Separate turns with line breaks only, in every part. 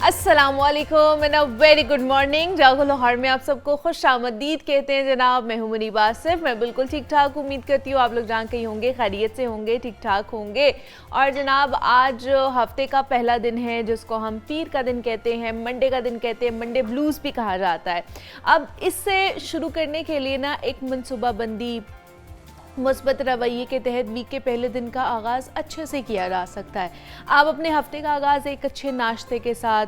अस्सलामुअलैकुम and a very good morning. जागो लाहौर में आप सबको खुश आमदीद कहते हैं जनाब। मैं हूं मुनीबा आसिफ। मैं बिल्कुल ठीक ठाक उम्मीद करती हूँ आप लोग जहाँ कहीं होंगे खैरियत से होंगे, ठीक ठाक होंगे। और जनाब आज हफ्ते का पहला दिन है जिसको हम पीर का दिन कहते हैं, मंडे का दिन कहते हैं, मंडे ब्लूज़ भी कहा जाता है। अब इससे शुरू करने के लिए ना एक मनसूबाबंदी मुस्बत रवैये के तहत वीक के पहले दिन का आगाज़ अच्छे से किया जा सकता है। आप अपने हफ्ते का आगाज़ एक अच्छे नाश्ते के साथ,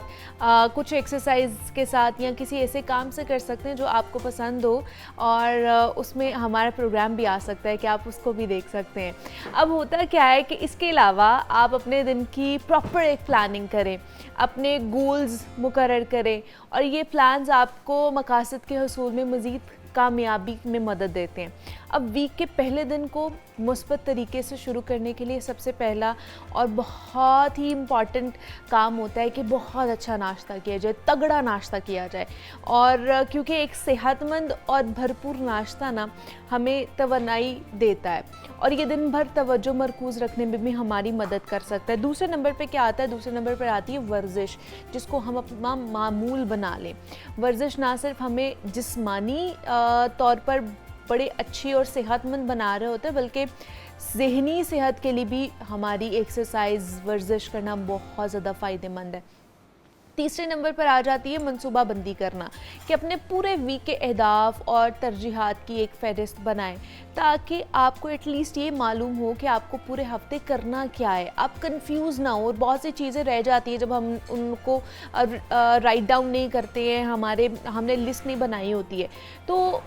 कुछ एक्सरसाइज के साथ या किसी ऐसे काम से कर सकते हैं जो आपको पसंद हो, और उसमें हमारा प्रोग्राम भी आ सकता है कि आप उसको भी देख सकते हैं। अब होता क्या है कि इसके अलावा आप अपने दिन की प्रॉपर एक प्लानिंग करें, अपने गोल्स मुकर्रर करें, और ये प्लान्स आपको मकासद के हसूल में मज़ीद कामयाबी में मदद देते हैं। अब वीक के पहले दिन को मुस्बत तरीके से शुरू करने के लिए सबसे पहला और बहुत ही इम्पॉर्टेंट काम होता है कि बहुत अच्छा नाश्ता किया जाए, तगड़ा नाश्ता किया जाए। और क्योंकि एक सेहतमंद और भरपूर नाश्ता ना हमें तवन्नाई देता है और ये दिन भर तवज्जो मरकूज़ रखने में भी हमारी मदद कर सकता है। दूसरे नंबर पे क्या आता है? दूसरे नंबर पर आती है वर्जिश, जिसको हम अपना मामूल बना लें। वर्जिश ना सिर्फ हमें जिस्मानी तौर पर बड़े अच्छी और सेहतमंद बना रहे होते हैं, बल्कि ज़हनी सेहत के लिए भी हमारी एक्सरसाइज वर्जिश करना बहुत ज़्यादा फ़ायदेमंद है। तीसरे नंबर पर आ जाती है मनसूबाबंदी करना, कि अपने पूरे वीक के अहदाफ और तरजीहात की एक फ़हरिस्त बनाएं ताकि आपको एटलीस्ट ये मालूम हो कि आपको पूरे हफ्ते करना क्या है, आप कंफ्यूज ना हो। और बहुत सी चीज़ें रह जाती है जब हम उनको राइट डाउन नहीं करते हैं, हमने लिस्ट नहीं बनाई होती है, तो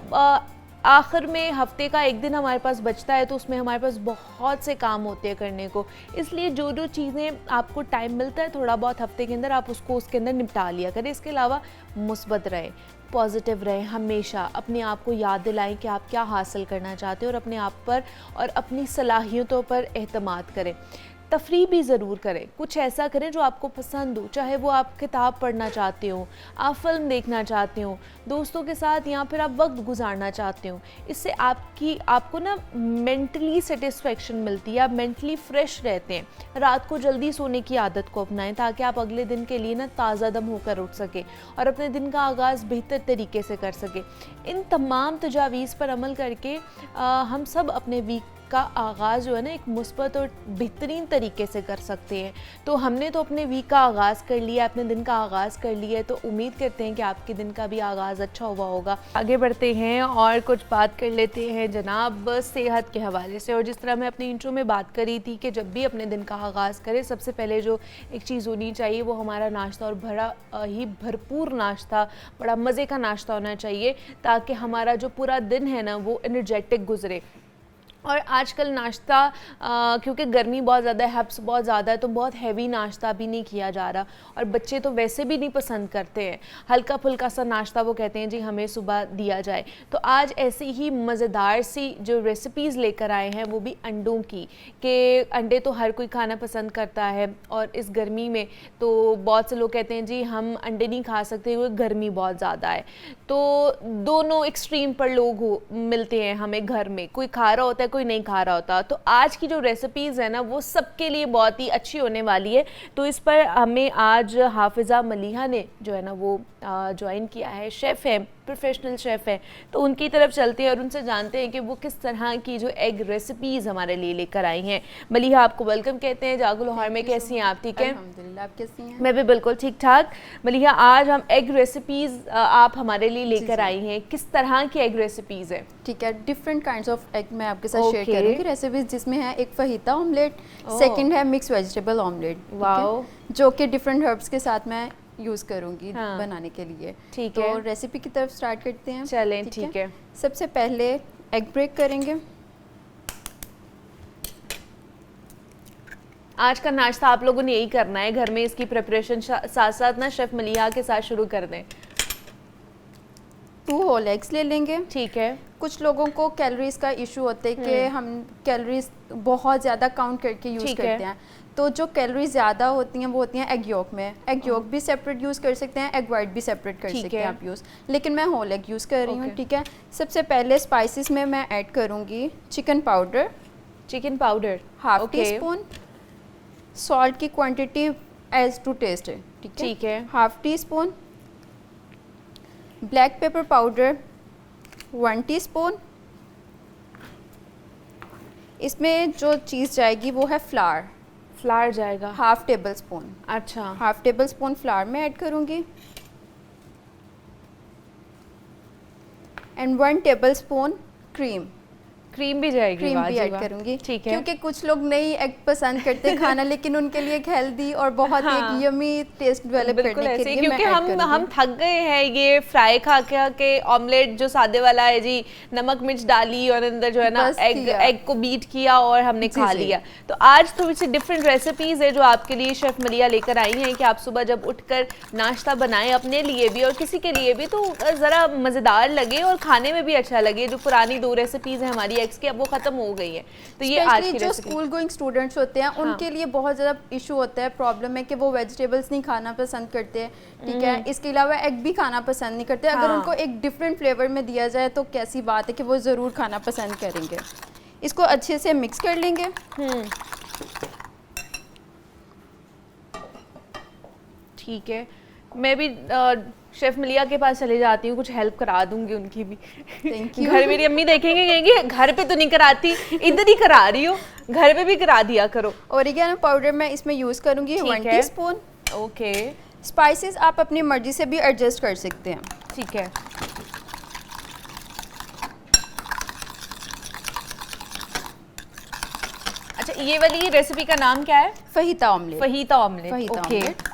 आखिर में हफ्ते का एक दिन हमारे पास बचता है तो उसमें हमारे पास बहुत से काम होते हैं करने को। इसलिए जो जो चीज़ें आपको टाइम मिलता है थोड़ा बहुत हफ्ते के अंदर, आप उसको उसके अंदर निपटा लिया करें। इसके अलावा मुस्बत रहें, पॉजिटिव रहें, हमेशा अपने आप को याद दिलाएं कि आप क्या हासिल करना चाहते हो और अपने आप पर और अपनी सलाहियतों पर एतमाद करें। तफरीह भी ज़रूर करें, कुछ ऐसा करें जो आपको पसंद हो, चाहे वो आप किताब पढ़ना चाहते हो, आप फिल्म देखना चाहते हो, दोस्तों के साथ, या फिर आप वक्त गुजारना चाहते हो। इससे आपको ना मेंटली सेटिस्फेक्शन मिलती है, आप मेंटली फ्रेश रहते हैं। रात को जल्दी सोने की आदत को अपनाएं ताकि आप अगले दिन के लिए ना ताज़ा दम होकर उठ सके और अपने दिन का आगाज़ बेहतर तरीके से कर सके। इन तमाम तजावीज़ पर अमल करके हम सब अपने वीक का आगाज़ जो है ना एक मुस्बत और बेहतरीन तरीके से कर सकते हैं। तो हमने तो अपने वीक का आगाज़ कर लिया, अपने दिन का आगाज़ कर लिया है, तो उम्मीद करते हैं कि आपके दिन का भी आगाज़ अच्छा हुआ होगा। आगे बढ़ते हैं और कुछ बात कर लेते हैं जनाब सेहत के हवाले से। और जिस तरह मैं अपनी इंट्रो में बात करी थी कि जब भी अपने दिन का आगाज़ करें सबसे पहले जो एक चीज़ होनी चाहिए वो हमारा नाश्ता, और बड़ा ही भरपूर नाश्ता, बड़ा मज़े का नाश्ता होना चाहिए ताकि हमारा जो पूरा दिन है ना वो एनर्जेटिक गुजरे। और आजकल नाश्ता क्योंकि गर्मी बहुत ज़्यादा है, हब्स बहुत ज़्यादा है, तो बहुत हैवी नाश्ता भी नहीं किया जा रहा, और बच्चे तो वैसे भी नहीं पसंद करते हैं। हल्का फुल्का सा नाश्ता वो कहते हैं जी हमें सुबह दिया जाए। तो आज ऐसी ही मज़ेदार सी जो रेसिपीज़ लेकर आए हैं वो भी अंडों की, कि अंडे तो हर कोई खाना पसंद करता है, और इस गर्मी में तो बहुत से लोग कहते हैं जी हम अंडे नहीं खा सकते क्योंकि गर्मी बहुत ज़्यादा है। तो दोनों एक्सट्रीम पर लोग मिलते हैं हमें घर में, कोई खा रहा होता है, कोई नहीं खा रहा होता। तो आज की जो रेसिपीज़ है ना वो सबके लिए बहुत ही अच्छी होने वाली है। तो इस पर हमें आज हाफिज़ा मलिहा ने जो है ना वो ज्वाइन किया है, शेफ़ है, प्रोफेशनल शेफ़ है, तो उनकी तरफ चलते हैं और उनसे जानते हैं कि वो किस तरह की जो एग रेसिपीज़ हमारे लिए लेकर आई हैं। मलिहा आपको वेलकम कहते हैं जागो लाहौर में। कैसी हैं आप? ठीक है
अल्हम्दुलिल्लाह, आप कैसी हैं?
मैं भी बिल्कुल ठीक ठाक। मलिहा आज हम एग रेसिपीज़ आप हमारे लिए लेकर आई हैं, किस तरह की एग रेसिपीज़ है?
ठीक है, डिफरेंट काइंड्स ऑफ एग मैं आपके साथ शेयर करूँगी रेसिपीज, जिसमें है एक फहीता ऑमलेट, सेकंड है मिक्स वेजिटेबल ऑमलेट, वाओ, जो कि डिफरेंट हर्ब्स के साथ मैं यूज़ करूँगी बनाने के लिए।
ठीक है,
तो रेसिपी की तरफ स्टार्ट करते हैं।
चलें ठीक है।
सबसे पहले एग ब्रेक करेंगे।
आज का नाश्ता आप लोगों ने यही करना है घर में, इसकी प्रिपरेशन साथ साथ ना शेफ़ मलिहा के साथ शुरू कर दें।
2 होल एग्स ले लेंगे।
ठीक है।
कुछ लोगों को कैलोरीज का इशू होता है कि हम कैलोरीज बहुत ज़्यादा काउंट करके यूज़ करते हैं, तो जो कैलोरीज ज़्यादा होती हैं वो होती हैं एग योक में। एग योक भी सेपरेट यूज़ कर सकते हैं, एग वाइट भी सेपरेट कर सकते हैं आप यूज़, लेकिन मैं होल एग यूज़ कर रही हूँ। ठीक है, सबसे पहले स्पाइसेस में मैं ऐड करूँगी चिकन पाउडर,
½ टीस्पून,
सॉल्ट की क्वांटिटी एज टू टेस्ट है।
ठीक है।
Half tea spoon black pepper powder 1 teaspoon. इसमें जो चीज़ जाएगी वो है फ्लावर।
फ्लावर जाएगा
हाफ टेबल स्पून।
अच्छा,
हाफ टेबल स्पून फ्लावर में ऐड करूँगी and 1 table spoon cream.
Cream भी जाएगी,
क्रीम
वाह
भी
जी
ऐड
वाह।
करूंगी,
ठीक है।
क्योंकि कुछ लोग नहीं एग पसंद करते खाना, लेकिन उनके लिए एक हेल्दी और बहुत
हाँ।
एक यमी टेस्ट डेवलप
बिल्कुल
करने के
ऐसे ही,
लिए मैं
क्योंकि
ऐड
हम थक गए हैं ये फ्राई खा के ऑमलेट जो सादे वाला है जी, नमक मिर्च डाली और अंदर जो है ना
बस
एग को बीट किया और हमने
जी,
खा
जी।
लिया। तो आज थोड़ी सी डिफरेंट रेसिपीज है जो आपके लिए शेफ मलिया लेकर आई हैं कि आप सुबह जब उठकर नाश्ता बनाएं अपने लिए भी और किसी के लिए भी, तो ज़रा मज़ेदार लगे और खाने में भी अच्छा लगे। जो पुरानी 2 रेसिपीज़ हैं हमारी एग्स की, अब वो ख़त्म हो गई है, तो ये आज की
जो
रेसिपी।
स्कूल गोइंग स्टूडेंट्स होते हैं उनके लिए बहुत ज़्यादा इशू होता है, प्रॉब्लम है कि वो वेजिटेबल्स नहीं खाना पसंद करते, ठीक है। इसके अलावा एग भी खाना पसंद नहीं करते। अगर
हाँ।
उनको एक डिफरेंट फ्लेवर में दिया जाए तो कैसी बात है कि वो ज़रूर खाना पसंद करेंगे। इसको अच्छे से मिक्स कर लेंगे।
ठीक है, मैं भी शेफ मलिया के पास चले जाती हूँ, कुछ हेल्प करा दूंगी उनकी भी।
Thank you.
घर मेरी अम्मी देखेंगे, कहेंगे घर पे तो नहीं कराती, इधर ही करा रही हो, घर पे भी करा दिया करो।
ओरिगेनो पाउडर मैं इसमें यूज़ करूँगी 1
है।
टीस्पून।
ओके,
स्पाइसेस आप अपनी मर्जी से भी एडजस्ट कर सकते हैं।
ठीक है। अच्छा, ये वाली रेसिपी का नाम क्या है?
Fajita omelette.
Fajita omelette.
Fajita
okay.
Omelette.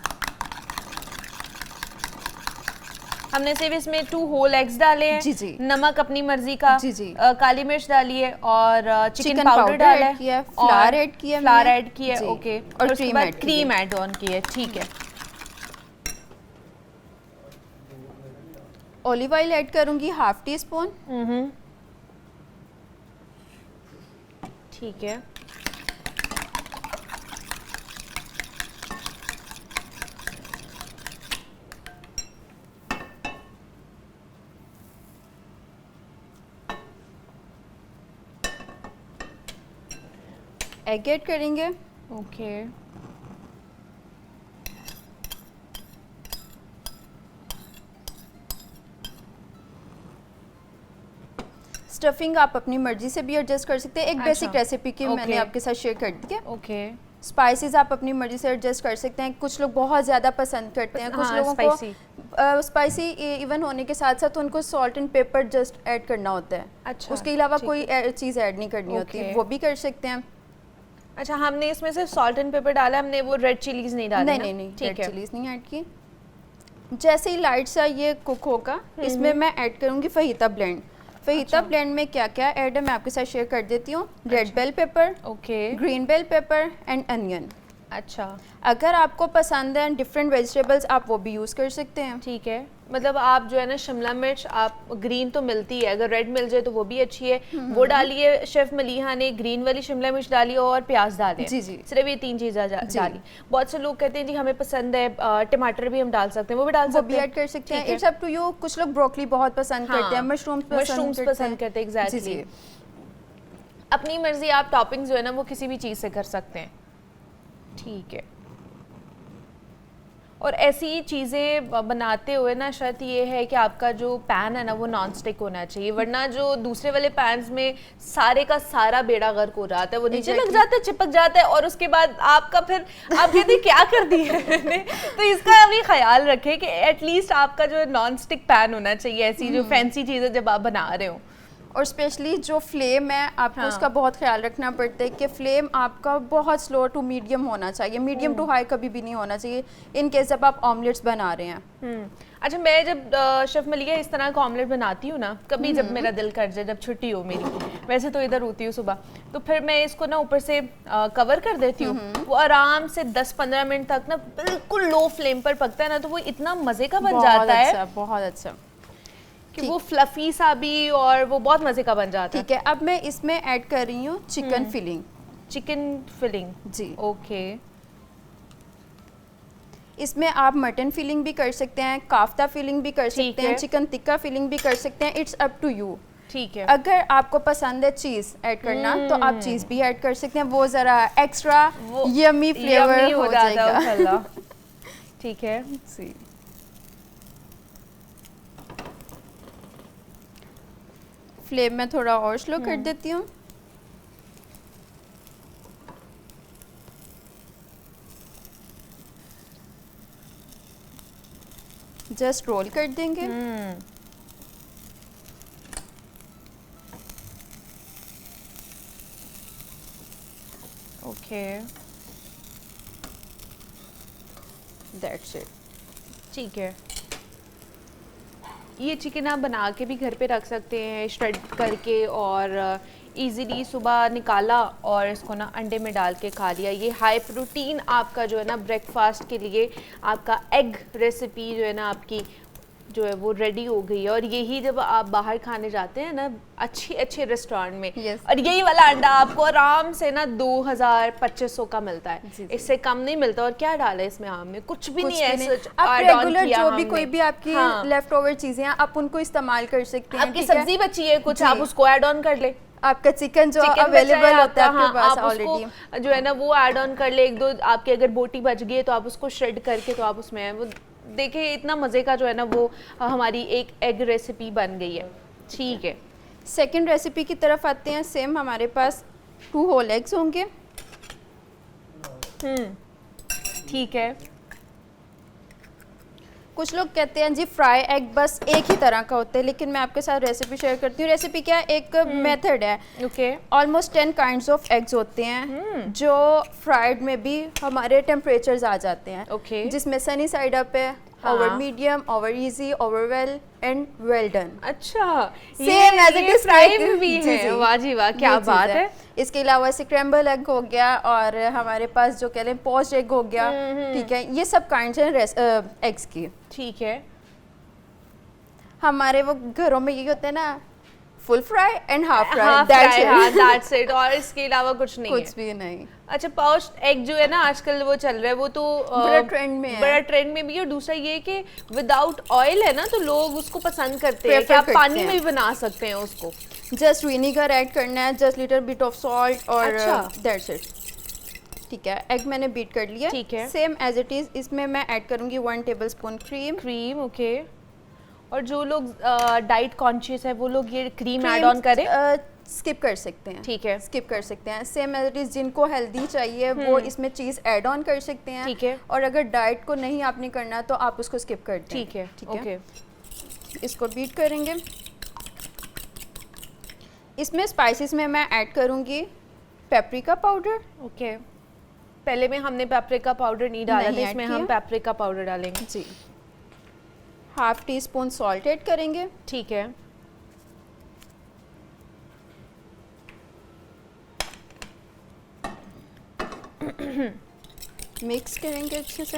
हमने सिर्फ इसमें 2 होल एग्स डाले हैं,
जी, जी।
नमक अपनी मर्जी का,
जी, जी।
काली मिर्च डाली है और चिकन पाउडर
पाउडर
डाला
ऐड किया है,
और
फ्लावर ऐड किया
फ्लावर
मैंने।
ऐड किया है,
जी।
ओके।
और
उसके
क्रीम
बाद
ऐड की
क्रीम
है।
ऐड ऑन की है, ठीक है।
ऑलिव ऑयल ऐड करूंगी हाफ टी स्पून।
ठीक है।
एग ऐड करेंगे।
ओके।
स्टफिंग आप अपनी मर्जी से भी एडजस्ट कर सकते हैं। एक बेसिक
अच्छा।
रेसिपी की मैंने
ओके।
आपके साथ शेयर कर दी है।
ओके।
स्पाइसेस आप अपनी मर्जी से एडजस्ट कर सकते हैं। कुछ लोग बहुत ज़्यादा पसंद करते हैं, कुछ
हाँ,
लोगों
spicy।
को स्पाइसी इवन होने के साथ साथ उनको salt and paper just add करना होता है।
अच्छा,
उसके अलावा
ठीक
कोई चीज़ ऐड नहीं करनी होती,
ओके।
वो भी कर सकते हैं।
अच्छा, हमने इसमें सिर्फ सॉल्ट एंड पेपर डाला, हमने वो रेड चिलीज नहीं डाली
नहीं
ना?
नहीं नहीं,
ठीक
रेड
है।
चिलीज नहीं ऐड की। जैसे ही लाइट सा ये कुक होगा, इसमें मैं ऐड करूँगी फहीता ब्लेंड। फहीता ब्लेंड में क्या क्या ऐड है मैं आपके साथ शेयर कर देती हूँ। Red bell pepper,
okay.
Green bell pepper and onion.
अच्छा,
अगर आपको पसंद है डिफरेंट वेजिटेबल्स आप वो भी यूज़ कर सकते हैं।
ठीक है। मतलब आप जो है ना शिमला मिर्च, आप ग्रीन तो मिलती है, अगर रेड मिल जाए तो वो भी अच्छी है, वो डालिए। शेफ मलिहा ने ग्रीन वाली शिमला मिर्च डाली और प्याज डाले,
जी, जी।
सिर्फ ये 3 चीज़ें डाली। बहुत से लोग कहते हैं जी हमें पसंद है टमाटर भी हम डाल सकते हैं, वो भी डाल
वो
सकते
भी
हैं,
ऐड कर सकते हैं।
ठीक है।
It's up to you. कुछ लोग ब्रोकली बहुत पसंद करते हैं, मशरूम्स
पसंद करते हैं, एग्जैक्टली।
जी, जी।
अपनी मर्जी, आप टॉपिंग्स जो है ना वो किसी भी चीज़ से कर सकते हैं, ठीक है। और ऐसी चीज़ें बनाते हुए ना शर्त ये है कि आपका जो पैन है ना वो नॉन स्टिक होना चाहिए, वरना जो दूसरे वाले पैन्स में सारे का सारा बेड़ा गर्क हो जाता है, वो नीचे लग जाता है, चिपक जाता है और उसके बाद आपका फिर आप कहते हैं क्या कर दिया मैंने। तो इसका भी ख्याल रखें कि एटलीस्ट आपका जो नॉन स्टिक पैन होना चाहिए, ऐसी जो फैंसी चीज़ें जब आप बना रहे हो।
और स्पेशली जो फ्लेम है आपको उसका बहुत ख्याल रखना पड़ता है कि फ्लेम आपका बहुत स्लो टू मीडियम होना चाहिए, मीडियम टू हाई कभी भी नहीं होना चाहिए इन केस जब आप ऑमलेट्स बना रहे हैं।
अच्छा, मैं जब शेफ मलिया इस तरह का ऑमलेट बनाती हूँ ना, कभी जब मेरा दिल कर जाए, जब छुट्टी हो मेरी, वैसे तो इधर होती हूँ सुबह, तो फिर मैं इसको ना ऊपर से कवर कर देती हूँ। वो आराम से 10-15 मिनट तक ना बिल्कुल लो फ्लेम पर पकता है ना, तो वो इतना मज़े का बन जाता है,
बहुत अच्छा
कि वो फ्लफी सा भी और वो बहुत मज़े का बन जाता है।
ठीक है, अब मैं इसमें ऐड कर रही हूँ चिकन फिलिंग।
चिकन फिलिंग,
जी।
ओके।
इसमें आप मटन फिलिंग भी कर सकते हैं, काफ्ता फिलिंग भी कर सकते हैं, चिकन टिक्का फिलिंग भी कर सकते हैं। इट्स अप टू यू,
ठीक है।
अगर आपको पसंद है चीज़ ऐड करना तो आप चीज़ भी ऐड कर सकते हैं, वो ज़रा एक्स्ट्रा यमी फ्लेवर हो जाएगा।
ठीक है।
जी। फ्लेम में थोड़ा और स्लो कर देती हूँ। जस्ट रोल कर देंगे।
Okay,
that's it.
ठीक है। ये चिकन आप बना के भी घर पे रख सकते हैं श्रेड करके, और इजीली सुबह निकाला और इसको ना अंडे में डाल के खा लिया। ये हाई प्रोटीन आपका जो है ना ब्रेकफास्ट के लिए आपका एग रेसिपी जो है ना आपकी जो है वो रेडी हो गई है। और यही जब आप बाहर खाने जाते हैं ना अच्छे अच्छे रेस्टोरेंट में,
Yes.
और यही वाला अंडा आपको आराम से ना 2000-2500 का मिलता है।
जी, जी।
इससे कम नहीं मिलता। और क्या डाला है इसमें हमने? कुछ भी नहीं है।
आप रेगुलर जो भी कोई भी आपकी लेफ्ट ओवर चीजें हैं आप उनको इस्तेमाल कर सकते हैं।
आपकी
ठीक है?
सब्जी बची है कुछ,
जी।
आप उसको ऐड ऑन कर ले।
आपका चिकन जो
चिकन
अवेलेबल होता है
हाँ,
आपके पास
आप
ऑलरेडी,
उसको जो है ना वो ऐड ऑन कर ले। एक दो आपकी अगर बोटी बच गई है तो आप उसको श्रेड करके तो आप उसमें वो देखिए इतना मज़े का जो है ना वो हमारी एक एग रेसिपी बन गई है। ठीक है,
सेकंड रेसिपी की तरफ आते हैं। सेम हमारे पास 2 होल एग्स होंगे।
ठीक है।
कुछ लोग कहते हैं जी फ्राई एग बस एक ही तरह का होता है, लेकिन मैं आपके साथ रेसिपी शेयर करती हूँ। रेसिपी क्या है, एक मेथड है।
Okay,
almost 10 kinds of eggs होते हैं जो फ्राइड में भी हमारे टेम्परेचर्स आ जाते हैं।
ओके।
जिसमें सनी साइड अप है,
हाँ।
Over medium, over easy, over well and well done.
अच्छा,
same as it is
fry भी है। वाह जी वाह, क्या बात है।
इसके अलावा स्क्रैम्बल एग हो गया और हमारे पास जो कह लें पोच्ड एग हो गया। ठीक है, ये सब काइंड्स हैं एग्स की।
ठीक है।
हमारे वो घरों में यही होता है ना, full fry and half fry,
हाँ, दैट्स इट। और इसके अलावा कुछ नहीं है।
कुछ भी नहीं।
अच्छा, पाउच्ड एग जो है ना आजकल वो चल रहा है, वो तो
बड़ा ट्रेंड में है।
बड़ा ट्रेंड में भी है। और दूसरा ये कि विदाउट ऑयल है ना तो लोग उसको पसंद करते हैं कि
Prefer
आप पानी
करते
में
हैं।
भी बना सकते हैं उसको।
जस्ट विनीगर ऐड करना है, just little bit of salt और
अच्छा।
That's it. ठीक है, एग मैंने बीट कर लिया।
ठीक है।
सेम एज इट इज इसमें मैं ऐड करूंगी 1 टेबलस्पून क्रीम।
ओके। और जो लोग डाइट कॉन्शियस है वो लोग ये क्रीम ऐड ऑन करें?
स्किप कर सकते हैं।
ठीक है।
स्किप कर सकते हैं। सेम एज इट इज जिनको हेल्दी चाहिए वो इसमें चीज़ ऐड ऑन कर सकते हैं।
ठीक है।
और अगर डाइट को नहीं आपने करना तो आप उसको स्किप कर दें।
ठीक है। ओके।
इसको बीट करेंगे। इसमें स्पाइसेस में मैं ऐड करूंगी पेपरिका पाउडर।
ओके, पहले में हमने पेपरिका पाउडर नहीं डाला था,
नहीं
इसमें
add
हम
किया।
पेपरिका पाउडर डालेंगे।
जी। Half teaspoon salt add करेंगे।
ठीक है।
मिक्स करेंगे अच्छे से।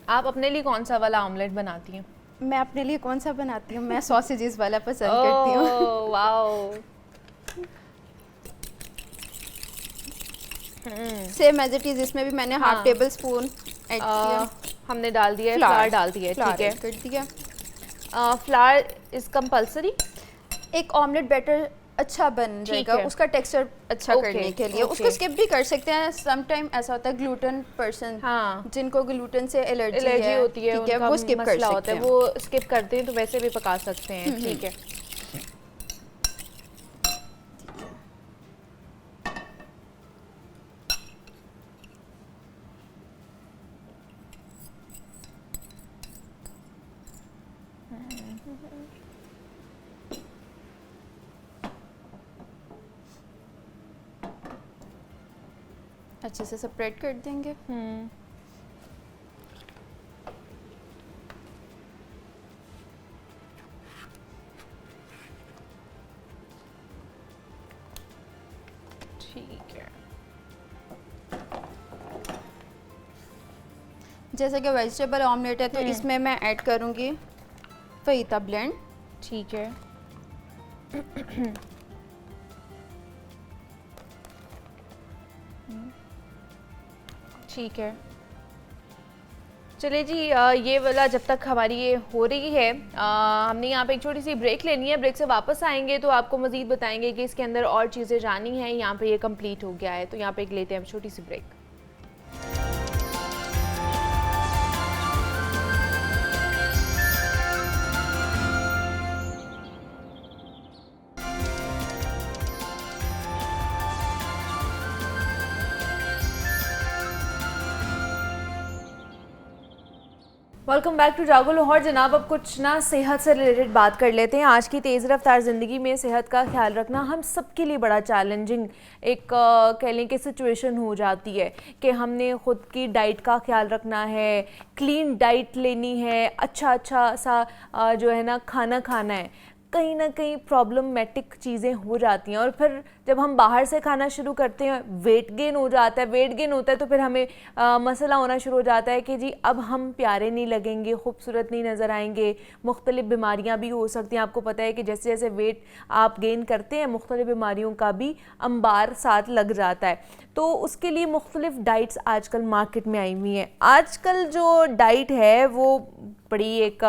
आप अपने लिए कौन सा वाला ऑमलेट बनाती हैं?
मैं अपने लिए कौन सा बनाती हूँ, मैं सॉसेजेस वाला पसंद करती हूँ।
Oh wow.
Same as it is इसमें भी मैंने हाफ टेबल स्पून ऐड किया।
हमने डाल दिया है, फ्लावर डाल दिया है।
फ्लावर
ठीक है।
ऐड कर दिया।
Flower is compulsory?
एक ऑमलेट बैटर अच्छा बन जाएगा,
है।
उसका टेक्सचर अच्छा
Okay,
करने के लिए।
okay.
उसको स्किप भी कर सकते हैं। सम टाइम ऐसा होता है ग्लूटेन पर्सन,
हाँ,
जिनको ग्लूटेन से एलर्जी
होती है,
ठीक है,
उनका
वो स्किप कर
मसला होता
सकते
है,
हैं।
वो स्किप करते हैं तो वैसे भी पका सकते हैं। ठीक है।
अच्छे से सेपरेट कर देंगे।
ठीक है।
जैसे कि वेजिटेबल ऑमलेट है तो इसमें मैं ऐड करूंगी फहीता ब्लेंड।
ठीक है। ठीक है। चलिए जी, ये वाला जब तक हमारी ये हो रही है, हमने यहाँ पे एक छोटी सी ब्रेक लेनी है। ब्रेक से वापस आएंगे तो आपको मज़ीद बताएंगे कि इसके अंदर और चीज़ें जानी हैं। यहाँ पे ये कंप्लीट हो गया है, तो यहाँ पे एक लेते हैं हम छोटी सी ब्रेक। वेलकम बैक टू जागो लाहौर। जनाब, अब कुछ ना सेहत से रिलेटेड बात कर लेते हैं। आज की तेज़ रफ्तार ज़िंदगी में सेहत का ख्याल रखना हम सब के लिए बड़ा चैलेंजिंग एक कह लें कि सिचुएशन हो जाती है कि हमने ख़ुद की डाइट का ख्याल रखना है, क्लीन डाइट लेनी है, अच्छा सा जो है ना खाना खाना है। कहीं ना कहीं प्रॉब्लमेटिक चीज़ें हो जाती हैं और फिर जब हम बाहर से खाना शुरू करते हैं वेट गेन हो जाता है। वेट गेन होता है तो फिर हमें मसला होना शुरू हो जाता है कि जी अब हम प्यारे नहीं लगेंगे, खूबसूरत नहीं नज़र आएंगे, मुख्तलिफ बीमारियां भी हो सकती हैं। आपको पता है कि जैसे जैसे वेट आप गेन करते हैं मुख्तलिफ बीमारियों का भी अंबार साथ लग जाता है। तो उसके लिए मुख्तलिफ डाइट्स आजकल मार्केट में आई हुई हैं। आजकल जो डाइट है वो बड़ी एक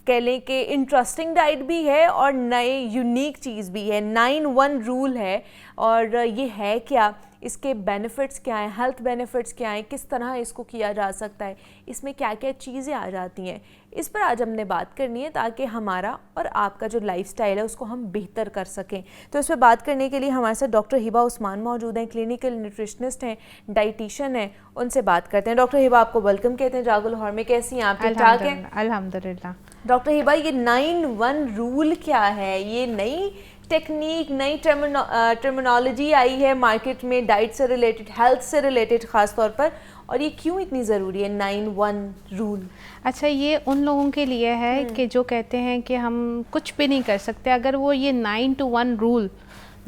कह लें कि इंटरेस्टिंग डाइट भी है और नए यूनिक चीज़ भी है। 9-1 रूल है और ये है क्या, इसके बेनिफिट्स क्या हैं, हेल्थ बेनिफिट्स क्या हैं, किस तरह इसको किया जा सकता है, इसमें क्या क्या चीज़ें आ जाती हैं, इस पर आज हमने बात करनी है ताकि हमारा और आपका जो लाइफस्टाइल है उसको हम बेहतर कर सकें। तो इस पर बात करने के लिए हमारे साथ डॉक्टर हिबा उस्मान मौजूद हैं, क्लिनिकल न्यूट्रिशनिस्ट हैं, डाइटिशियन हैं। उनसे बात करते हैं। डॉक्टर हिबा, आपको वेलकम कहते हैं जागो लाहौर में। कैसी हैं आप? ठीक ठाक हैं?
अल्हम्दुलिल्लाह।
डॉक्टर हिबा, ये 9-1 रूल क्या है? ये नई टेक्निक, नई टर्मिनोलॉजी आई है मार्केट में डाइट से रिलेटेड, हेल्थ से रिलेटेड ख़ास तौर पर, और ये क्यों इतनी ज़रूरी है 9-1 रूल?
अच्छा, ये उन लोगों के लिए है कि जो कहते हैं कि हम कुछ भी नहीं कर सकते। अगर वो ये 9-1 रूल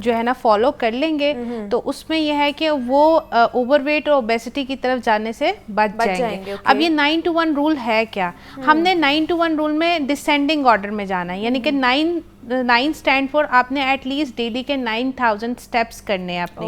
जो है ना फॉलो कर लेंगे तो उसमें यह है कि वो ओवरवेट और ओबेसिटी की तरफ जाने से बच जाएंगे। अब ये 9-1 रूल है क्या? हमने 9-1 रूल में डिसेंडिंग ऑर्डर में जाना है, यानी कि 9 स्टैंड फॉर आपने एटलीस्ट डेली के 9000 स्टेप्स करने हैं अपने।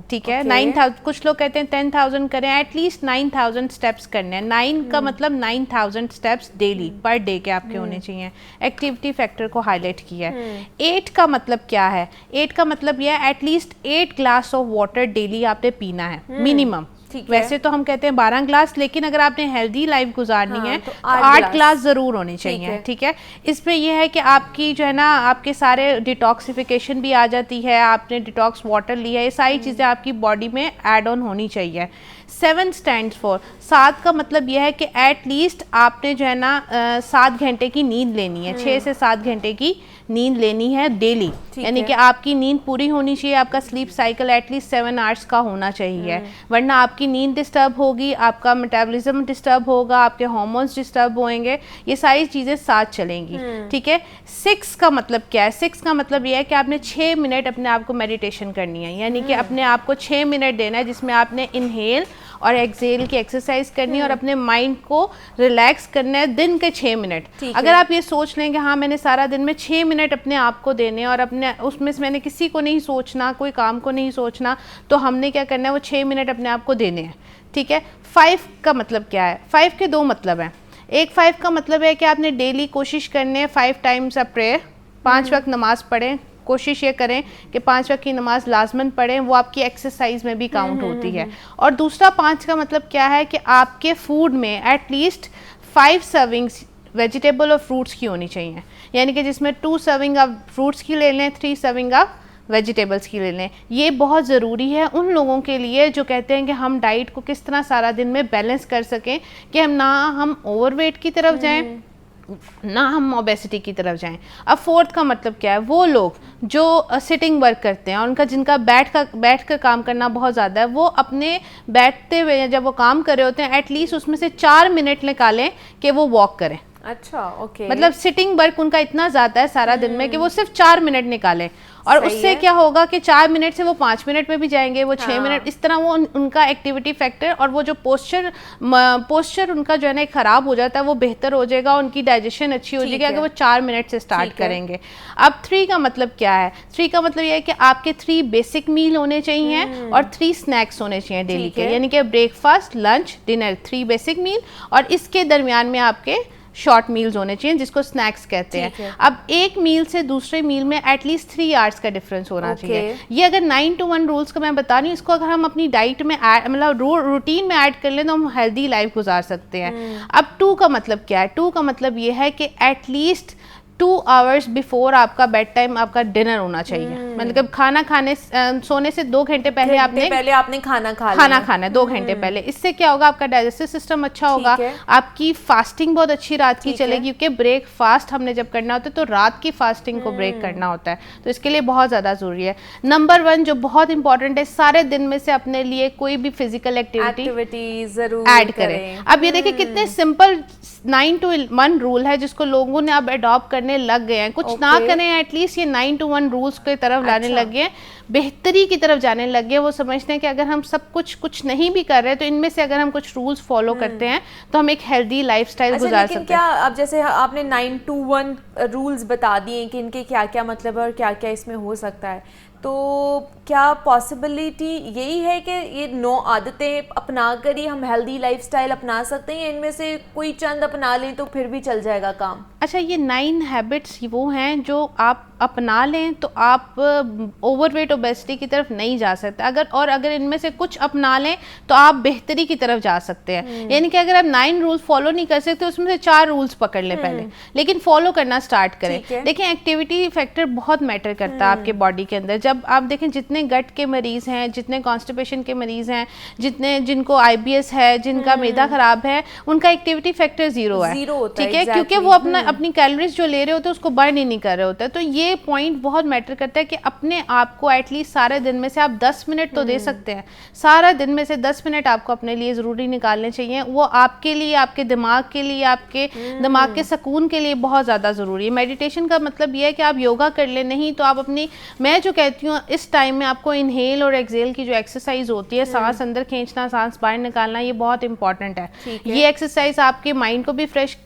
ठीक है, 9000, कुछ लोग कहते हैं 10,000 करें, एटलीस्ट 9000 स्टेप्स करने हैं। 9 का मतलब 9000 स्टेप्स डेली पर डे के आपके होने चाहिए। एक्टिविटी फैक्टर को हाईलाइट किया है। 8 का मतलब क्या है? 8 का मतलब यह है at least 8 glass of water daily आपने पीना है मिनिमम। वैसे तो हम कहते हैं 12 ग्लास, लेकिन अगर आपने हेल्दी लाइफ गुजारनी है तो 8 ग्लास जरूर होनी चाहिए। ठीक है, इसमें यह है कि आपकी जो है ना आपके सारे डिटॉक्सिफिकेशन भी आ जाती है, आपने डिटॉक्स वाटर लिया है, ये सारी चीज़ें आपकी बॉडी में ऐड ऑन होनी चाहिए। 7 स्टैंड्स फॉर, 7 का मतलब यह है कि एटलीस्ट आपने जो है ना 7 घंटे की नींद लेनी है, 6 से 7 घंटे की नींद लेनी है डेली, यानी कि आपकी नींद पूरी होनी चाहिए। आपका स्लीप साइकिल एटलीस्ट 7 आवर्स का होना चाहिए, वरना आपकी नींद डिस्टर्ब होगी, आपका मेटाबॉलिज्म डिस्टर्ब होगा, आपके हार्मोन्स डिस्टर्ब होंगे, ये सारी चीज़ें साथ चलेंगी। ठीक है, 6 का मतलब क्या है? 6 का मतलब यह है कि आपने 6 मिनट अपने आप को मेडिटेशन करनी है, यानी कि अपने आप को 6 मिनट देना है जिसमें आपने इनहेल और एक्सेल की एक्सरसाइज करनी है और अपने माइंड को रिलैक्स करना है दिन के 6 मिनट। अगर आप ये सोच लें कि हाँ मैंने सारा दिन में 6 मिनट अपने आप को देने और अपने उसमें से मैंने किसी को नहीं सोचना, कोई काम को नहीं सोचना, तो हमने क्या करना है, वो 6 मिनट अपने आप को देने हैं। ठीक है, 5 का मतलब क्या है? 5 के 2 मतलब हैं। एक 5 का मतलब है कि आपने डेली कोशिश करनी है 5 टाइम्स अ प्रेयर, 5 वक्त नमाज पढ़ें। कोशिश ये करें कि 5 वक्त की नमाज लाजमन पढ़ें, वो आपकी एक्सरसाइज में भी काउंट होती है। और दूसरा 5 का मतलब क्या है कि आपके फूड में एटलीस्ट 5 सर्विंग्स वेजिटेबल और फ्रूट्स की होनी चाहिए, यानी कि जिसमें 2 सर्विंग आप फ्रूट्स की ले लें, 3 सर्विंग आप वेजिटेबल्स की ले लें। ये बहुत ज़रूरी है उन लोगों के लिए जो कहते हैं कि हम डाइट को किस तरह सारा दिन में बैलेंस कर सकें कि हम ओवरवेट की तरफ जाएं ना हम ओबेसिटी की तरफ जाएं। अब 4th का मतलब क्या है? वो लोग जो सिटिंग वर्क करते हैं और उनका जिनका बैठ कर काम करना बहुत ज़्यादा है, वो अपने बैठते हुए जब वो काम कर रहे होते हैं एटलीस्ट उसमें से 4 मिनट निकालें कि वो वॉक करें।
अच्छा, ओके।
मतलब सिटिंग वर्क उनका इतना ज़्यादा है सारा दिन में कि वो सिर्फ 4 मिनट निकालें। और उससे क्या होगा कि 4 मिनट से वो 5 मिनट में भी जाएंगे, वो 6 मिनट, इस तरह वो उनका एक्टिविटी फैक्टर और वो जो पोस्चर उनका जो है ना खराब हो जाता है वो बेहतर हो जाएगा, उनकी डाइजेशन अच्छी हो जाएगी अगर वो 4 मिनट से स्टार्ट करेंगे। अब 3 का मतलब क्या है? 3 का मतलब ये है कि आपके 3 बेसिक मील होने चाहिए और 3 स्नैक्स होने चाहिए डेली के, यानी कि ब्रेकफास्ट, लंच, डिनर, 3 बेसिक मील और इसके दरमियान में आपके शॉर्ट मील्स होने चाहिए जिसको स्नैक्स कहते हैं। अब एक मील से दूसरे मील में एटलीस्ट 3 आवर्स का डिफरेंस होना चाहिए। ये अगर 9 to 1 रूल्स का मैं बता रही हूँ, इसको अगर हम अपनी डाइट में मतलब रूटीन में ऐड कर लें तो हम हेल्दी लाइफ गुजार सकते हैं। अब 2 का मतलब क्या है? 2 का मतलब ये है कि एटलीस्ट 2 आवर्स बिफोर आपका बेड टाइम आपका डिनर होना चाहिए। मतलब खाना खाने सोने से 2 घंटे पहले आपने खाना खाना है 2 घंटे पहले। इससे क्या होगा? आपका डाइजेस्टिव सिस्टम अच्छा होगा, आपकी फास्टिंग बहुत अच्छी रात की चलेगी, क्योंकि ब्रेकफास्ट हमने जब करना होता है तो रात की फास्टिंग को ब्रेक करना होता है, तो इसके लिए बहुत ज़्यादा ज़रूरी है। नंबर 1 जो बहुत इंपॉर्टेंट है, सारे दिन में से अपने लिए कोई भी फिजिकल एक्टिविटी जरूर ऐड करें। अब ये देखिए कितने सिंपल 9 to 1 रूल है जिसको लोगों ने अब अडॉप्ट करने लग गए हैं। कुछ ना करें, एटलीस्ट ये 9 to 1 रूल्स की तरफ लाने लग गए हैं, बेहतरी की तरफ जाने लग गए। वो समझते हैं कि अगर हम सब कुछ नहीं भी कर रहे तो इनमें से अगर हम कुछ रूल्स फॉलो करते हैं तो हम एक हेल्दी लाइफस्टाइल गुजार सकते हैं।
क्या अब जैसे आपने 9 to 1 रूल्स बता दिए कि इनके क्या क्या मतलब है और क्या क्या इसमें हो सकता है, तो क्या पॉसिबिलिटी यही है कि ये 9 आदतें अपना कर ही हम हेल्दी लाइफस्टाइल अपना सकते हैं, इनमें से कोई चंद अपना लें तो फिर भी चल जाएगा काम?
अच्छा, ये 9 हैबिट्स वो हैं जो आप अपना लें तो आप ओवरवेट ओबेसिटी की तरफ नहीं जा सकते। अगर इनमें से कुछ अपना लें तो आप बेहतरी की तरफ जा सकते हैं। यानी कि अगर आप 9 रूल्स फॉलो नहीं कर सकते उसमें से 4 रूल्स पकड़ लें पहले, लेकिन फॉलो करना स्टार्ट करें। देखें, एक्टिविटी फैक्टर बहुत मैटर करता है आपके बॉडी के अंदर। जब आप देखें जितने गट के मरीज हैं, जितने कॉन्स्टिपेशन के मरीज हैं, जिनको IBS है, जिनका मैदा खराब है, उनका एक्टिविटी फैक्टर 0 है, ठीक है, क्योंकि वो अपनी कैलोरीज जो ले रहे होते हैं उसको बर्न ही नहीं कर रहे होते। तो ये पॉइंट बहुत मैटर करता है कि अपने आप को एटलीस्ट सारे दिन में से आप 10 मिनट तो दे सकते हैं। सारा दिन में से 10 मिनट आपको अपने लिए ज़रूरी निकालने चाहिए। वो आपके लिए, आपके दिमाग के लिए, आपके दिमाग के सुकून के लिए बहुत ज़्यादा ज़रूरी है। मेडिटेशन का मतलब ये है कि आप योगा कर ले, नहीं तो आप मैं जो कहती हूँ इस टाइम में आपको इनहेल और एक्सेल की जो एक्सरसाइज होती है, सांस अंदर खींचना, सांस बाहर निकालना, ये बहुत इंपॉर्टेंट है। ये एक्सरसाइज आपके माइंड को भी फ्रेश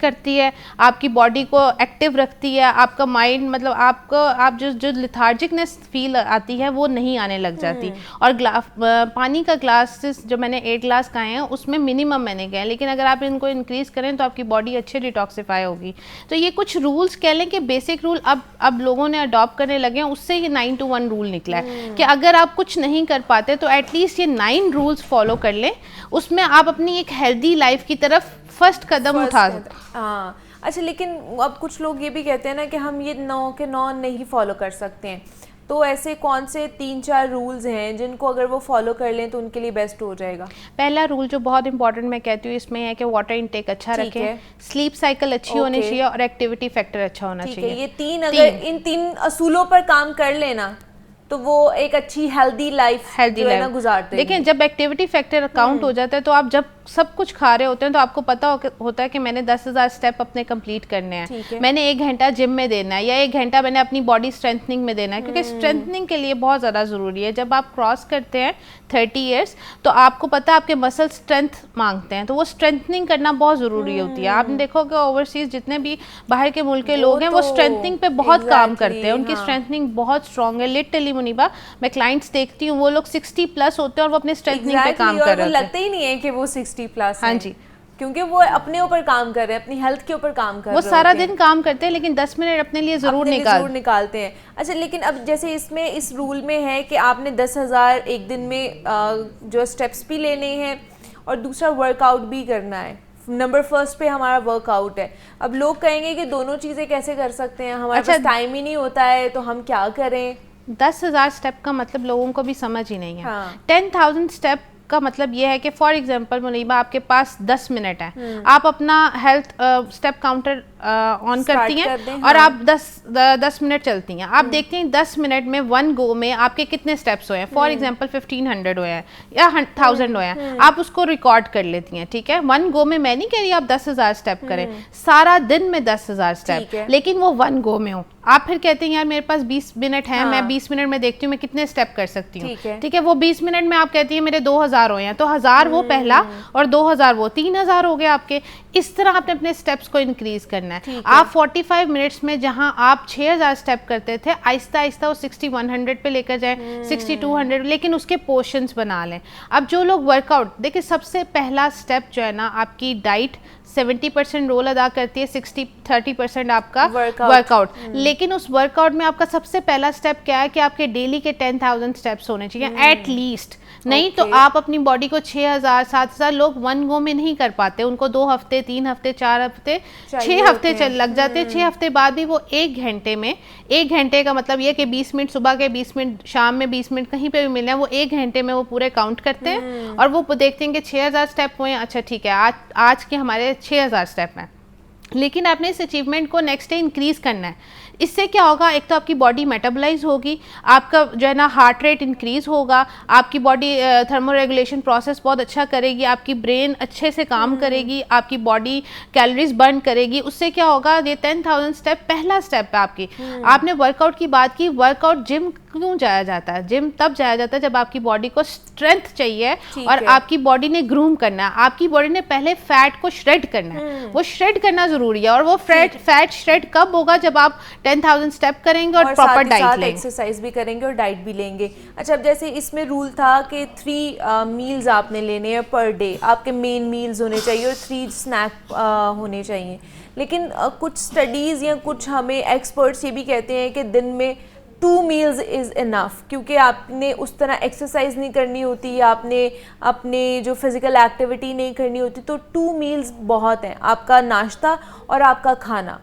करती है, आपकी बॉडी को एक्टिव रखती है, आपका माइंड मतलब आप जो लिथार्जिकनेस फील आती है वो नहीं आने लग जाती। और पानी का ग्लास जो मैंने 8 ग्लास खाए हैं उसमें मिनिमम मैंने गए, लेकिन अगर आप इनको इंक्रीज करें तो आपकी बॉडी अच्छे डिटॉक्सिफाई होगी। तो ये कुछ रूल्स कह लें कि बेसिक रूल अब लोगों ने अडॉप्ट करने लगे हैं, उससे ये 9 to 1 रूल निकला है कि अगर आप कुछ नहीं कर पाते तो एटलीस्ट ये 9 रूल्स फॉलो कर लें, उसमें आप अपनी एक हेल्दी लाइफ की तरफ फर्स्ट कदम उठा सकते हैं।
हाँ, अच्छा, लेकिन अब कुछ लोग ये भी कहते हैं ना कि हम ये 9 के 9 नहीं फॉलो कर सकते हैं, तो ऐसे कौन से 3-4 रूल्स हैं जिनको अगर वो फॉलो कर लें तो उनके लिए बेस्ट हो जाएगा?
पहला रूल जो बहुत इंपॉर्टेंट मैं कहती हूँ इसमें है कि वाटर इनटेक अच्छा रखें, स्लीप साइकिल अच्छी होनी चाहिए और एक्टिविटी फैक्टर अच्छा होना चाहिए।
ये इन 3 असूलों पर काम कर लेना तो वो एक अच्छी हेल्दी लाइफ गुजारते हैं।
देखिए, जब एक्टिविटी फैक्टर काउंट हो जाता है तो आप जब सब कुछ खा रहे होते हैं तो आपको पता होता है कि मैंने 10,000 स्टेप अपने कंप्लीट करने हैं, मैंने 1 घंटा जिम में देना है या 1 घंटा मैंने अपनी बॉडी स्ट्रेंथनिंग में देना है, क्योंकि स्ट्रेंथनिंग के लिए बहुत ज़्यादा ज़रूरी है। जब आप क्रॉस करते हैं 30 ईयर्स तो आपको पता है आपके मसल स्ट्रेंथ मांगते हैं, तो वो स्ट्रेंथनिंग करना बहुत ज़रूरी होती है। आपने देखो कि ओवरसीज जितने भी बाहर के मुल्क के लोग हैं वो स्ट्रेंथनिंग पे बहुत काम करते हैं, उनकी स्ट्रेंथनिंग बहुत स्ट्रॉन्ग है। लिटरली मुनीबा, मैं क्लाइंट्स देखती हूँ वो लोग 60+ होते हैं और वो अपने स्ट्रेंथनिंग पे काम कर रहे हैं,
लगता ही नहीं है कि वो 60+
हाँ जी,
क्योंकि वो अपने ऊपर काम कर रहे हैं, अपनी हेल्थ के ऊपर काम कर रहे हैं।
वो सारा दिन काम करते हैं लेकिन 10 मिनट अपने लिए जरूर
निकालते हैं। अच्छा, लेकिन अब जैसे इस रूल में है कि आपने 10,000 एक दिन में जो स्टेप्स भी लेने हैं और दूसरा वर्कआउट भी करना है। नंबर 1 पे हमारा वर्कआउट है। अब लोग कहेंगे कि दोनों चीज़ें कैसे कर सकते हैं, हमारे पास टाइम ही नहीं होता है, तो हम क्या करें?
10,000 स्टेप का मतलब लोगों को भी समझ ही नहीं है। 10,000 स्टेप का मतलब ये है कि फॉर एग्जांपल मुनीबा, आपके पास 10 मिनट है, आप अपना हेल्थ स्टेप काउंटर ऑन करती हैं और आप 10 मिनट चलती हैं। आप देखते हैं 10 मिनट में 1 गो में आपके कितने स्टेप्स हुए हैं। फॉर एग्जांपल 1500 हुए हैं या 1000 हुए हैं, आप उसको रिकॉर्ड कर लेती हैं, ठीक है। 1 गो में मैं नहीं कह रही आप 10,000 स्टेप करें, सारा दिन में 10,000 स्टेप, लेकिन वो 1 गो में हो। आप फिर कहते हैं यार मेरे पास 20 मिनट है, मैं 20 मिनट में देखती हूँ मैं कितने स्टेप कर सकती हूँ, ठीक है, वो 20 मिनट में आप कहती है मेरे 2000 हो हैं, तो 1000 वो पहला और 2000 वो 3000 हो गए आपके। इस तरह आपने अपने स्टेप्स को इंक्रीज करना है। आप 45 मिनट्स में जहां आप 6000 स्टेप करते थे, आहिस्ता आहिस्ता वो 60-100 पे लेकर जाएं, 60-200, लेकिन उसके पोर्शंस बना लें। अब जो लोग वर्कआउट, देखिए सबसे पहला स्टेप जो है ना, आपकी डाइट 70% रोल अदा करती है, 60-30% आपका वर्कआउट। लेकिन उस वर्कआउट में आपका सबसे पहला स्टेप क्या है कि आपके डेली के 10,000 स्टेप्स होने चाहिए एट लीस्ट। नहीं तो आप अपनी बॉडी को 6000-7000, लोग वन गो में नहीं कर पाते, उनको 2 हफ्ते 3 हफ्ते 4 हफ्ते 6 हफ्ते लग जाते हैं। 6 हफ्ते बाद भी वो 1 घंटे में, 1 घंटे का मतलब ये कि 20 मिनट सुबह के, 20 मिनट शाम में, 20 मिनट कहीं पे भी मिले हैं, वो 1 घंटे में वो पूरे काउंट करते हैं और वो देखते हैं कि 6000 स्टेप हुए, अच्छा ठीक है आज के हमारे 6000 स्टेप हैं। लेकिन आपने इस अचीवमेंट को नेक्स्ट डे इंक्रीज करना है। इससे क्या होगा, एक तो आपकी बॉडी मेटाबोलाइज होगी, आपका जो है ना हार्ट रेट इंक्रीज होगा, आपकी बॉडी थर्मो रेगुलेशन प्रोसेस बहुत अच्छा करेगी, आपकी ब्रेन अच्छे से काम करेगी, आपकी बॉडी कैलोरीज बर्न करेगी। उससे क्या होगा, ये 10,000 स्टेप पहला स्टेप है आपकी। आपने वर्कआउट की बात की, वर्कआउट जिम क्यों जाया जाता है? जिम तब जाया जाता है जब आपकी बॉडी को स्ट्रेंथ चाहिए और आपकी बॉडी ने ग्रूम करना है, आपकी बॉडी ने पहले फैट को श्रेड करना है, वो श्रेड करना जरूरी है। और वो फैट श्रेड कब होगा, जब आप 10,000 स्टेप करेंगे और प्रॉपर डाइट लेंगे,
एक्सरसाइज भी करेंगे और डाइट भी लेंगे। अच्छा, अब जैसे इसमें रूल था कि 3 मील्स आपने लेने हैं पर डे, आपके मेन मील्स होने चाहिए और 3 स्नैक होने चाहिए। लेकिन कुछ स्टडीज़ या कुछ हमें एक्सपर्ट्स ये भी कहते हैं कि दिन में 2 मील्स इज़ इनफ, क्योंकि आपने उस तरह एक्सरसाइज नहीं करनी होती, आपने अपने जो फिज़िकल एक्टिविटी नहीं करनी होती, तो 2 मील्स बहुत हैं, आपका नाश्ता और आपका खाना।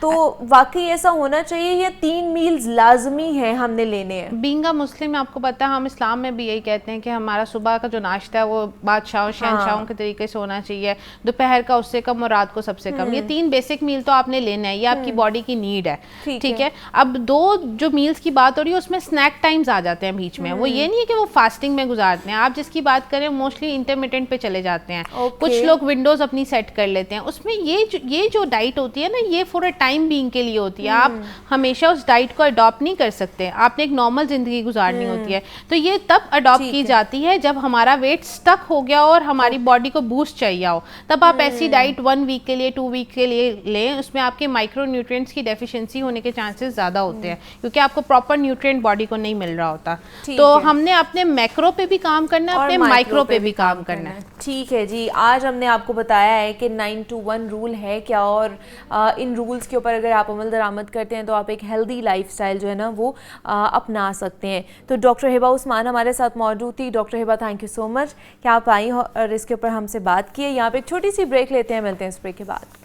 तो वाकई ऐसा होना चाहिए या 3 मील्स लाजमी है हमने लेने हैं?
बीइंग अ मुस्लिम आपको पता है, हम इस्लाम में भी यही कहते हैं कि हमारा सुबह का जो नाश्ता है वो बादशाहों शहनशाहों के तरीके से होना चाहिए, दोपहर का उससे कम और रात को सबसे कम। ये 3 बेसिक मील तो आपने लेना है, ये आपकी बॉडी की नीड है, ठीक है। अब 2 जो मील्स की बात हो रही है उसमें स्नैक टाइम्स आ जाते हैं बीच में, वो ये नहीं है कि वो फास्टिंग में गुजारते हैं। आप जिसकी बात करें मोस्टली इंटरमिटेंट पे चले जाते हैं, कुछ लोग विंडोज अपनी सेट कर लेते हैं। उसमें ये जो डाइट होती है ना, ये फॉर अ टाइम बीइंग के लिए होती है, आप हमेशा उस डाइट को अडॉप्ट नहीं कर सकते, आपने एक नॉर्मल जिंदगी गुजारनी होती है। तो ये तब अडॉप्ट की जाती है जब हमारा वेट स्टक हो गया और हमारी बॉडी को बूस्ट चाहिए हो, तब आप ऐसी डाइट 1 वीक के लिए 2 वीक के लिए लें। उसमें आपके माइक्रो न्यूट्रिएंट्स की डेफिशिएंसी होने के चांसेस ज़्यादा होते हैं, क्योंकि आपको प्रॉपर न्यूट्रिएंट बॉडी को नहीं मिल रहा होता। तो हमने अपने मैक्रो पे भी काम करना है, अपने माइक्रो पे भी काम करना है।
ठीक है जी, आज हमने आपको बताया है कि 9 to 1 रूल है क्या, और इन रूल्स के ऊपर अगर आप अमल दरामद करते हैं तो आप एक हेल्दी लाइफस्टाइल जो है ना वो अपना सकते हैं। तो डॉक्टर हिबा उस्मान हमारे साथ मौजूद थी। Doctor Hiba, thank you so much कि आप आई और इसके ऊपर हमसे बात की है। यहाँ पे एक छोटी सी ब्रेक लेते हैं, मिलते हैं इस ब्रेक के बाद।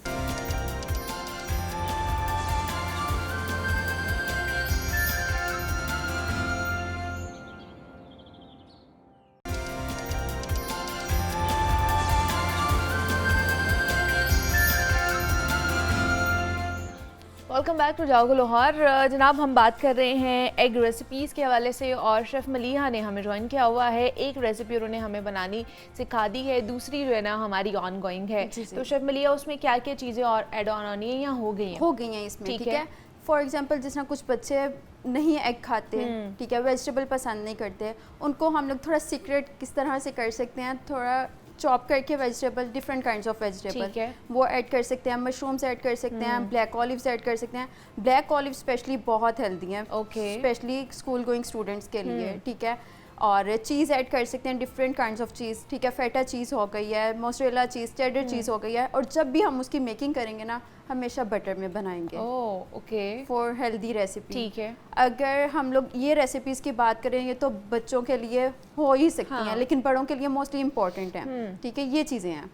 वेलकम बैक टू जागो लाहौर। जनाब, हम बात कर रहे हैं एग रेसिपीज़ के हवाले से और शेफ़ मलिहा ने हमें ज्वाइन किया हुआ है। एक रेसिपी उन्होंने हमें बनानी सिखा दी है, दूसरी जो है ना हमारी ऑन गोइंग है। तो शेफ़ मलिहा, उसमें क्या क्या चीज़ें और एड ऑन होनी है या हो गई हैं
इसमें, ठीक है। फॉर एग्जांपल, जिस तरह कुछ बच्चे नहीं एग खाते, ठीक है, वेजिटेबल पसंद नहीं करते, उनको हम लोग थोड़ा सीक्रेट किस तरह से कर सकते हैं, थोड़ा चॉप करके vegetable, different kinds of vegetable वो ऐड कर सकते हैं, मशरूम्स ऐड कर सकते हैं, ब्लैक ऑलिव्स ऐड कर सकते हैं। ब्लैक ऑलिव स्पेशली बहुत हेल्दी हैं, स्पेशली स्कूल गोइंग स्टूडेंट्स के लिए, ठीक है। और चीज़ ऐड कर सकते हैं, डिफरेंट काइंड्स ऑफ चीज़, ठीक है। फेटा चीज़ हो गई है, मोज़रेला चीज़, चेडर चीज़ हो गई है। और जब भी हम उसकी मेकिंग करेंगे ना, हमेशा बटर में बनाएंगे, फॉर हेल्दी रेसिपी, ठीक है। अगर हम लोग ये रेसिपीज़ की बात करेंगे तो बच्चों के लिए हो ही सकती हैं, लेकिन बड़ों के लिए मोस्टली इम्पोर्टेंट है, ठीक है। ये चीज़ें हैं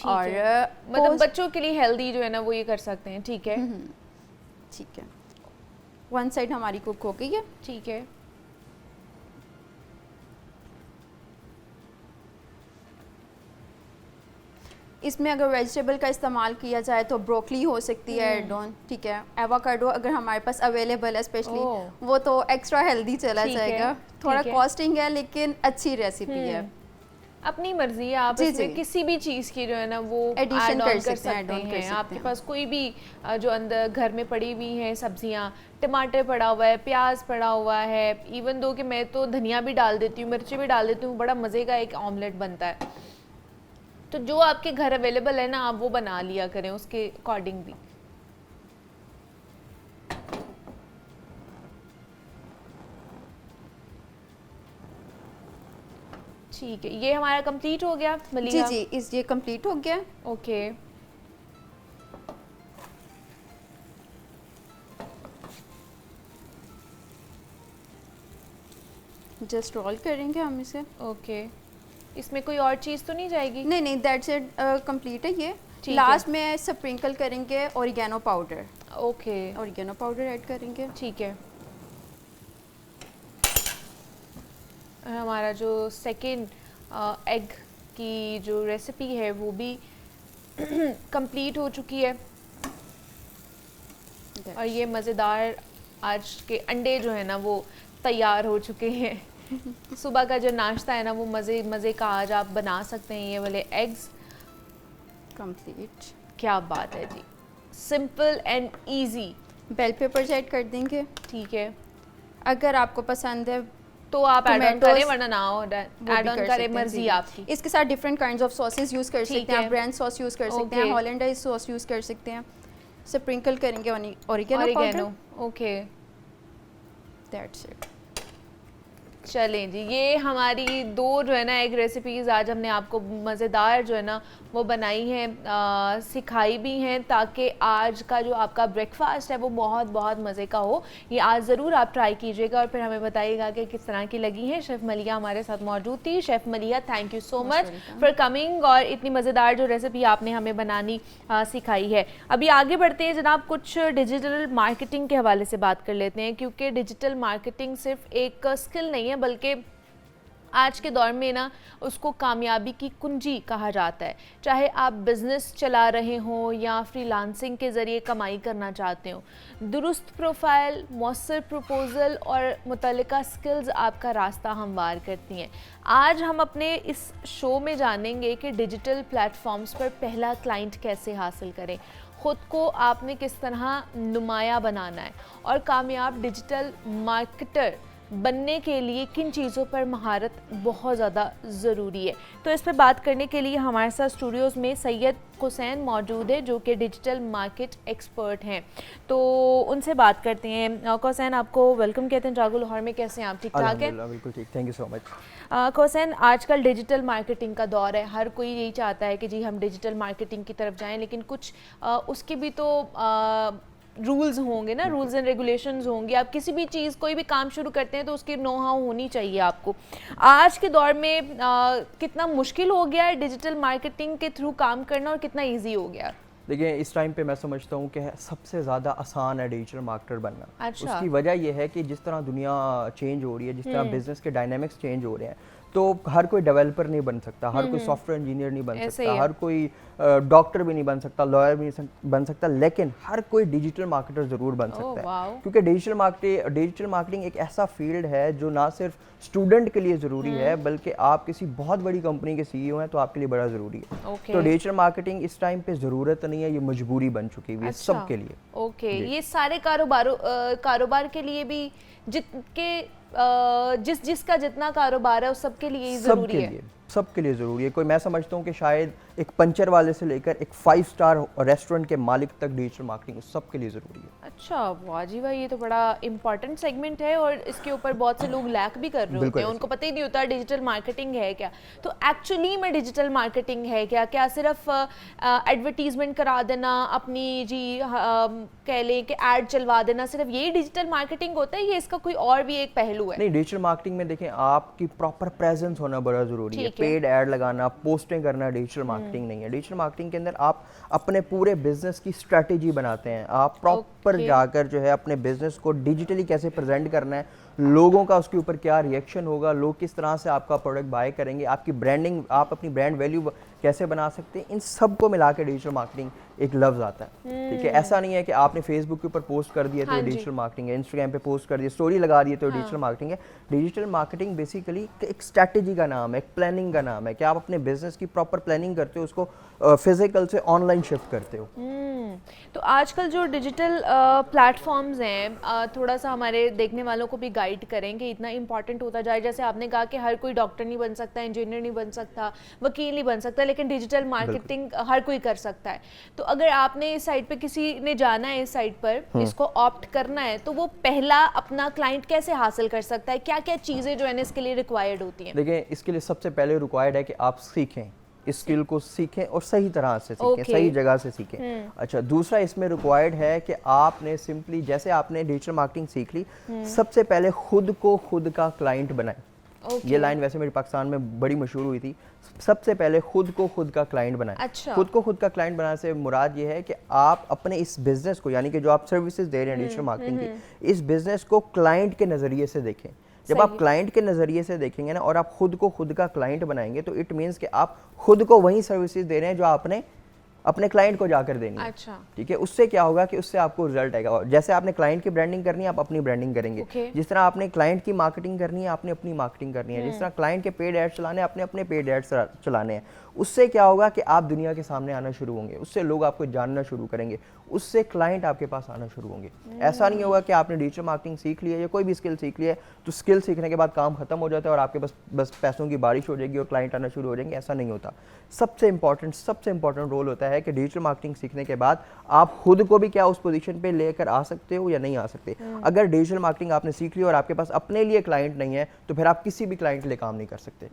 और
मतलब बच्चों के लिए हेल्दी जो है ना वो ये कर सकते हैं, ठीक है।
ठीक है, 1 साइड हमारी कुक हो गई है,
ठीक है।
इसमें अगर वेजिटेबल का इस्तेमाल किया जाए तो ब्रोकली हो सकती है एड ऑन, ठीक है। एवोकाडो अगर हमारे पास अवेलेबल है स्पेशली, वो तो एक्स्ट्रा हेल्दी चला जाएगा। थोड़ा कॉस्टिंग है लेकिन अच्छी रेसिपी है।
अपनी मर्जी है, आप
जी,
इसमें
जी।
किसी भी चीज़ की जो है ना वो
Addition
add on
कर
कर
सकते हैं,
सकते
add on कर
हैं।
सकते
आपके
हैं।
पास कोई भी जो अंदर घर में पड़ी हुई हैं सब्जियां, टमाटर पड़ा हुआ है, प्याज पड़ा हुआ है, इवन दो कि मैं तो धनिया भी डाल देती हूँ, मिर्ची भी डाल देती हूँ, बड़ा मज़े का एक ऑमलेट बनता है। तो जो आपके घर अवेलेबल है ना आप वो बना लिया करें उसके अकॉर्डिंग भी। ठीक है, ये हमारा कंप्लीट हो गया
जी
मलिहा।
जी, ये कंप्लीट हो गया।
ओके,
जस्ट रोल करेंगे हम इसे।
ओके, इसमें कोई और चीज़ तो नहीं जाएगी?
नहीं नहीं, दैट्स इट, कंप्लीट है ये।
ठीक है।
लास्ट में स्प्रिंकल करेंगे oregano powder.
Okay,
oregano powder add करेंगे।
ठीक है। हमारा जो सेकंड एग की जो रेसिपी है वो भी कंप्लीट हो चुकी है और ये मज़ेदार आज के अंडे जो है ना वो तैयार हो चुके हैं। सुबह का जो नाश्ता है ना वो मज़े का आज आप बना सकते हैं ये वाले एग्स।
कंप्लीट।
क्या बात है जी, simple and easy.
Bell peppers add कर देंगे।
ठीक है,
अगर आपको पसंद है
तो आप ऐड ऑन
Tomatoes
करें वरना ना हो,
वो
ऐड
भी
ऑन
कर
करें,
सकते हैं,
मर्जी
जी।
आपकी।
इसके साथ different kinds of sauces use कर
ठीक
सकते हैं,
है।
आप ब्रांड सॉस यूज़ कर सकते हैं,
Okay.
हॉलैंडाइज सॉस यूज़ कर सकते हैं। स्प्रिंकल करेंगे oregano
oregano,
powder.
Okay.
That's it.
चलें जी, ये हमारी दो जो है ना एग रेसिपीज़ आज हमने आपको मज़ेदार जो है ना वो बनाई हैं, सिखाई भी हैं ताकि आज का जो आपका ब्रेकफास्ट है वो बहुत बहुत मज़े का हो। ये आज ज़रूर आप ट्राई कीजिएगा और फिर हमें बताइएगा कि किस तरह की लगी हैं। शेफ़ मलिहा हमारे साथ मौजूद थी। Chef Maliha, thank you so much for coming और इतनी मज़ेदार जो रेसिपी आपने हमें बनानी सिखाई है। अभी आगे बढ़ते हैं जनाब, कुछ डिजिटल मार्केटिंग के हवाले से बात कर लेते हैं, क्योंकि डिजिटल मार्केटिंग सिर्फ एक स्किल नहीं है बल्कि आज के दौर में ना उसको कामयाबी की कुंजी कहा जाता है। चाहे आप बिज़नेस चला रहे हों या फ्रीलांसिंग के ज़रिए कमाई करना चाहते हो, दुरुस्त प्रोफाइल, मौसर प्रपोज़ल और मुतल्लिका स्किल्स आपका रास्ता हमवार करती हैं। आज हम अपने इस शो में जानेंगे कि डिजिटल प्लेटफॉर्म्स पर पहला क्लाइंट कैसे हासिल करें, ख़ुद को आपने किस तरह नुमाया बनाना है और कामयाब डिजिटल मार्केटर बनने के लिए किन चीज़ों पर महारत बहुत ज़्यादा ज़रूरी है। तो इस पर बात करने के लिए हमारे साथ स्टूडियोज़ में सैयद हुसैन मौजूद है जो कि डिजिटल मार्केट एक्सपर्ट हैं। तो उनसे बात करते हैं। हुसैन, आपको वेलकम कहते हैं जागो लाहौर में। कैसे हैं आप? ठीक ठाक हैं?
बिल्कुल ठीक, thank you so much.
Hussain, आजकल डिजिटल मार्केटिंग का दौर है, हर कोई यही चाहता है कि जी हम डिजिटल मार्केटिंग की तरफ जाएं, लेकिन कुछ उसके भी तो रूल्स होंगे ना, रूल्स एंड रेगुलेशंस होंगे। आप किसी भी चीज़, कोई भी काम शुरू करते हैं तो उसकी नो हाउ होनी चाहिए आपको। आज के दौर में कितना मुश्किल हो गया है डिजिटल मार्केटिंग के थ्रू काम करना और कितना इजी हो गया?
देखिए, इस टाइम पे मैं समझता हूँ कि सबसे ज़्यादा आसान है डिजिटल मार्केटर बनना।
अच्छा।
उसकी वजह यह है कि जिस तरह दुनिया चेंज हो रही है, जिस तरह बिजनेस के डायनामिक्स चेंज हो रहे हैं, तो हर कोई डेवलपर नहीं बन सकता, हर कोई सॉफ्टवेयर इंजीनियर नहीं बन सकता, हर कोई डॉक्टर भी नहीं बन सकता, लॉयर भी नहीं बन सकता, लेकिन हर कोई डिजिटल मार्केटर ज़रूर बन सकता है। क्योंकि डिजिटल मार्केटिंग एक ऐसा फील्ड है जो ना सिर्फ स्टूडेंट के लिए ज़रूरी है, बल्कि आप किसी बहुत बड़ी कंपनी के सीईओ हैं तो आपके लिए बड़ा ज़रूरी है। तो डिजिटल मार्केटिंग इस टाइम पे ज़रूरत नहीं है, ये मजबूरी बन चुकी है सबके लिए।
ओके, ये सारे कारोबार के लिए भी जिसका जितना कारोबार है उस सबके लिए ज़रूरी है।
सबके लिए ज़रूरी है। कोई, मैं समझता हूँ कि शायद एक पंचर वाले से लेकर एक 5 स्टार रेस्टोरेंट के मालिक तक डिजिटल मार्केटिंग सबके लिए ज़रूरी है।
अच्छा, वाह जी वाह, ये तो बड़ा इंपॉर्टेंट सेगमेंट है और इसके ऊपर बहुत से लोग लैक भी कर रहे होते हैं, उनको पता ही नहीं होता डिजिटल मार्केटिंग है क्या। तो एक्चुअली में डिजिटल मार्केटिंग है क्या? क्या सिर्फ एडवर्टीजमेंट करा देना, अपनी जी कह लें कि ऐड चलवा देना, सिर्फ यही डिजिटल मार्केटिंग होता है? ये इसका कोई और भी एक पहलू है?
नहीं, डिजिटल मार्केटिंग में देखें आपकी प्रॉपर प्रेजेंस होना बड़ा ज़रूरी है। पेड ऐड लगाना, पोस्टिंग करना डिजिटल मार्केटिंग नहीं है। डिजिटल मार्केटिंग के अंदर आप अपने पूरे बिजनेस की स्ट्रेटेजी बनाते हैं, आप प्रॉपर जाकर जो है अपने बिजनेस को डिजिटली कैसे प्रेजेंट करना है, लोगों का उसके ऊपर क्या रिएक्शन होगा, लोग किस तरह से आपका प्रोडक्ट बाय करेंगे, आपकी ब्रांडिंग, आप अपनी ब्रांड वैल्यू कैसे बना सकते हैं, इन सब को मिला के डिजिटल मार्केटिंग एक लफ्ज़ आता है। ठीक है, ऐसा नहीं है कि आपने फेसबुक के ऊपर पोस्ट कर दिया तो डिजिटल मार्केटिंग है, इंस्टाग्राम पे पोस्ट कर दिया, स्टोरी लगा दी तो डिजिटल मार्केटिंग है। डिजिटल मार्केटिंग बेसिकली एक स्ट्रैटेजी का नाम है, एक प्लानिंग का नाम है कि आप अपने बिजनेस की प्रॉपर प्लानिंग करते हो, उसको फिजिकल से ऑनलाइन शिफ्ट करते हो।
तो आजकल जो डिजिटल प्लेटफॉर्म्स हैं, थोड़ा सा हमारे देखने वालों को भी गाइड करें कि इतना इंपॉर्टेंट होता जाए। जैसे आपने कहा कि हर कोई डॉक्टर नहीं बन सकता, इंजीनियर नहीं बन सकता, वकील नहीं बन सकता, लेकिन डिजिटल मार्केटिंग हर कोई कर सकता है। तो अगर आपने इस साइट पे, किसी ने जाना है इस साइट पर, इसको ऑप्ट करना है, तो वो पहला अपना क्लाइंट कैसे हासिल कर सकता है? क्या क्या चीज़ें जो है इसके लिए रिक्वायर्ड होती हैं?
देखिए, इसके लिए सबसे पहले रिक्वायर्ड है कि आप सीखें, इस स्किल को सीखें और सही तरह से सीखें, सही जगह से सीखें। अच्छा, दूसरा इसमें रिक्वायर्ड है कि आपने सिंपली, जैसे आपने डिजिटल मार्केटिंग सीख ली, सबसे पहले खुद को खुद का क्लाइंट बनाएं। ये लाइन वैसे मेरे पाकिस्तान में बड़ी मशहूर हुई थी, सबसे पहले खुद को खुद का क्लाइंट बनाएं।
अच्छा।
खुद को खुद का क्लाइंट बनाने से मुराद ये है कि आप अपने इस बिजनेस को, यानी कि जो आप सर्विसेज दे रहे हैं डिजिटल मार्केटिंग की, इस बिजनेस को क्लाइंट के नज़रिए से देखें। जब आप क्लाइंट के नज़रिए से देखेंगे ना, और आप खुद को खुद का क्लाइंट बनाएंगे, तो इट मीन्स कि आप खुद को वही सर्विसेज दे रहे हैं जो आपने अपने क्लाइंट को जाकर देनी है।
अच्छा।
ठीक है, उससे क्या होगा कि उससे आपको रिजल्ट आएगा। जैसे आपने क्लाइंट की ब्रांडिंग करनी है, आप अपनी ब्रांडिंग करेंगे। जिस तरह आपने क्लाइंट की मार्केटिंग करनी है, आपने अपनी मार्केटिंग करनी है। जिस तरह क्लाइंट के पेड एड्स चलाने हैं, आपने अपने पेड एड्स चलाने हैं। उससे क्या होगा कि आप दुनिया के सामने आना शुरू होंगे, उससे लोग आपको जानना शुरू करेंगे, उससे क्लाइंट आपके पास आना शुरू होंगे। ऐसा नहीं होगा कि आपने डिजिटल मार्केटिंग सीख लिया या कोई भी स्किल सीख लिया तो स्किल सीखने के बाद काम खत्म हो जाता है और आपके पास बस पैसों की बारिश हो जाएगी और क्लाइंट आना शुरू हो जाएंगे। ऐसा नहीं होता। सबसे इंपॉर्टेंट रोल होता है कि डिजिटल मार्केटिंग सीखने के बाद आप खुद को भी क्या उस पोजीशन पे लेकर आ सकते हो या नहीं आ सकते। अगर डिजिटल मार्केटिंग आपने सीख ली और आपके पास अपने लिए क्लाइंट नहीं है, तो फिर आप किसी भी क्लाइंट के लिए काम नहीं कर सकते।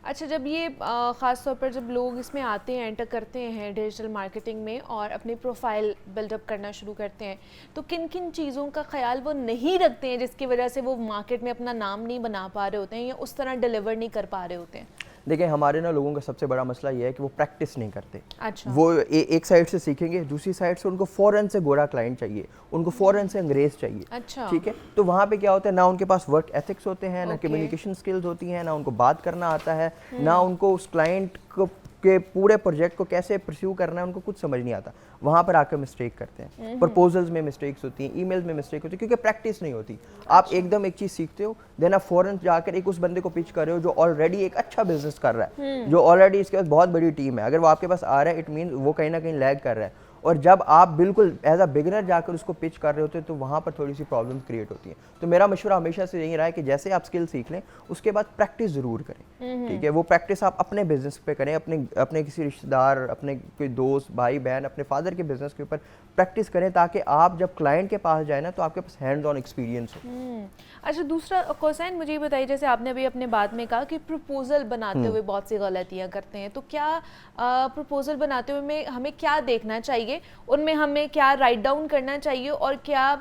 अच्छा, जब ये ख़ास तौर पर जब लोग इसमें आते हैं, एंटर करते हैं डिजिटल मार्केटिंग में और अपनी प्रोफाइल बिल्डअप करना शुरू करते हैं, तो किन किन चीज़ों का ख्याल वो नहीं रखते हैं जिसकी वजह से वो मार्केट में अपना नाम नहीं बना पा रहे होते हैं या उस तरह डिलीवर नहीं कर पा रहे होते हैं?
देखिए, हमारे ना लोगों का सबसे बड़ा मसला ये है कि वो प्रैक्टिस नहीं करते।
अच्छा।
वो एक साइड से सीखेंगे, दूसरी साइड से उनको फ़ौरन से गोरा क्लाइंट चाहिए, उनको फ़ौरन से अंग्रेज चाहिए।
अच्छा।
ठीक है, तो वहाँ पे क्या होता है, ना उनके पास वर्क एथिक्स होते हैं, ना कम्युनिकेशन स्किल्स होती हैं, ना उनको बात करना आता है, ना उनको उस क्लाइंट को के पूरे प्रोजेक्ट को कैसे परस्यू करना है उनको कुछ समझ नहीं आता। वहाँ पर आकर मिस्टेक करते हैं, प्रपोजल्स में मिस्टेक्स होती हैं, ईमेल्स में मिस्टेक होती है, क्योंकि प्रैक्टिस नहीं होती। आप एकदम एक चीज़ सीखते हो, देन आप फौरन जाकर एक उस बंदे को पिच कर रहे हो जो ऑलरेडी एक अच्छा बिजनेस कर रहा है, जो ऑलरेडी इसके पास बहुत बड़ी टीम है। अगर वो आपके पास आ रहा है, इट मीन वो कहीं ना कहीं लैग कर रहा है। और जब आप बिल्कुल एज अ बिगिनर जाकर उसको पिच कर रहे होते हैं, तो वहाँ पर थोड़ी सी प्रॉब्लम क्रिएट होती है। तो मेरा मशवरा हमेशा से यही रहा है कि जैसे आप स्किल सीख लें, उसके बाद प्रैक्टिस ज़रूर करें। ठीक है, वो प्रैक्टिस आप अपने बिजनेस पे करें, अपने किसी रिश्तेदार, अपने कोई दोस्त, भाई बहन, अपने फादर के बिजनेस के ऊपर प्रैक्टिस करें, ताकि आप जब क्लाइंट के पास जाए ना, तो आपके पास हैंड्स ऑन एक्सपीरियंस हो।
अच्छा, दूसरा क्वेश्चन मुझे ये बताइए, जैसे आपने अभी अपने बात में कहा कि प्रपोजल बनाते हुए बहुत सी गलतियां करते हैं, तो क्या प्रपोजल बनाते हुए में हमें क्या देखना चाहिए, उनमें हमें क्या राइट डाउन करना चाहिए, और क्या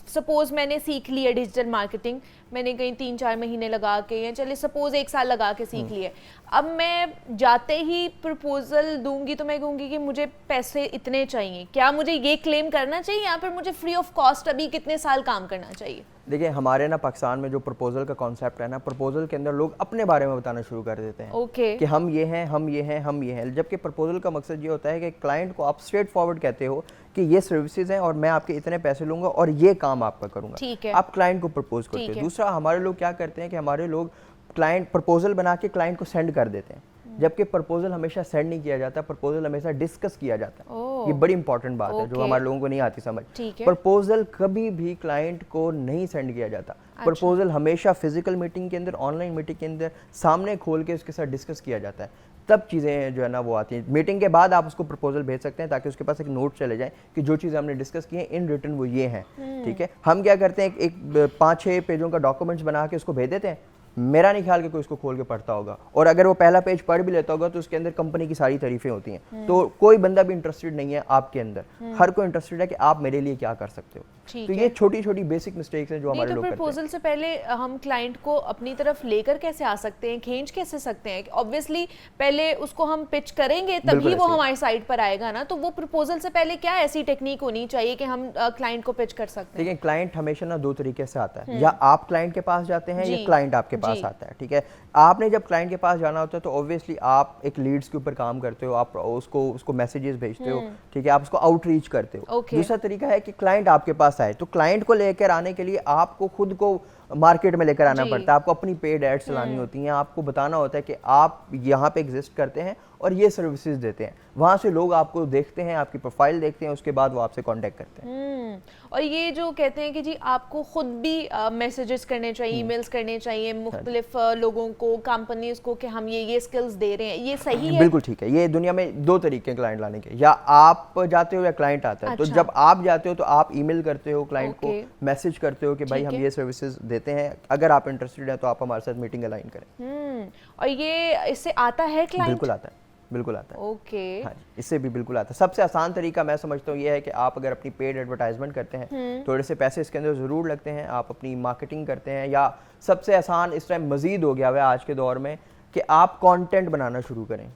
सपोज मैंने सीख लिया डिजिटल मार्केटिंग, मैंने कहीं 3-4 महीने लगा के, या चलिए सपोज 1 साल लगा के सीख लिए, अब मैं जाते ही प्रपोजल दूंगी तो मैं कहूँगी कि मुझे पैसे इतने चाहिए, क्या मुझे ये क्लेम करना चाहिए या फिर मुझे फ्री ऑफ कॉस्ट अभी कितने साल काम करना चाहिए?
देखिए, हमारे ना पाकिस्तान में जो प्रपोजल का कॉन्सेप्ट है ना, प्रपोजल के अंदर लोग अपने बारे में बताना शुरू कर देते हैं कि हम ये हैं, हम ये हैं, हम ये हैं। जबकि प्रपोजल का मकसद ये होता है कि क्लाइंट को आप स्ट्रेट फॉरवर्ड कहते हो कि ये सर्विसेज हैं और मैं आपके इतने पैसे लूंगा और ये काम आपका करूंगा।
ठीक है।
आप क्लाइंट को प्रपोज करते हैं। दूसरा, हमारे लोग क्या करते हैं कि हमारे लोग क्लाइंट प्रपोजल बना के क्लाइंट को सेंड कर देते हैं, जबकि प्रपोजल हमेशा सेंड नहीं किया जाता, प्रपोजल हमेशा डिस्कस किया जाता है। ये बड़ी इंपॉर्टेंट बात है जो हमारे लोगों को नहीं आती समझ। प्रपोजल कभी भी क्लाइंट को नहीं सेंड किया जाता। प्रपोजल हमेशा फिजिकल मीटिंग के अंदर, ऑनलाइन मीटिंग के अंदर सामने खोल के उसके साथ डिस्कस किया जाता है, तब चीज़ें जो है ना वो आती हैं। मीटिंग के बाद आप उसको प्रपोजल भेज सकते हैं ताकि उसके पास एक नोट चले जाए कि जो चीज़ें हमने डिस्कस की हैं इन रिटर्न वो ये हैं। ठीक है, हम क्या करते हैं, एक 5-6 पेजों का डॉक्यूमेंट्स बना के उसको भेज देते हैं, मेरा नहीं ख्याल कि कोई उसको खोल के पढ़ता होगा, और अगर वो पहला पेज पढ़ भी लेता होगा तो उसके अंदर कंपनी की सारी तारीफें होती हैं। तो कोई बंदा भी इंटरेस्टेड नहीं है आपके अंदर, हर कोई इंटरेस्टेड है कि आप मेरे लिए क्या कर सकते हो। तो ये छोटी छोटी बेसिक मिस्टेक्स हैं जो हमारे लोग करते हैं।
प्रपोजल से पहले हम क्लाइंट को अपनी तरफ लेकर कैसे आ सकते हैं, खींच कैसे सकते हैं? ऑब्वियसली पहले उसको हम पिच करेंगे तभी वो हमारी साइड पर आएगा ना, तो वो प्रपोजल से पहले क्या ऐसी टेक्निक होनी चाहिए कि हम क्लाइंट को पिच कर सकते हैं?
देखिए, क्लाइंट हमेशा ना दो तरीके से आता है, या आप क्लाइंट के पास जाते हैं या क्लाइंट आपके पास आता है। ठीक है, आपने जब क्लाइंट के पास जाना होता है तो ऑब्वियसली आप एक लीड्स के ऊपर काम करते हो, आप उसको मैसेजेस भेजते हो, ठीक है, आप उसको आउटरीच करते हो। दूसरा तरीका है कि क्लाइंट आपके पास आए, तो क्लाइंट को लेकर आने के लिए आपको खुद को मार्केट में लेकर आना पड़ता है, आपको अपनी पेड एड्स चलानी होती हैं, आपको बताना होता है कि आप यहाँ पे एग्जिस्ट करते हैं और ये सर्विसेज देते हैं। वहाँ से लोग आपको देखते हैं, आपकी प्रोफाइल देखते हैं, उसके बाद वो आपसे कांटेक्ट करते हैं।
और ये जो कहते हैं कि जी आपको खुद भी मैसेजेस करने चाहिए, ईमेल्स करने चाहिए मुख्तलिफ लोगों को, कंपनीज को, कि हम ये स्किल्स दे रहे हैं, ये सही है?
बिल्कुल ठीक है। ये दुनिया में दो तरीके हैं क्लाइंट लाने के, या आप जाते हो या क्लाइंट आता है। तो जब आप जाते हो तो आप ईमेल करते हो क्लाइंट को, मैसेज करते हो कि भाई हम ये सर्विसेज देते हैं, अगर आप इंटरेस्टेड हैं तो आप हमारे साथ मीटिंग अलाइन करें।
और ये इससे आता है क्लाइंट?
बिल्कुल आता है, बिल्कुल आता है।
ओके,
हाँ, इससे भी बिल्कुल आता है। सबसे आसान तरीका मैं समझता हूँ ये है कि आप अगर अपनी पेड एडवर्टाइजमेंट करते हैं, थोड़े से पैसे इसके अंदर ज़रूर लगते हैं, आप अपनी मार्केटिंग करते हैं, या सबसे आसान इस टाइम मज़ीद हो गया है आज के दौर में कि आप कंटेंट बनाना शुरू करें।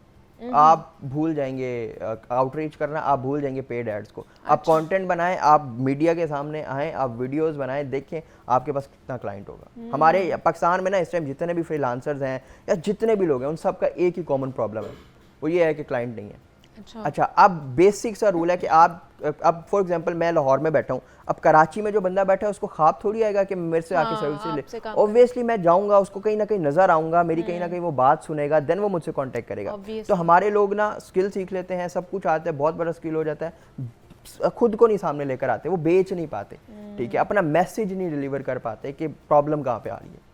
आप भूल जाएंगे आउटरीच करना, आप भूल जाएंगे पेड एड्स को। आप कंटेंट बनाएं, आप मीडिया के सामने आएँ, आप वीडियोस बनाएं, देखें आपके पास कितना क्लाइंट होगा। हमारे पाकिस्तान में ना इस टाइम जितने भी फ्रीलांसर्स हैं या जितने भी लोग हैं, उन सबका एक ही कॉमन प्रॉब्लम है, वो ये है कि क्लाइंट नहीं है। अच्छा, अब बेसिक सा रूल है कि आप, अब फॉर एग्जांपल मैं लाहौर में बैठा हूँ, अब कराची में जो बंदा बैठा है उसको ख्वाब थोड़ी आएगा कि मेरे से आके सर्विस ले। ऑब्वियसली मैं जाऊंगा, उसको कहीं ना कहीं नजर आऊंगा, मेरी कहीं ना कहीं वो बात सुनेगा, देन वो मुझसे कांटेक्ट करेगा। तो हमारे लोग ना स्किल सीख लेते हैं, सब कुछ आता है, बहुत बड़ा स्किल हो जाता है, खुद को नहीं सामने लेकर आते, वो बेच नहीं पाते, ठीक है, अपना मैसेज नहीं डिलीवर कर पाते कि प्रॉब्लम कहाँ पे आ रही है।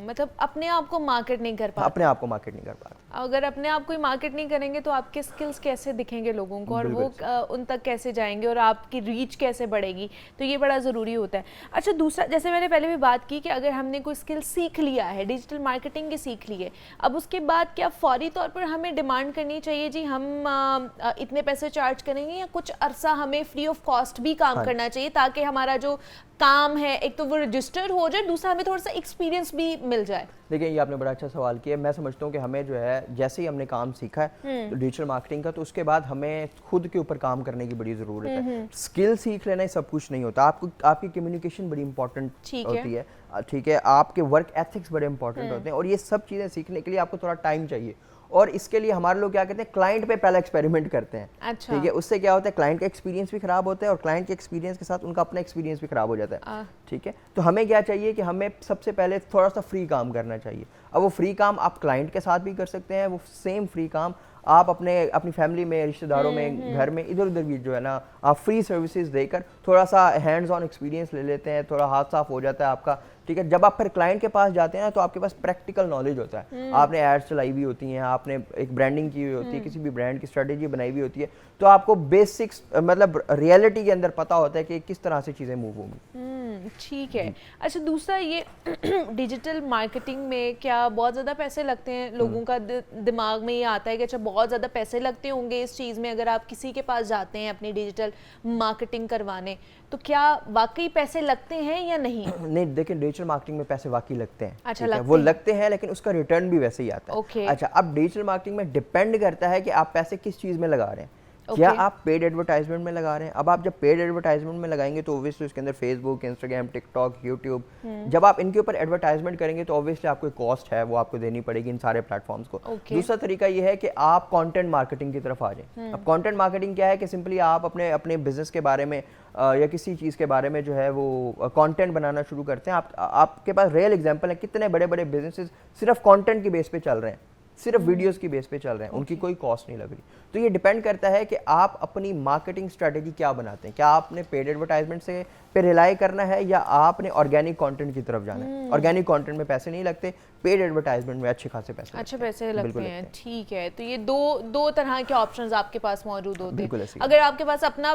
मतलब अपने आप को मार्केट नहीं कर पाते।
अपने आप को मार्केट नहीं कर पाते।
अगर अपने आप को ही मार्केट नहीं करेंगे तो आपके स्किल्स कैसे दिखेंगे लोगों को, और वो उन तक कैसे जाएंगे, और आपकी रीच कैसे बढ़ेगी? तो ये बड़ा ज़रूरी होता है। अच्छा, दूसरा, जैसे मैंने पहले भी बात की कि अगर हमने कोई स्किल सीख लिया है, डिजिटल मार्केटिंग की सीख ली है, अब उसके बाद क्या फौरी तौर पर हमें डिमांड करनी चाहिए जी हम इतने पैसे चार्ज करेंगे, या कुछ अरसा हमें फ्री ऑफ कॉस्ट भी काम करना चाहिए ताकि हमारा जो काम है एक तो वो रजिस्टर्ड हो जाए, दूसरा हमें थोड़ा सा एक्सपीरियंस भी मिल जाए? देखिए,
ये आपने बड़ा अच्छा सवाल किया। मैं समझता हूँ कि हमें जो है, जैसे ही हमने काम सीखा है तो डिजिटल मार्केटिंग का, तो उसके बाद हमें खुद के ऊपर काम करने की बड़ी ज़रूरत है। स्किल सीख लेना ही सब कुछ नहीं होता, आपको आपकी कम्युनिकेशन बड़ी इंपॉर्टेंट होती है, ठीक है, आपके वर्क एथिक्स बड़े इंपॉर्टेंट होते हैं, और ये सब चीज़ें सीखने के लिए आपको थोड़ा टाइम चाहिए। और इसके लिए हमारे लोग क्या कहते हैं, क्लाइंट पे पहला एक्सपेरिमेंट करते हैं। अच्छा। ठीक है, उससे क्या होता है, क्लाइंट का एक्सपीरियंस भी खराब होता है, और क्लाइंट के एक्सपीरियंस के साथ उनका अपना एक्सपीरियंस भी खराब हो जाता है। ठीक है, तो हमें क्या चाहिए कि हमें सबसे पहले थोड़ा सा फ्री काम करना चाहिए। अब वो फ्री काम आप क्लाइंट के साथ भी कर सकते हैं, वो सेम फ्री काम आप अपनी फैमिली में, रिश्तेदारों में, घर में, इधर उधर भी जो है ना, आप फ्री सर्विसेज देकर थोड़ा सा हैंड्स ऑन एक्सपीरियंस ले लेते हैं, थोड़ा हाथ साफ हो जाता है आपका। ठीक है, जब आप फिर क्लाइंट के पास जाते हैं तो आपके पास प्रैक्टिकल नॉलेज होता है, आपने एड्स चलाई हुई होती हैं, आपने एक ब्रांडिंग की हुई होती है, किसी भी ब्रांड की स्ट्रेटेजी बनाई हुई होती है, तो आपको बेसिक्स मतलब रियलिटी के अंदर पता होता है कि किस तरह से चीज़ें मूव होंगी।
ठीक है। अच्छा, दूसरा ये डिजिटल मार्केटिंग में क्या बहुत ज़्यादा पैसे लगते हैं? लोगों का दिमाग में ये आता है कि अच्छा बहुत ज़्यादा पैसे लगते होंगे इस चीज़ में, अगर आप किसी के पास जाते हैं अपनी डिजिटल मार्केटिंग करवाने, तो क्या वाकई पैसे लगते हैं या नहीं? नहीं,
देखिए, डिजिटल मार्केटिंग में पैसे वाकई लगते हैं। अच्छा, लगते हैं, लेकिन उसका रिटर्न भी वैसे ही आता है। अच्छा, अब डिजिटल मार्केटिंग में डिपेंड करता है कि आप पैसे किस चीज़ में लगा रहे हैं। क्या आप पेड एडवर्टाइजमेंट में लगा रहे हैं? अब आप जब पेड एडवर्टाइजमेंट में लगाएंगे तो ऑब्वियसली उसके अंदर फेसबुक, इंस्टाग्राम, टिकटॉक, यूट्यूब, जब आप इनके ऊपर एडवर्टाइजमेंट करेंगे तो ऑब्वियसली आपको कॉस्ट है, वो आपको देनी पड़ेगी इन सारे प्लेटफॉर्म्स को। दूसरा तरीका ये है कि आप कंटेंट मार्केटिंग की तरफ आ जाएं। अब कंटेंट मार्केटिंग क्या है कि सिंपली आप अपने बिजनेस के बारे में या किसी चीज़ के बारे में जो है वो कंटेंट बनाना शुरू करते हैं। आपके पास रियल एग्जांपल है, कितने बड़े बड़े बिजनेसेस सिर्फ कंटेंट की बेस पे चल रहे हैं, सिर्फ वीडियोस की बेस पे चल रहे हैं, उनकी कोई कॉस्ट नहीं लग रही। तो ये डिपेंड करता है कि आप अपनी मार्केटिंग स्ट्रेटेजी क्या बनाते हैं। क्या आपने पेड एडवर्टाइजमेंट से पे रिलाई करना है, या आपने ऑर्गेनिक कंटेंट की तरफ जाना है? ऑर्गेनिक कंटेंट में पैसे नहीं लगते, पेड एडवर्टाइजमेंट में अच्छे खासे पैसे
अच्छे पैसे लगते
बिल्कुल
हैं। ठीक है, तो ये दो तरह के ऑप्शंस आपके पास मौजूद होते
बिल्कुल
हैं।
ऐसे ही।
अगर आपके पास अपना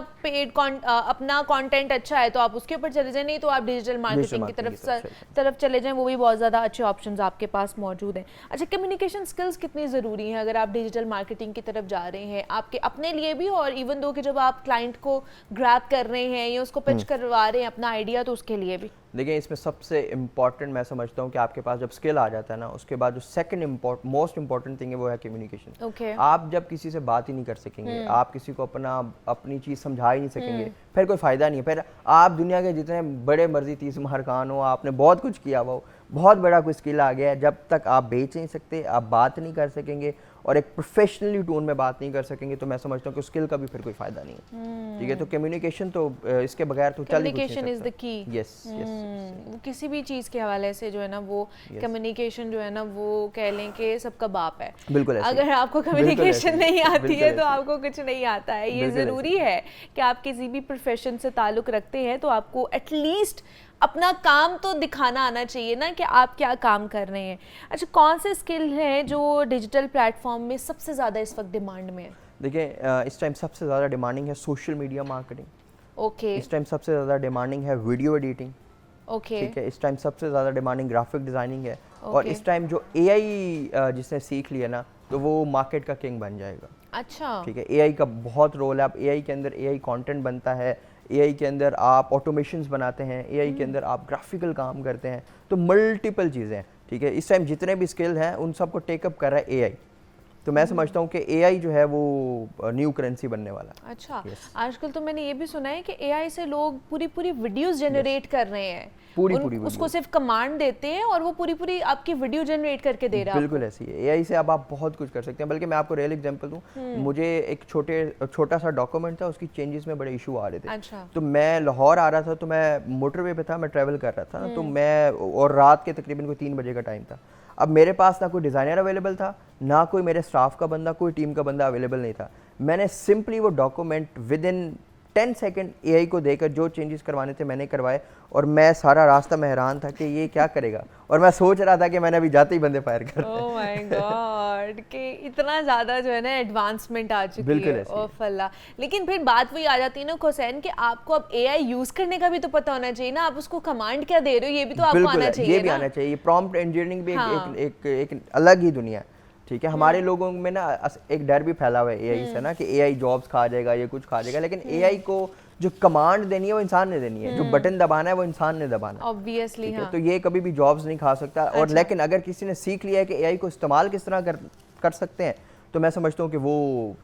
अपना कंटेंट अच्छा है तो आप उसके ऊपर चले जाएं, नहीं तो आप डिजिटल मार्केटिंग की तरफ चले जाएं, वो भी बहुत ज़्यादा अच्छे ऑप्शंस आपके पास मौजूद हैं। अच्छा, कम्युनिकेशन स्किल्स कितनी ज़रूरी हैं अगर आप डिजिटल मार्केटिंग की तरफ जा रहे हैं, आपके अपने लिए भी, और इवन दो कि जब आप क्लाइंट को ग्रैब कर रहे हैं या उसको पिच करवा रहे हैं अपना आइडिया, तो उसके लिए भी?
देखिए, इसमें सबसे इम्पॉर्टेंट मैं समझता हूँ कि आपके पास जब स्किल आ जाता है ना, उसके बाद जो सेकंड मोस्ट इम्पॉर्टेंट थिंग है वो है कम्युनिकेशन।
Okay.
आप जब किसी से बात ही नहीं कर सकेंगे, आप किसी को अपनी चीज़ समझा ही नहीं सकेंगे, फिर कोई फ़ायदा नहीं है। फिर आप दुनिया के जितने बड़े मर्जी 30 मार खान हो, आपने बहुत कुछ किया हुआ हो, बहुत बड़ा कोई स्किल आ गया है, जब तक आप बेच नहीं सकते, आप बात नहीं कर सकेंगे और एक प्रोफेशनली टोन में बात नहीं कर सकेंगे, तो मैं समझता हूँ कि स्किल का भी फिर कोई फायदा नहीं है। ठीक है, तो कम्युनिकेशन तो इसके बगैर तो चल ही कुछ नहीं सकता।
Communication is the key.
Yes,
किसी भी चीज़ के हवाले से जो है ना वो कम्युनिकेशन जो है ना वो कह लें कि सबका बाप है।
बिल्कुल ऐसे ही।
अगर आपको कम्युनिकेशन नहीं आती है तो आपको कुछ नहीं आता है। ये ज़रूरी है कि आप किसी भी प्रोफेशन से ताल्लुक़ रखते हैं तो आपको एटलीस्ट अपना काम तो दिखाना आना चाहिए ना कि आप क्या काम कर रहे हैं। अच्छा, कौन से स्किल हैं जो डिजिटल प्लेटफॉर्म में सबसे ज़्यादा इस वक्त डिमांड में है?
देखिए, इस टाइम सबसे ज़्यादा डिमांडिंग है सोशल मीडिया मार्केटिंग।
ओके।
इस टाइम सबसे ज़्यादा डिमांडिंग है वीडियो एडिटिंग।
ओके।
ठीक है, इस टाइम सबसे ज़्यादा डिमांडिंग ग्राफिक डिज़ाइनिंग है। और इस टाइम जो एआई जिसने सीख लिया ना, तो वो मार्केट का किंग बन जाएगा।
अच्छा।
ठीक है, एआई का बहुत रोल है। अब एआई के अंदर एआई कंटेंट बनता है, एआई के अंदर आप ऑटोमेशंस बनाते हैं, एआई के अंदर आप ग्राफिकल काम करते हैं, तो मल्टीपल चीज़ें हैं। ठीक है, इस टाइम जितने भी स्किल हैं उन सबको टेकअप कर रहा है एआई। तो मैं समझता हूँ कि एआई जो है वो न्यू करेंसी बनने वाला है।
अच्छा, आजकल तो मैंने ये भी सुना है कि एआई से लोग पूरी वीडियोस जनरेट कर रहे हैं।
पूरी
उसको सिर्फ कमांड देते हैं और वो पूरी आपकी वीडियो जनरेट करके दे रहा है।
बिल्कुल ऐसी है, एआई से अब आप बहुत कुछ कर सकते हैं। बल्कि मैं आपको रियल एग्जांपल दूं, मुझे एक छोटा सा डॉक्यूमेंट था, उसकी चेंजेस में बड़े इशू आ रहे थे।
अच्छा।
तो मैं लाहौर आ रहा था, तो मैं मोटरवे पे था, मैं ट्रैवल कर रहा था, तो मैं, और रात के तकरीबन कोई 3 बजे का टाइम था। अब मेरे पास ना कोई डिज़ाइनर अवेलेबल था, ना कोई मेरे स्टाफ का बंदा, कोई टीम का बंदा अवेलेबल नहीं था। मैंने सिंपली वो document with in 10 second AI को देकर जो चेंजेस करवाने थे मैंने करवाए, और मैं सारा रास्ता में हैरान था कि ये क्या करेगा, और मैं सोच रहा था कि मैंने अभी जाते ही बंदे फायर कर दिए।
ओह माय गॉड, कि इतना ज़्यादा जो है ना एडवांसमेंट आ चुकी है। ओह अल्लाह। लेकिन फिर बात वही आ जाती है ना हुसैन, कि आपको अब एआई यूज़ करने का भी तो पता होना चाहिए ना, आप उसको कमांड क्या दे रहे हो ये भी तो आपको आना चाहिए।
ये भी आना चाहिए। प्रॉम्प्ट इंजीनियरिंग भी एक अलग ही दुनिया है। ठीक है, हमारे लोगों में ना एक डर भी फैला हुआ है एआई से ना, कि एआई जॉब्स खा जाएगा, ये कुछ खा जाएगा। लेकिन एआई को जो कमांड देनी है वो इंसान ने देनी है, जो बटन दबाना है वो इंसान ने दबाना है।
ऑब्वियसली हाँ।
तो ये कभी भी जॉब्स नहीं खा सकता। और लेकिन अगर किसी ने सीख लिया है कि एआई को इस्तेमाल किस तरह कर सकते हैं, तो मैं समझता हूँ कि वो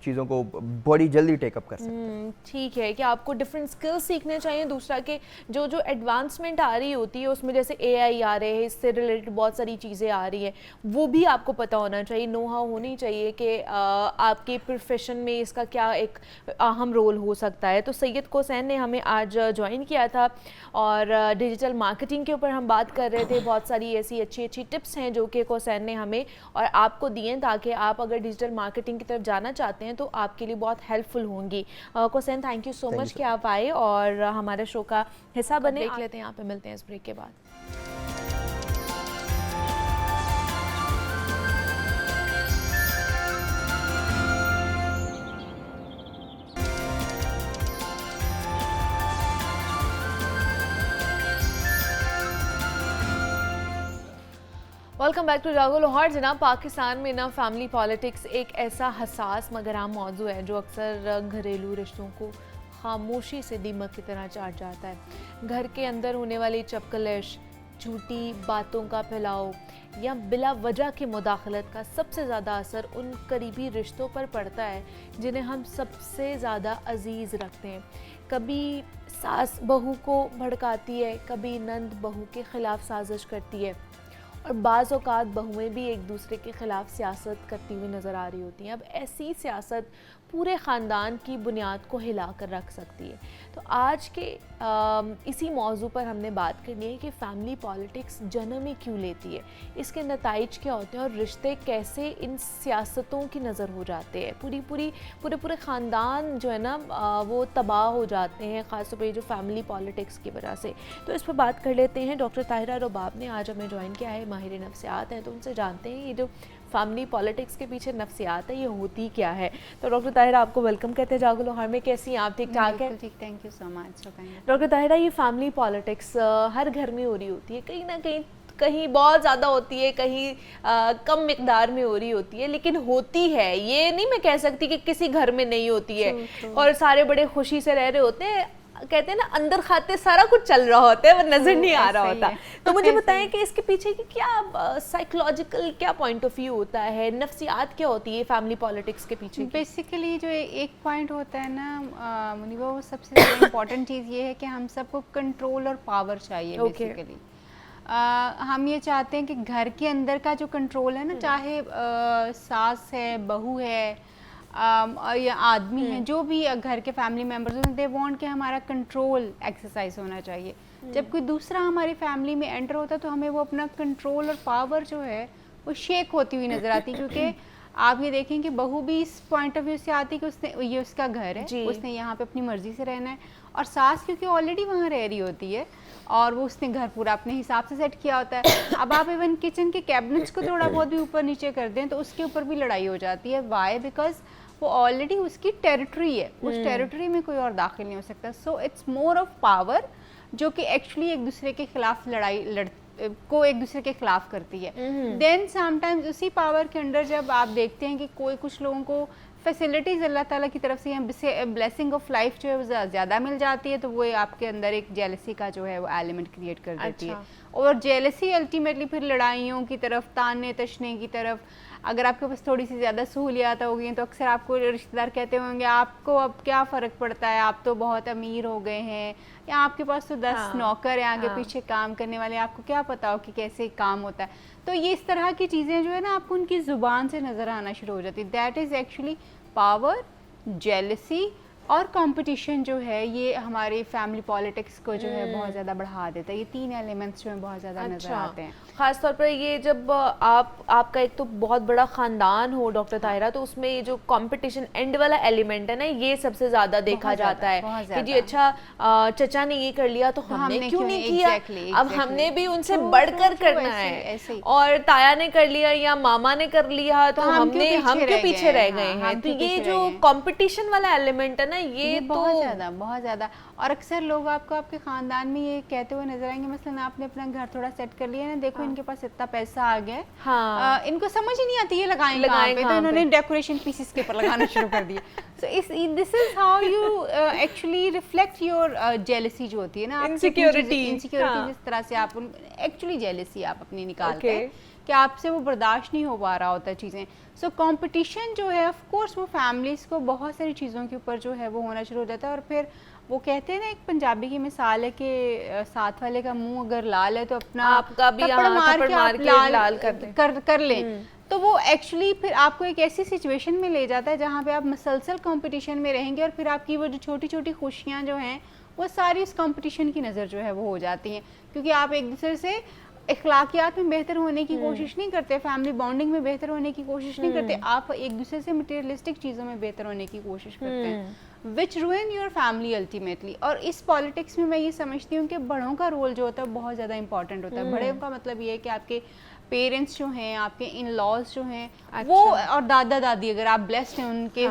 चीज़ों को बड़ी जल्दी टेकअप कर सकते हैं।
ठीक है, कि आपको डिफरेंट स्किल्स सीखने चाहिए। दूसरा कि जो एडवांसमेंट आ रही होती है उसमें जैसे एआई आ रहे हैं, इससे रिलेटेड बहुत सारी चीज़ें आ रही हैं, वो भी आपको पता होना चाहिए, नो हाउ होनी चाहिए कि आपके प्रोफेशन में इसका क्या एक अहम रोल हो सकता है। तो सैयद हुसैन ने हमें आज ज्वाइन किया था और डिजिटल मार्केटिंग के ऊपर हम बात कर रहे थे। बहुत सारी ऐसी अच्छी टिप्स हैं जो कि हुसैन ने हमें और आपको दिए, ताकि आप अगर डिजिटल मार्केटिंग की तरफ जाना चाहते हैं तो आपके लिए बहुत हेल्पफुल होंगी। Hussain, thank you so much कि आप आए और हमारे शो का हिस्सा बने। देख लेते हैं, यहाँ पे मिलते हैं इस ब्रेक के बाद। वेलकम बैक टू जागो लाहौर। जनाब, पाकिस्तान में ना फैमिली पॉलिटिक्स एक ऐसा हसास मगर आम मौजू है जो अक्सर घरेलू रिश्तों को खामोशी से दीमक की तरह चाट जाता है। घर के अंदर होने वाली चपकलिश, झूठी बातों का फैलाव या बिला वजह की मुदाखलत का सबसे ज़्यादा असर उन करीबी रिश्तों पर पड़ता है जिन्हें हम सबसे ज़्यादा अजीज़ रखते हैं। कभी सास बहू को भड़काती है, कभी नंद बहू के ख़िलाफ़ साजिश करती है, और बाज़ औक़ात बहुएँ भी एक दूसरे के ख़िलाफ़ सियासत करती हुई नज़र आ रही होती हैं। अब ऐसी सियासत पूरे ख़ानदान की बुनियाद को हिला कर रख सकती है। तो आज के इसी मौजू पर हमने बात करनी है कि फ़ैमिली पॉलिटिक्स जन्म ही क्यों लेती है, इसके नताइज क्या होते हैं और रिश्ते कैसे इन सियासतों की नज़र हो जाते हैं। पूरे ख़ानदान जो है ना वो तबाह हो जाते हैं, ख़ासतौर पर जो फैमिली पॉलिटिक्स की वजह से। तो इस पर बात कर लेते हैं। डॉक्टर ताहिरा रबाब ने आज हमें ज्वाइन किया है, माहिर नफ्सियात हैं, तो उनसे जानते हैं ये जो फैमिली पॉलिटिक्स के पीछे नफ्सियात है ये होती क्या है। तो डॉक्टर ताहिरा आपको वेलकम कहते हैं जागो लोहार में। कैसी हैं आप? ठीक ठाक है?
ठीक, thank you so much.
Doctor Tahira, ये फैमिली पॉलिटिक्स हर घर में हो रही होती है, कहीं ना कहीं बहुत ज़्यादा होती है, कहीं कम मिकदार में हो रही होती है, लेकिन होती है। ये नहीं मैं कह सकती कि किसी घर में नहीं होती है। और सारे बड़े खुशी से रह रहे होते हैं, कहते हैं ना अंदर खाते सारा कुछ चल रहा होता है, वो नजर नहीं आ रहा होता। तो मुझे बताएं कि इसके पीछे की क्या साइकोलॉजिकल क्या पॉइंट ऑफ व्यू होता है, नफ्सियात क्या होती है फैमिली पॉलिटिक्स के पीछे?
बेसिकली जो एक पॉइंट होता है ना मुनीबा, वो सबसे इम्पोर्टेंट चीज़ ये है कि हम सबको कंट्रोल और पावर चाहिए। बेसिकली हम ये चाहते हैं कि घर के अंदर का जो कंट्रोल है ना, चाहे सास है, बहू है, या आदमी है, जो भी घर के फैमिली मेम्बर्स हैं, दे वांट कि हमारा कंट्रोल एक्सरसाइज होना चाहिए। जब कोई दूसरा हमारी फैमिली में एंटर होता है तो हमें वो अपना कंट्रोल और पावर जो है वो शेक होती हुई नज़र आती है। क्योंकि आप ये देखें कि बहू भी इस पॉइंट ऑफ व्यू से आती है कि उसने, ये उसका घर है, उसने यहाँ पे अपनी मर्जी से रहना है, और सास क्योंकि ऑलरेडी वहाँ रह रही होती है और वो उसने घर पूरा अपने हिसाब से सेट किया होता है। अब आप इवन किचन के कैबिनेट्स को थोड़ा बहुत भी ऊपर नीचे कर दें तो उसके ऊपर भी लड़ाई हो जाती है। वाई? बिकॉज वो ऑलरेडी उसकी टेरिटरी है, उस टेरिटरी में कोई और दाखिल नहीं हो सकता। So it's more of power, जो कि एक्चुअली एक दूसरे के खिलाफ को एक दूसरे के खिलाफ करती है। देन समटाइम्स उसी पावर के अंदर जब आप देखते हैं कि कुछ लोगों को फैसिलिटीज अल्लाह ताला की तरफ से या ब्लेसिंग ऑफ लाइफ जो है वो ज़्यादा मिल जाती है, तो वो आपके अंदर एक जेलसी का जो है वो एलिमेंट क्रिएट कर देती है। और जेलसी अल्टीमेटली फिर लड़ाइयों की तरफ, ताने तशने की तरफ। अगर आपके पास थोड़ी सी ज़्यादा सहूलियात होगी तो अक्सर आपको रिश्तेदार कहते होंगे आपको अब क्या फ़र्क पड़ता है, आप तो बहुत अमीर हो गए हैं, या आपके पास तो 10 नौकर हैं आगे पीछे काम करने वाले, आपको क्या पता हो कि कैसे काम होता है। तो ये इस तरह की चीज़ें जो है ना आपको उनकी ज़ुबान से नज़र आना शुरू हो जाती है। That is actually power, jealousy और कंपटीशन जो है ये हमारी फैमिली पॉलिटिक्स को जो है बहुत ज़्यादा बढ़ा देता है। ये 3 एलिमेंट्स जो हैं बहुत ज़्यादा नज़र आते हैं।
ख़ास तौर पर ये जब आपका एक तो बहुत बड़ा ख़ानदान हो डॉक्टर ताहिरा, तो उसमें ये जो कंपटीशन एंड वाला एलिमेंट है ना, ये सबसे ज़्यादा देखा जाता है कि जी अच्छा चचा ने ये कर लिया तो हमने क्यों नहीं किया, अब हमने भी उनसे बढ़कर करना है। और ताया ने कर लिया या मामा ने कर लिया तो हम क्यों पीछे रह गए हैं। तो ये जो कंपटीशन वाला एलिमेंट है ना, ये
बहुत ज़्यादा। और अक्सर लोग आपको आपके ख़ानदान में ये कहते हुए नजर आएंगे, मसलन आपने अपना घर थोड़ा सेट कर लिया ना, देखो इनके पास इतना पैसा आ गया है, इनको समझ ही नहीं आती है लगाएंगे तो इन्होंने डेकोरेशन पीसेस के ऊपर लगाना शुरू कर दिया। So this is how you actually reflect your jealousy जो होती है ना, इनसिक्योरिटी जिस तरह से आप एक्चुअली जेलसी आप अपनी निकालते हैं कि आपसे वो बर्दाश्त नहीं हो पा रहा होता चीज़ें। सो कंपटीशन जो है ऑफ कोर्स वो फैमिलीज़ को बहुत सारी चीज़ों के ऊपर जो है वो होना शुरू हो जाता है। और फिर वो कहते हैं ना, एक पंजाबी की मिसाल है कि साथ वाले का मुंह अगर लाल है तो अपना
आपका भी थप्पड़ मार के लाल
कर लें। तो वो एक्चुअली फिर आपको एक ऐसी सिचुएशन में ले जाता है जहाँ पे आप मसलसल कंपटीशन में रहेंगे और फिर आपकी वो जो छोटी छोटी खुशियाँ जो हैं वो सारी उस कंपटीशन की नज़र जो है वो हो जाती हैं। क्योंकि आप एक दूसरे से अखलाकियात में बेहतर होने की कोशिश नहीं करते, फैमिली बॉन्डिंग में बेहतर होने की कोशिश नहीं करते, आप एक दूसरे से मटेरियलिस्टिक चीज़ों में बेहतर होने की कोशिश करते हैं, विच रूइन योर फैमिली अल्टीमेटली। और इस पॉलिटिक्स में मैं ये समझती हूँ कि बड़ों का रोल जो होता है बहुत ज़्यादा इंपॉर्टेंट होता है। बड़ों का मतलब ये है कि आपके पेरेंट्स जो हैं, आपके इन लॉज जो हैं, वो और दादा दादी अगर आप ब्लेस्ड हैं उनके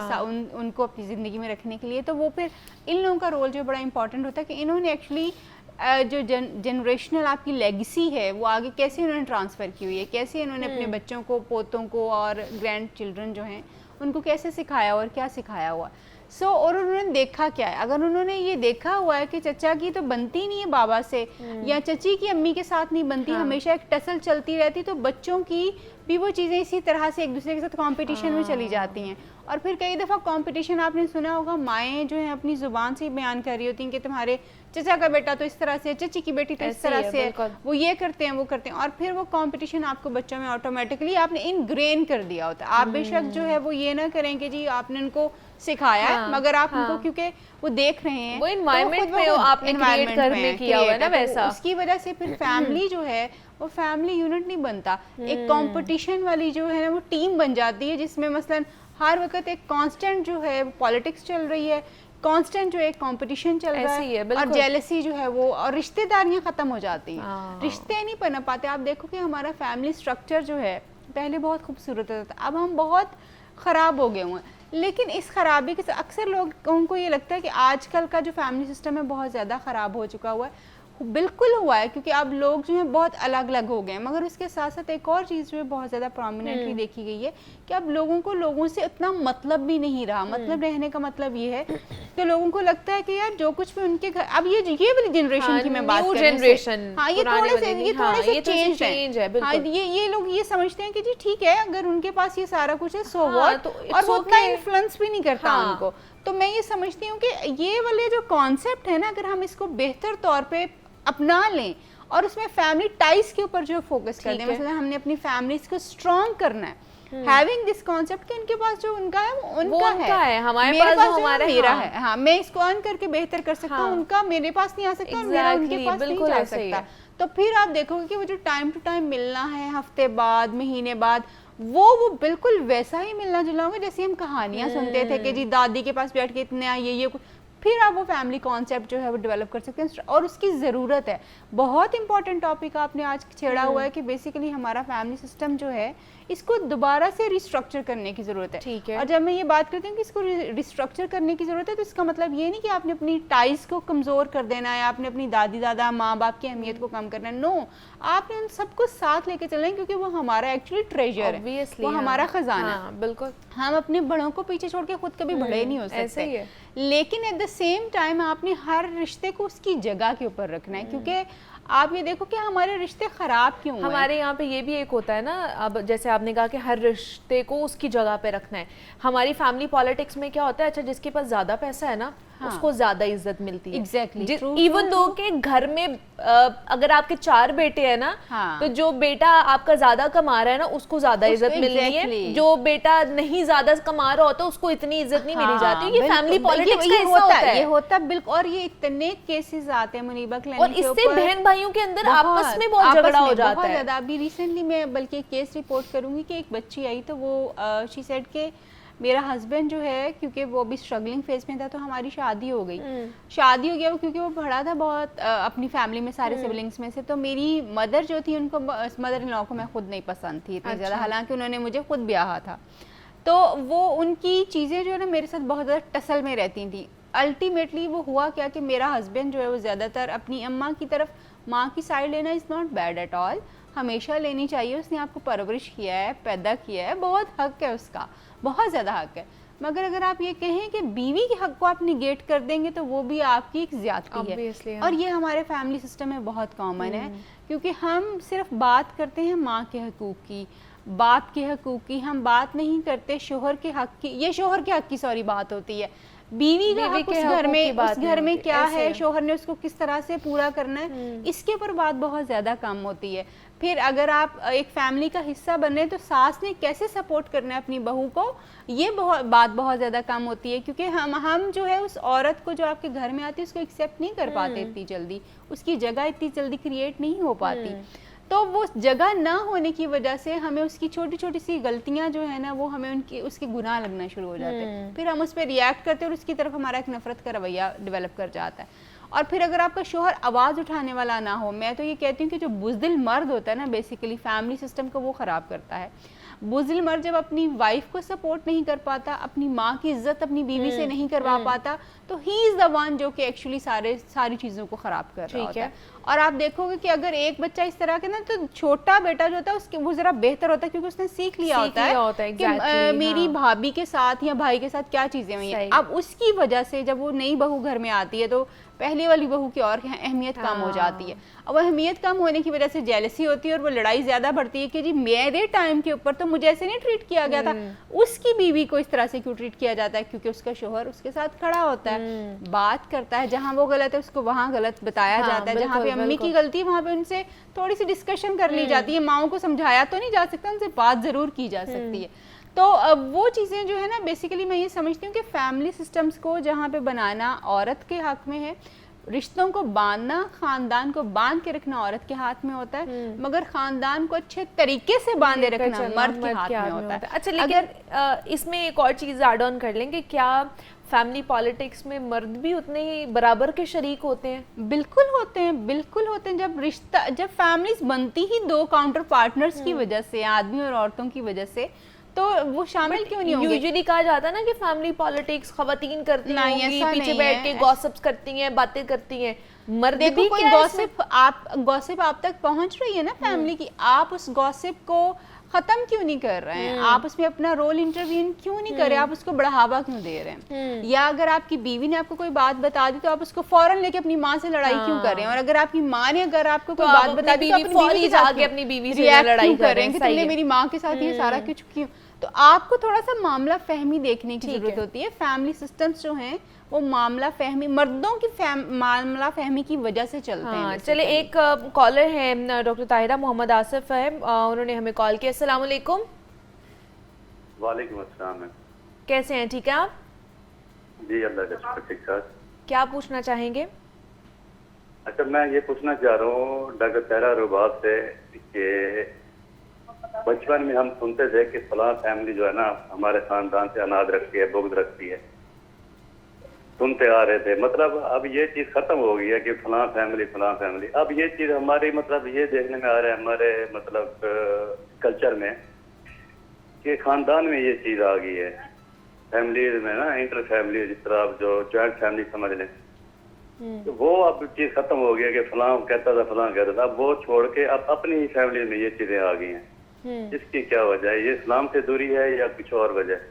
उनको अपनी ज़िंदगी में रखने के लिए, तो वो फिर इन लोगों का रोल जो बड़ा इंपॉर्टेंट होता है कि इन्होंने एक्चुअली जो जनरेशनल आपकी लेगेसी है वो आगे कैसे इन्होंने ट्रांसफ़र की हुई है, कैसे इन्होंने अपने बच्चों को, पोतों को और ग्रैंड चिल्ड्रन जो हैं उनको कैसे सिखाया और क्या सिखाया हुआ। और उन्होंने देखा क्या है। अगर उन्होंने ये देखा हुआ है कि चचा की तो बनती नहीं है बाबा से, या चची की अम्मी के साथ नहीं बनती, हमेशा एक टसल चलती रहती, तो बच्चों की भी वो चीज़ें इसी तरह से एक दूसरे के साथ कंपटीशन में चली जाती हैं। और फिर कई दफ़ा कंपटीशन आपने सुना होगा, माएँ जो हैं अपनी ज़ुबान से बयान कर रही होती हैं कि तुम्हारे चचा का बेटा तो इस तरह से, चची की बेटी तो इस तरह से, वो ये करते हैं वो करते हैं, और फिर वो कंपटीशन आपको बच्चों में ऑटोमेटिकली आपने इनग्रेन कर दिया होता है। आप बेशक जो है वो ये ना करें कि जी आपने उनको सिखाया है, मगर आप उनको क्योंकि वो देख रहे हैं,
वो एनवायरनमेंट में आपने क्रिएट करने किया हुआ है ना वैसा,
उसकी वजह से फिर फैमिली जो है वो फैमिली यूनिट नहीं बनता, एक कंपटीशन वाली जो है ना वो टीम बन जाती है, जिसमें मसलन हर वक्त एक कांस्टेंट जो है पॉलिटिक्स चल रही है, कांस्टेंट जो एक कंपटीशन चल रहा
ऐसे ही है,
है और
बिल्कुल।
जेलसी जो है वो, और रिश्तेदारियां खत्म हो जाती हैं, रिश्ते नहीं बन पाते। आप देखो कि हमारा फैमिली स्ट्रक्चर जो है पहले बहुत खूबसूरत होता था, अब हम बहुत ख़राब हो गए हुए हैं। लेकिन इस खराबी के अक्सर लोगों को ये लगता है कि आजकल का जो फैमिली सिस्टम है बहुत ज़्यादा ख़राब हो चुका हुआ है। बिल्कुल हुआ है, क्योंकि अब लोग जो हैं बहुत अलग अलग हो गए हैं। मगर उसके साथ साथ एक और चीज़ जो है बहुत ज़्यादा प्रोमिनेंटली देखी गई है कि अब लोगों को लोगों से उतना मतलब भी नहीं रहा। मतलब रहने का मतलब ये है कि लोगों को लगता है कि यार जो कुछ भी उनके घर, अब ये वाली जनरेशन की मैं बात कर रही हूँ, हाँ ये थोड़े से चेंज है। हाँ ये लोग ये समझते हैं कि जी ठीक है, अगर उनके पास ये सारा कुछ है सो व्हाट, और वो उतना इन्फ्लुएंस भी नहीं करता उनको। तो मैं ये समझती हूँ कि ये वाले जो कॉन्सेप्ट है ना, अगर हम इसको बेहतर तौर पे अपना लें और उसमें फैमिली टाइज के ऊपर जो फोकस कर दें, मतलब हमने अपनी फैमिलीज को स्ट्रॉन्ग करना है, हैविंग दिस कॉन्सेप्ट कि उनके पास जो उनका है वो उनका है,
हमारे पास जो हमारा
मेरा है, हाँ मैं इसको अर्न करके बेहतर कर सकता हूँ, उनका मेरे पास नहीं आ सकता और मेरा उनके पास नहीं जा सकता। तो फिर आप देखोगे कि वो जो टाइम टू टाइम मिलना है, हफ्ते बाद, महीने बाद, वो बिल्कुल वैसा ही मिलना जुलना होगा जैसे हम कहानियां सुनते थे कि जी दादी के पास बैठ के इतने ये फिर आप वो फैमिली कॉन्सेप्ट जो है वो डेवलप कर सकते हैं, और उसकी ज़रूरत है। बहुत इंपॉर्टेंट टॉपिक आपने आज छेड़ा हुआ है कि बेसिकली हमारा फैमिली सिस्टम जो है इसको दोबारा से रिस्ट्रक्चर करने की ज़रूरत है।
ठीक है।
और जब मैं ये बात करती हूँ कि इसको रिस्ट्रक्चर करने की ज़रूरत है, तो इसका मतलब ये नहीं कि आपने अपनी टाइज को कमज़ोर कर देना है, आपने अपनी दादी दादा माँ बाप की अहमियत को कम करना है। नो, आपने उन सबको साथ लेके चलना है, क्योंकि वो हमारा एक्चुअली ट्रेजर है, वो हमारा खजाना है।
बिल्कुल,
हम अपने बड़ों को पीछे छोड़ के खुद कभी बड़े नहीं हो सकते।
ऐसे ही है।
लेकिन एट द सेम टाइम आपने हर रिश्ते को उसकी जगह के ऊपर रखना है, क्योंकि आप ये देखो कि हमारे रिश्ते खराब क्यों हुए।
हमारे यहाँ पे ये भी एक होता है ना, अब जैसे आपने कहा कि हर रिश्ते को उसकी जगह पे रखना है। हमारी फैमिली पॉलिटिक्स में क्या होता है, अच्छा जिसके पास ज्यादा पैसा है ना, हाँ, उसको ज्यादा इज्जत मिलती है।
एग्जैक्टली,
इवन दो के घर में अगर आपके 4 बेटे हैं ना,
हाँ,
तो जो बेटा आपका ज्यादा कमा रहा है ना उसको ज्यादा इज्जत मिलनी है, जो बेटा नहीं ज्यादा कमा रहा होता उसको इतनी इज्जत नहीं मिली जाती। ये फैमिली पॉलिटिक्स का हिस्सा होता है।
ये होता बिल्कुल, और ये इतने केसेस आते हैं मुनीबा क्लिनिक
और इससे बहन भाइयों के अंदर आपस में बहुत झगड़ा हो जाता है।
अभी रिसेंटली मैं बल्कि एक केस रिपोर्ट करूंगी कि एक बच्ची आई, तो वो शी सेड के मेरा हस्बैंड जो है, क्योंकि वो अभी स्ट्रगलिंग फेज में था, तो हमारी शादी हो गई। शादी हो गया वो, क्योंकि वो बड़ा था बहुत अपनी फैमिली में सारे सिबलिंग्स में से। तो मेरी मदर जो थी, उनको मदर इन लॉ को मैं खुद नहीं पसंद थी इतनी ज़्यादा, हालांकि उन्होंने मुझे खुद ब्याहा था। तो वो उनकी चीज़ें जो है ना मेरे साथ बहुत ज़्यादा टसल में रहती थी। अल्टीमेटली वो हुआ क्या कि मेरा हस्बैंड जो है वो ज़्यादातर अपनी अम्मा की तरफ, माँ की साइड लेना is not bad at all, हमेशा लेनी चाहिए, उसने आपको परवरिश किया है, पैदा किया है, बहुत हक है उसका, बहुत ज़्यादा हक है। मगर अगर आप ये कहें कि बीवी के हक को आप निगेट कर देंगे तो वो भी आपकी एक ज़्यादती है। और ये हमारे फैमिली सिस्टम में बहुत कॉमन है, क्योंकि हम सिर्फ बात करते हैं माँ के हकूक़ की, बाप के हकूक़ की, हम बात नहीं करते शोहर के हक की। ये शोहर के हक की सॉरी बात होती है, बीवी का हक उस घर में क्या है, शोहर ने उसको किस तरह से पूरा करना है, इसके ऊपर बात बहुत ज़्यादा कम होती है। फिर अगर आप एक फैमिली का हिस्सा बने तो सास ने कैसे सपोर्ट करना है अपनी बहू को, ये बात बहुत ज़्यादा कम होती है, क्योंकि हम जो है उस औरत को जो आपके घर में आती है उसको एक्सेप्ट नहीं कर पाते इतनी जल्दी, उसकी जगह इतनी जल्दी क्रिएट नहीं हो पाती। तो वो जगह ना होने की वजह से हमें उसकी छोटी छोटी सी गलतियां जो है ना, वो हमें उसके गुनाह लगना शुरू हो जाते हैं। फिर हम उस पर रिएक्ट करते हैं और उसकी तरफ हमारा एक नफरत का रवैया डेवलप कर जाता है। और फिर अगर आपका शोहर आवाज़ उठाने वाला ना हो, मैं तो ये कहती हूँ कि जो बुज़दिल मर्द होता है ना, बेसिकली फैमिली सिस्टम को वो ख़राब करता है। बुज़दिल मर्द जब अपनी वाइफ को सपोर्ट नहीं कर पाता, अपनी माँ की इज्जत अपनी बीवी से नहीं करवा पाता, तो ही इज़ द वन जो कि एक्चुअली सारी चीज़ों को ख़राब कर रहा होता है। और आप देखोगे कि अगर एक बच्चा इस तरह के ना, तो छोटा बेटा जो होता है उसके वो ज़रा बेहतर होता है, क्योंकि उसने सीख लिया होता है कि मेरी भाभी के साथ या भाई के साथ क्या चीज़ें हुई हैं। अब उसकी वजह से जब वो नई बहू घर में आती है तो पहले वाली बहू की और अहमियत कम हो जाती है। अब अहमियत कम होने की वजह से जेलसी होती है और वो लड़ाई ज़्यादा बढ़ती है कि जी मेरे टाइम के ऊपर तो मुझे ऐसे नहीं ट्रीट किया गया था, उसकी बीवी को इस तरह से क्यों ट्रीट किया जाता है, क्योंकि उसका शोहर उसके साथ खड़ा होता है, बात करता है, जहाँ वो गलत है उसको वहाँ गलत बताया जाता है, जहाँ पे अम्मी की गलती है वहाँ पे उनसे थोड़ी सी डिस्कशन कर ली जाती है। माओं को समझाया तो नहीं जा सकता, उनसे बात ज़रूर की जा सकती है। तो वो चीज़ें जो है ना, बेसिकली मैं ये समझती हूँ कि फैमिली सिस्टम्स को जहाँ पे बनाना औरत के हक में है, रिश्तों को बांधना, खानदान को बांध के रखना औरत के हाथ में होता है, मगर खानदान को अच्छे तरीके से बांधे रखना मर्द के हाथ में होता है।
अच्छा, लेकिन इसमें एक और चीज़ ऐड ऑन कर लेंगे, क्या फैमिली पॉलिटिक्स में मर्द भी उतने ही बराबर के शरीक होते हैं?
बिल्कुल होते हैं, बिल्कुल होते हैं। जब फैमिलीज बनती ही दो काउंटर पार्टनर्स की वजह से, आदमी और औरतों की वजह से, तो वो शामिल क्यों नहीं होंगे?
यूजुअली कहा जाता है ना कि फैमिली पॉलिटिक्स खवातीन करती
नहीं,
होंगी,
ऐसा
पीछे
नहीं
बैठ
है।
के गॉसिप्स करती हैं, बातें करती हैं। मर्द
देखो
भी
कोई
क्या है इसमें?
गॉसिप आप तक पहुंच रही है ना फैमिली की, आप उस गॉसिप को खत्म क्यों नहीं कर रहे हैं? आप उसमें अपना रोल इंटरवीन क्यों नहीं कर रहे? आप उसको बढ़ावा क्यों दे रहे हैं? या अगर आपकी बीवी ने आपको कोई बात बता दी तो आप उसको फौरन लेके अपनी माँ से लड़ाई क्यों कर रहे हैं? और अगर आपकी माँ ने अगर आपको कोई बात बता दी तो अपनी बीवी के साथ
अपनी बीवी से
रिएक्ट
लड़ाई
क्यों
कर
कर रहे हैं कि तुमने मेरी माँ के साथ ये सारा कुछ क्यों? तो आपको थोड़ा सा मामला फहमी देखने की जरूरत होती है। फैमिली सिस्टम्स जो हैं वो मामला फहमी, मर्दों की मामला फहमी की वजह से चलते हैं।
चले एक कॉलर है डॉक्टर ताहिरा, मोहम्मद आसिफ है, उन्होंने हमें कॉल किया। अस्सलाम वालेकुम।
वालेकुम अस्सलाम।
कैसे हैं? ठीक है आप?
जी अल्लाह का शुक्र, ठीक ठाक।
क्या पूछना चाहेंगे?
अच्छा, मैं ये पूछना चाह रहा हूँ डॉक्टर ताहिरा रुबाब से कि बचपन में हम सुनते थे कि फलां फैमिली जो है ना हमारे खानदान से अनाज रखती है, बुग़्ज़ रखती है, सुनते आ रहे थे। मतलब अब ये चीज़ खत्म हो गई है कि फलां फैमिली। अब ये चीज़ हमारी मतलब ये देखने में आ रहा है हमारे मतलब कल्चर में कि खानदान में ये चीज़ आ गई है, फैमिली में ना, इंटर फैमिली, जिस तरह आप जो जॉइंट फैमिली समझ लें, तो वो अब चीज़ खत्म हो गई है कि फलां कहता था, फलां कहता था। अब वो छोड़ के अब अपनी ही फैमिली में ये चीज़ें आ गई हैं। इसकी क्या वजह है? ये इस्लाम से दूरी है या कुछ और वजह?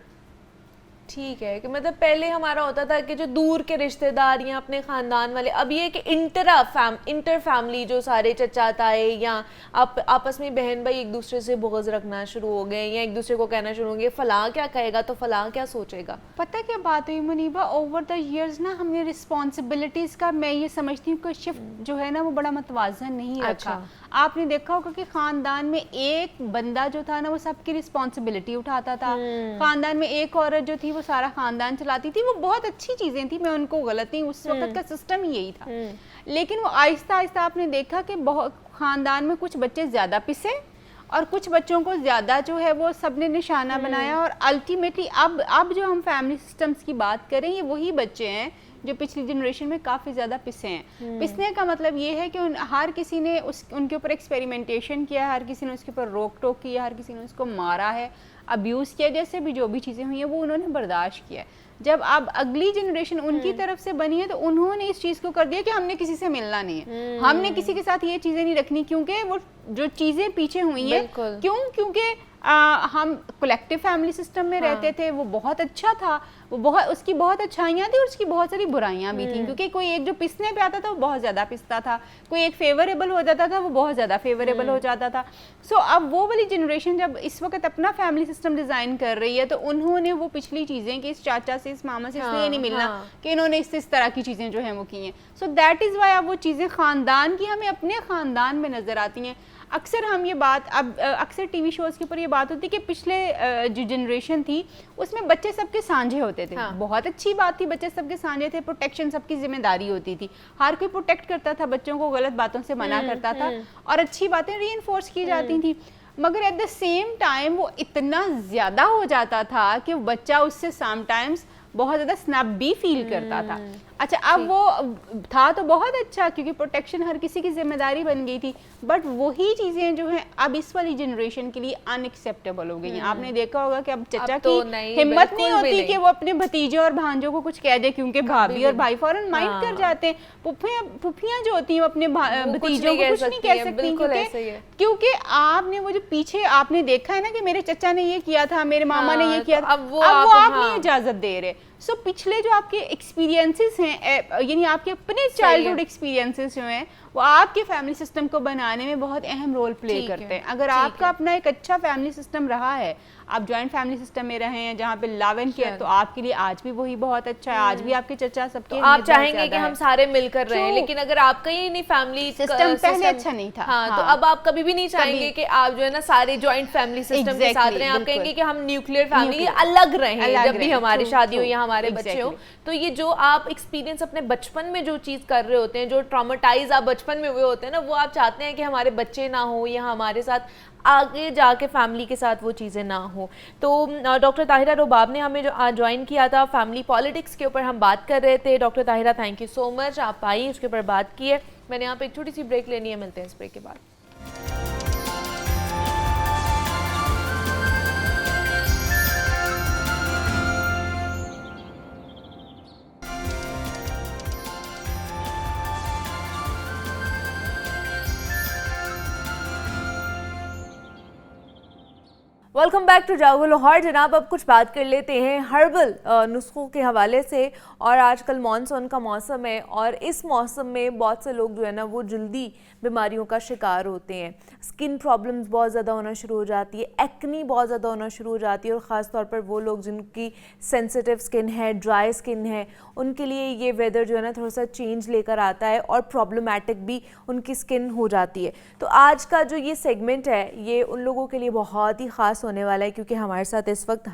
ठीक है कि मतलब पहले हमारा होता था कि जो दूर के रिश्तेदार या अपने खानदान वाले, अब ये कि इंटर फैमिली जो सारे चचा ताए या आपस में बहन भाई एक दूसरे से बुग़्ज़ रखना शुरू हो गए या एक दूसरे को कहना शुरू हो गए फलां क्या कहेगा तो फलां क्या सोचेगा।
पता क्या बात हुई मुनीबा, ओवर द इयर्स ना हमने रिस्पॉन्सिबिलिटीज़ का, मैं ये समझती हूँ कि शिफ्ट जो है ना वो बड़ा मतवाज़न नहीं रखा। आपने देखा होगा कि खानदान में एक बंदा जो था ना वो सबकी रिस्पॉन्सिबिलिटी उठाता था। खानदान में एक औरत जो थी वो सारा खानदान चलाती थी। वो बहुत अच्छी चीजें थी, मैं उनको गलत नहीं, उस वक्त का सिस्टम ही यही था। लेकिन वो आहिस्ता आहिस्ता आपने देखा कि बहुत खानदान में कुछ बच्चे ज्यादा पिसे और कुछ बच्चों को ज्यादा जो है वो सबने निशाना बनाया। और अल्टीमेटली अब जो हम फैमिली सिस्टम्स की बात करें, ये वही बच्चे हैं जो पिछली जनरेशन में काफ़ी ज़्यादा पिसे हैं। पिसने का मतलब ये है कि हर किसी ने उनके ऊपर एक्सपेरिमेंटेशन किया, हर किसी ने उसके ऊपर रोक टोक किया, हर किसी ने उसको मारा है, अब्यूज़ किया, जैसे भी जो भी चीज़ें हुई हैं वो उन्होंने बर्दाश्त किया। जब अब अगली जनरेशन उनकी तरफ से बनी है तो उन्होंने इस चीज़ को कर दिया कि हमने किसी से मिलना नहीं है, हमने किसी के साथ ये चीज़ें नहीं रखनी, क्योंकि वो जो चीज़ें पीछे हुई हैं क्योंकि हम कलेक्टिव फैमिली सिस्टम में रहते थे, वो बहुत अच्छा था, उसकी बहुत अच्छाइयाँ थी और उसकी बहुत सारी बुराइयाँ भी थी। क्योंकि कोई एक जो पिसने पे आता था वो बहुत ज़्यादा पिसता था, कोई एक फेवरेबल हो जाता था वो बहुत ज़्यादा फेवरेबल हो जाता था। सो अब वो वाली जनरेशन जब इस वक्त अपना फैमिली सिस्टम डिज़ाइन कर रही है तो उन्होंने वो पिछली चीज़ें कि इस चाचा से, इस मामा से इसलिए नहीं मिलना कि इन्होंने इस तरह की चीज़ें जो हैं वो की हैं। सो दैट इज़ वाई अब वो चीज़ें ख़ानदान की हमें अपने ख़ानदान में नज़र आती हैं। अक्सर हम ये बात अब अक्सर टीवी शोज़ के ऊपर ये बात होती है कि पिछले जो जनरेशन थी उसमें बच्चे सबके सांझे होते थे। बहुत अच्छी बात थी, बच्चे सबके सांझे थे, प्रोटेक्शन सबकी जिम्मेदारी होती थी, हर कोई प्रोटेक्ट करता था बच्चों को, गलत बातों से मना करता था और अच्छी बातें रीइंफोर्स की जाती थी। मगर एट द सेम टाइम वो इतना ज़्यादा हो जाता था कि बच्चा उससे समटाइम्स बहुत ज़्यादा स्नैप भी फील करता था। अच्छा, अब वो था तो बहुत अच्छा क्योंकि प्रोटेक्शन हर किसी की जिम्मेदारी बन गई थी, बट वही चीज़ें जो हैं अब इस वाली जनरेशन के लिए अनएक्सेप्टेबल हो गई हैं। आपने देखा होगा कि अब चचा की हिम्मत नहीं होती कि वो अपने भतीजे और भांजों को कुछ कह दे, क्योंकि भाभी और भाई फौरन माइंड कर जाते हैं। फुफियाँ जो होती हैं वो अपने भतीजों को कुछ नहीं कह सकती, क्योंकि आपने वो जो पीछे आपने देखा है ना कि मेरे चचा ने ये किया था, मेरे मामा ने ये किया था, अब वो आप नहीं इजाज़त दे रहे। सो पिछले जो आपके एक्सपीरियंसेस हैं, यानी आपके अपने चाइल्डहुड एक्सपीरियंसेस जो हैं वो आपके फैमिली सिस्टम को बनाने में बहुत अहम रोल प्ले करते हैं। अगर आपका अपना एक अच्छा फैमिली सिस्टम रहा है, आप जॉइंट फैमिली सिस्टम में रहे हैं जहाँ पे लव एंड केयर, तो आपके लिए आज भी वही बहुत अच्छा है। आज भी आपके चचा सबके
तो आप चाहेंगे कि हम सारे मिलकर रहें, लेकिन अगर आपका ही नहीं फैमिली
सिस्टम पहले अच्छा नहीं था,
तो अब आप कभी भी नहीं चाहेंगे कि आप जो है ना सारे जॉइंट फैमिली सिस्टम के साथ रहें। आप कहेंगे कि हम न्यूक्लियर फैमिली अलग रहें जब भी हमारी शादी हो या हमारे बच्चे हो। तो ये जो आप एक्सपीरियंस अपने बचपन में जो चीज़ कर रहे होते हैं, जो ट्रॉमेटाइज आप बचपन में हुए होते हैं ना, वो आप चाहते हैं कि हमारे बच्चे ना हो या हमारे साथ आगे जाके फैमिली के साथ वो चीज़ें ना हो। तो डॉक्टर ताहिरा रुबाब ने हमें जो आज ज्वाइन किया था, फैमिली पॉलिटिक्स के ऊपर हम बात कर रहे थे। Doctor Tahira, thank you so much, आप आई, उसके ऊपर बात की है। मैंने यहाँ पे एक छोटी सी ब्रेक लेनी है, मिलते हैं इस ब्रेक के बाद। वेलकम बैक टू जागो लाहौर। जनाब, अब कुछ बात कर लेते हैं हर्बल नुस्खों के हवाले से। और आजकल मानसून का मौसम है और इस मौसम में बहुत से लोग जो है ना वो जल्दी बीमारियों का शिकार होते हैं। स्किन प्रॉब्लम्स बहुत ज़्यादा होना शुरू हो जाती है, एक्नी बहुत ज़्यादा होना शुरू हो जाती है, और ख़ास तौर पर वो लोग जिनकी सेंसिटिव स्किन है, ड्राई स्किन है, उनके लिए ये वेदर जो है ना थोड़ा सा चेंज लेकर आता है और प्रॉब्लमैटिक भी उनकी स्किन हो जाती है। तो आज का जो ये सेगमेंट है ये उन लोगों के लिए बहुत ही ख़ास होने वाला है, क्योंकि हमारे साथ इस वक्त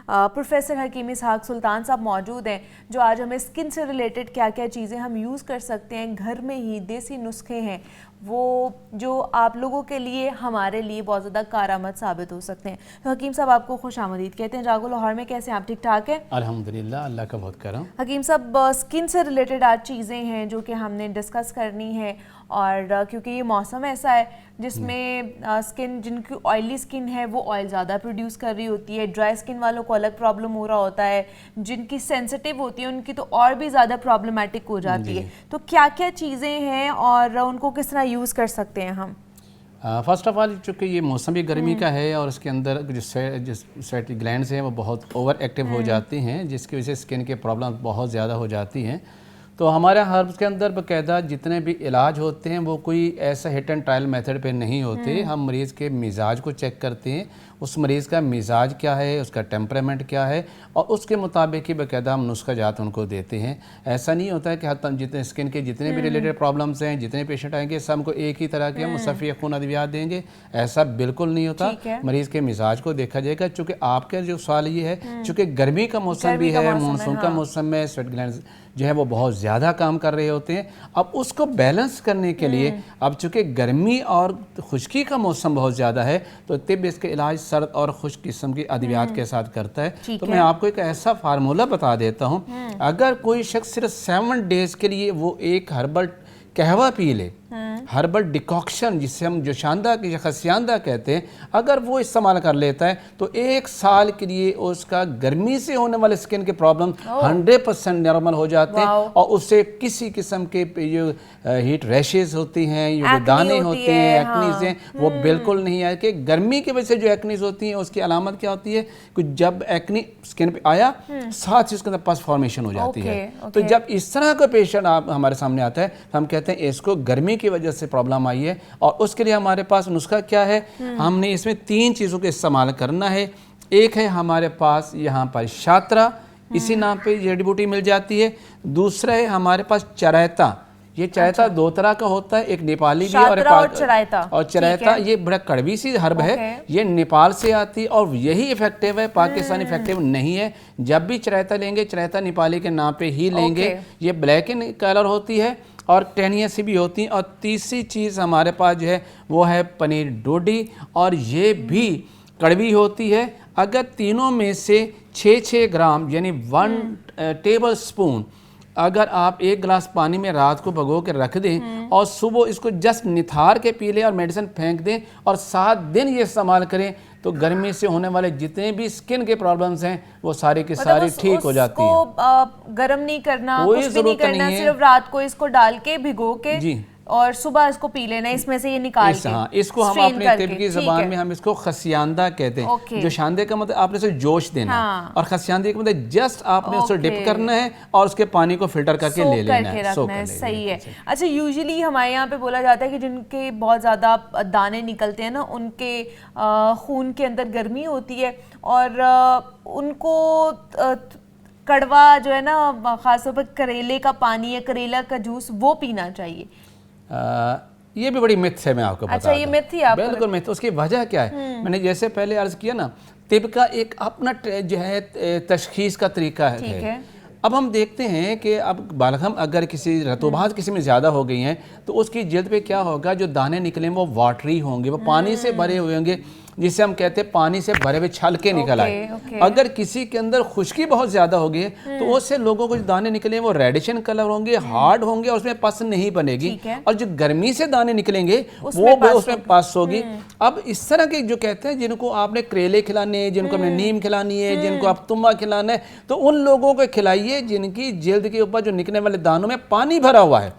प्रोफेसर हकीम इसहाक सुल्तान साहब मौजूद हैं, जो आज हमें स्किन से रिलेटेड क्या क्या चीज़ें हम यूज़ कर सकते हैं घर में ही, देसी नुस्खे हैं वो जो आप लोगों के लिए हमारे लिए बहुत ज़्यादा कारआमद साबित हो सकते हैं। तो हकीम साहब, आपको खुश आमदीद कहते हैं जागो लाहौर में। कैसे आप? ठीक ठाक है
अल्हम्दुलिल्लाह, अल्लाह का बहुत करम।
हकीम साहब, स्किन से रिलेटेड आज चीज़ें हैं जो कि हमने डिस्कस करनी है, और क्योंकि ये मौसम ऐसा है जिसमें स्किन, जिनकी ऑयली स्किन है वो ऑयल ज़्यादा प्रोड्यूस कर रही होती है, ड्राई स्किन वालों को अलग प्रॉब्लम हो रहा होता है, जिनकी सेंसिटिव होती है उनकी तो और भी ज़्यादा प्रॉब्लमेटिक हो जाती है। तो क्या क्या चीज़ें हैं और उनको किस तरह यूज़ कर सकते हैं हम?
फर्स्ट ऑफ ऑल, चूँकि ये मौसम भी गर्मी का है और उसके अंदर जो स्वेट ग्लैंड्स हैं वो बहुत ओवर एक्टिव हो जाती हैं, जिसकी वजह से स्किन के प्रॉब्लम बहुत ज़्यादा हो जाती हैं। तो हमारे हर्ब्स के अंदर बाकायदा जितने भी इलाज होते हैं वो कोई ऐसा हिट एंड ट्रायल मेथड पे नहीं होते। हम मरीज़ के मिजाज को चेक करते हैं, उस मरीज़ का मिजाज क्या है, उसका टेम्परामेंट क्या है, और उसके मुताबिक ही बाकायदा हम नुस्खा जात उनको देते हैं। ऐसा नहीं होता है कि हम जितने स्किन के जितने भी रिलेटेड प्रॉब्लम्स हैं, जितने पेशेंट आएंगे सबको एक ही तरह के हम मुसफ़ी खून अद्वियात देंगे, ऐसा बिल्कुल नहीं होता। मरीज़ के मिजाज को देखा जाएगा। चूँकि आपका जो सवाल ये है, चूँकि गर्मी का मौसम भी है, मानसून का मौसम में स्वेट ग्लैंड्स जो है वो बहुत ज़्यादा काम कर रहे होते हैं। अब उसको बैलेंस करने के लिए, अब चूँकि गर्मी और खुश्की का मौसम बहुत ज़्यादा है, तो तिब इसके इलाज सर्द और खुश्क किस्म की अद्वियात के साथ करता है। तो मैं आपको एक ऐसा फार्मूला बता देता हूँ, अगर कोई शख्स सिर्फ 7 डेज़ के लिए वो एक हर्बल कहवा पी ले, हर्बल डिकॉक्शन जिसे हम जोशांदा या खसियांदा कहते हैं, अगर वो इस्तेमाल कर लेता है तो 1 साल के लिए उसका गर्मी से होने वाले स्किन के प्रॉब्लम 100% नॉर्मल हो जाते हैं, और उससे किसी किस्म के जो हीट रैशेस होती हैं, ये जो दाने होते हैं, एक्नीज हैं, वो बिल्कुल नहीं आए। कि गर्मी की वजह से जो एक्नीज होती हैं उसकी अलामत क्या होती है कि जब एक्नी स्किन पे आया साथ ही उसके अंदर पस फॉर्मेशन हो जाती है। तो जब इस तरह का पेशेंट आप हमारे सामने आता है तो हम कहते हैं इसको गर्मी की वजह से प्रॉब्लम आई है, और उसके लिए हमारे पास नुस्खा क्या है। हमने इसमें 3 चीज़ों का इस्तेमाल करना है। एक है हमारे पास यहाँ पर शात्रा, इसी नाम पे जड़ी बूटी मिल जाती है। दूसरा है हमारे पास चरायता। ये चरायता 2 तरह का होता है, एक नेपाली भी और चरायता ये बड़ा कड़वी सी हर्ब है। ये नेपाल से आती है और यही इफेक्टिव है, पाकिस्तानी इफेक्टिव नहीं है। जब भी चरायता लेंगे, चरायता नेपाली के नाम पे ही लेंगे। ये ब्लैक इन कलर होती है और टहनियाँ सी भी होती हैं। और तीसरी चीज़ हमारे पास जो है वो है पनीर डोडी, और ये भी कड़वी होती है। अगर तीनों में से 6-6 ग्राम यानी 1 टेबल स्पून अगर आप 1 गिलास पानी में रात को भिगो के रख दें और सुबह इसको जस्ट निथार के पी लें और मेडिसिन फेंक दें और 7 दिन ये इस्तेमाल करें, तो गर्मी से होने वाले जितने भी स्किन के प्रॉब्लम्स हैं वो सारी की सारी ठीक हो जाती हैं।
गर्म नहीं करना, कुछ भी नहीं करना, सिर्फ रात को इसको डाल के भिगो के और सुबह इसको पी लेना, इसमें से ये निकाल के।
हाँ, इसको हम अपने तिब की ज़बान में हम इसको खसियांदा कहते हैं। जो शांदे का मतलब आपने उसे जोश देना, और खसियांदे का मतलब जस्ट आपने उसे डिप करना है और उसके पानी को फिल्टर करके ले लेना है।
सही है। अच्छा, यूजुअली हमारे यहाँ पे बोला जाता है कि जिनके बहुत ज़्यादा दाने निकलते हैं ना, उनके खून के अंदर गर्मी होती है और उनको कड़वा जो है ना, खासतौर पर करेले का पानी या करेला का जूस वो पीना चाहिए।
ये भी बड़ी मिथ है, मैं आपको बता
अच्छा, ये मिथ ही आपको?
बिल्कुल मिथ। उसकी वजह क्या है, मैंने जैसे पहले अर्ज किया ना, तिब का एक अपना जो है तशखीस का तरीका है। अब हम देखते हैं कि अब बालगम अगर किसी रतूबात किसी में ज़्यादा हो गई हैं तो उसकी जल्द पे क्या होगा, जो दाने निकले वो वाटरी होंगे, वो पानी से भरे हुए होंगे, जिसे हम कहते हैं पानी से भरे हुए छलके निकल आए। अगर किसी के अंदर खुश्की बहुत ज़्यादा होगी तो उससे लोगों को जो दाने निकले वो रेडिशन कलर होंगे, हार्ड होंगे और उसमें पस नहीं बनेगी। और जो गर्मी से दाने निकलेंगे वो उसमें पस होगी। अब इस तरह के जो कहते हैं जिनको आपने करेले खिलाने हैं, जिनको आपने नीम खिलानी है, जिनको आप तुम्बा खिलाना है, तो उन लोगों को खिलाइए जिनकी जल्द के ऊपर जो निकलने वाले दानों में पानी भरा हुआ है,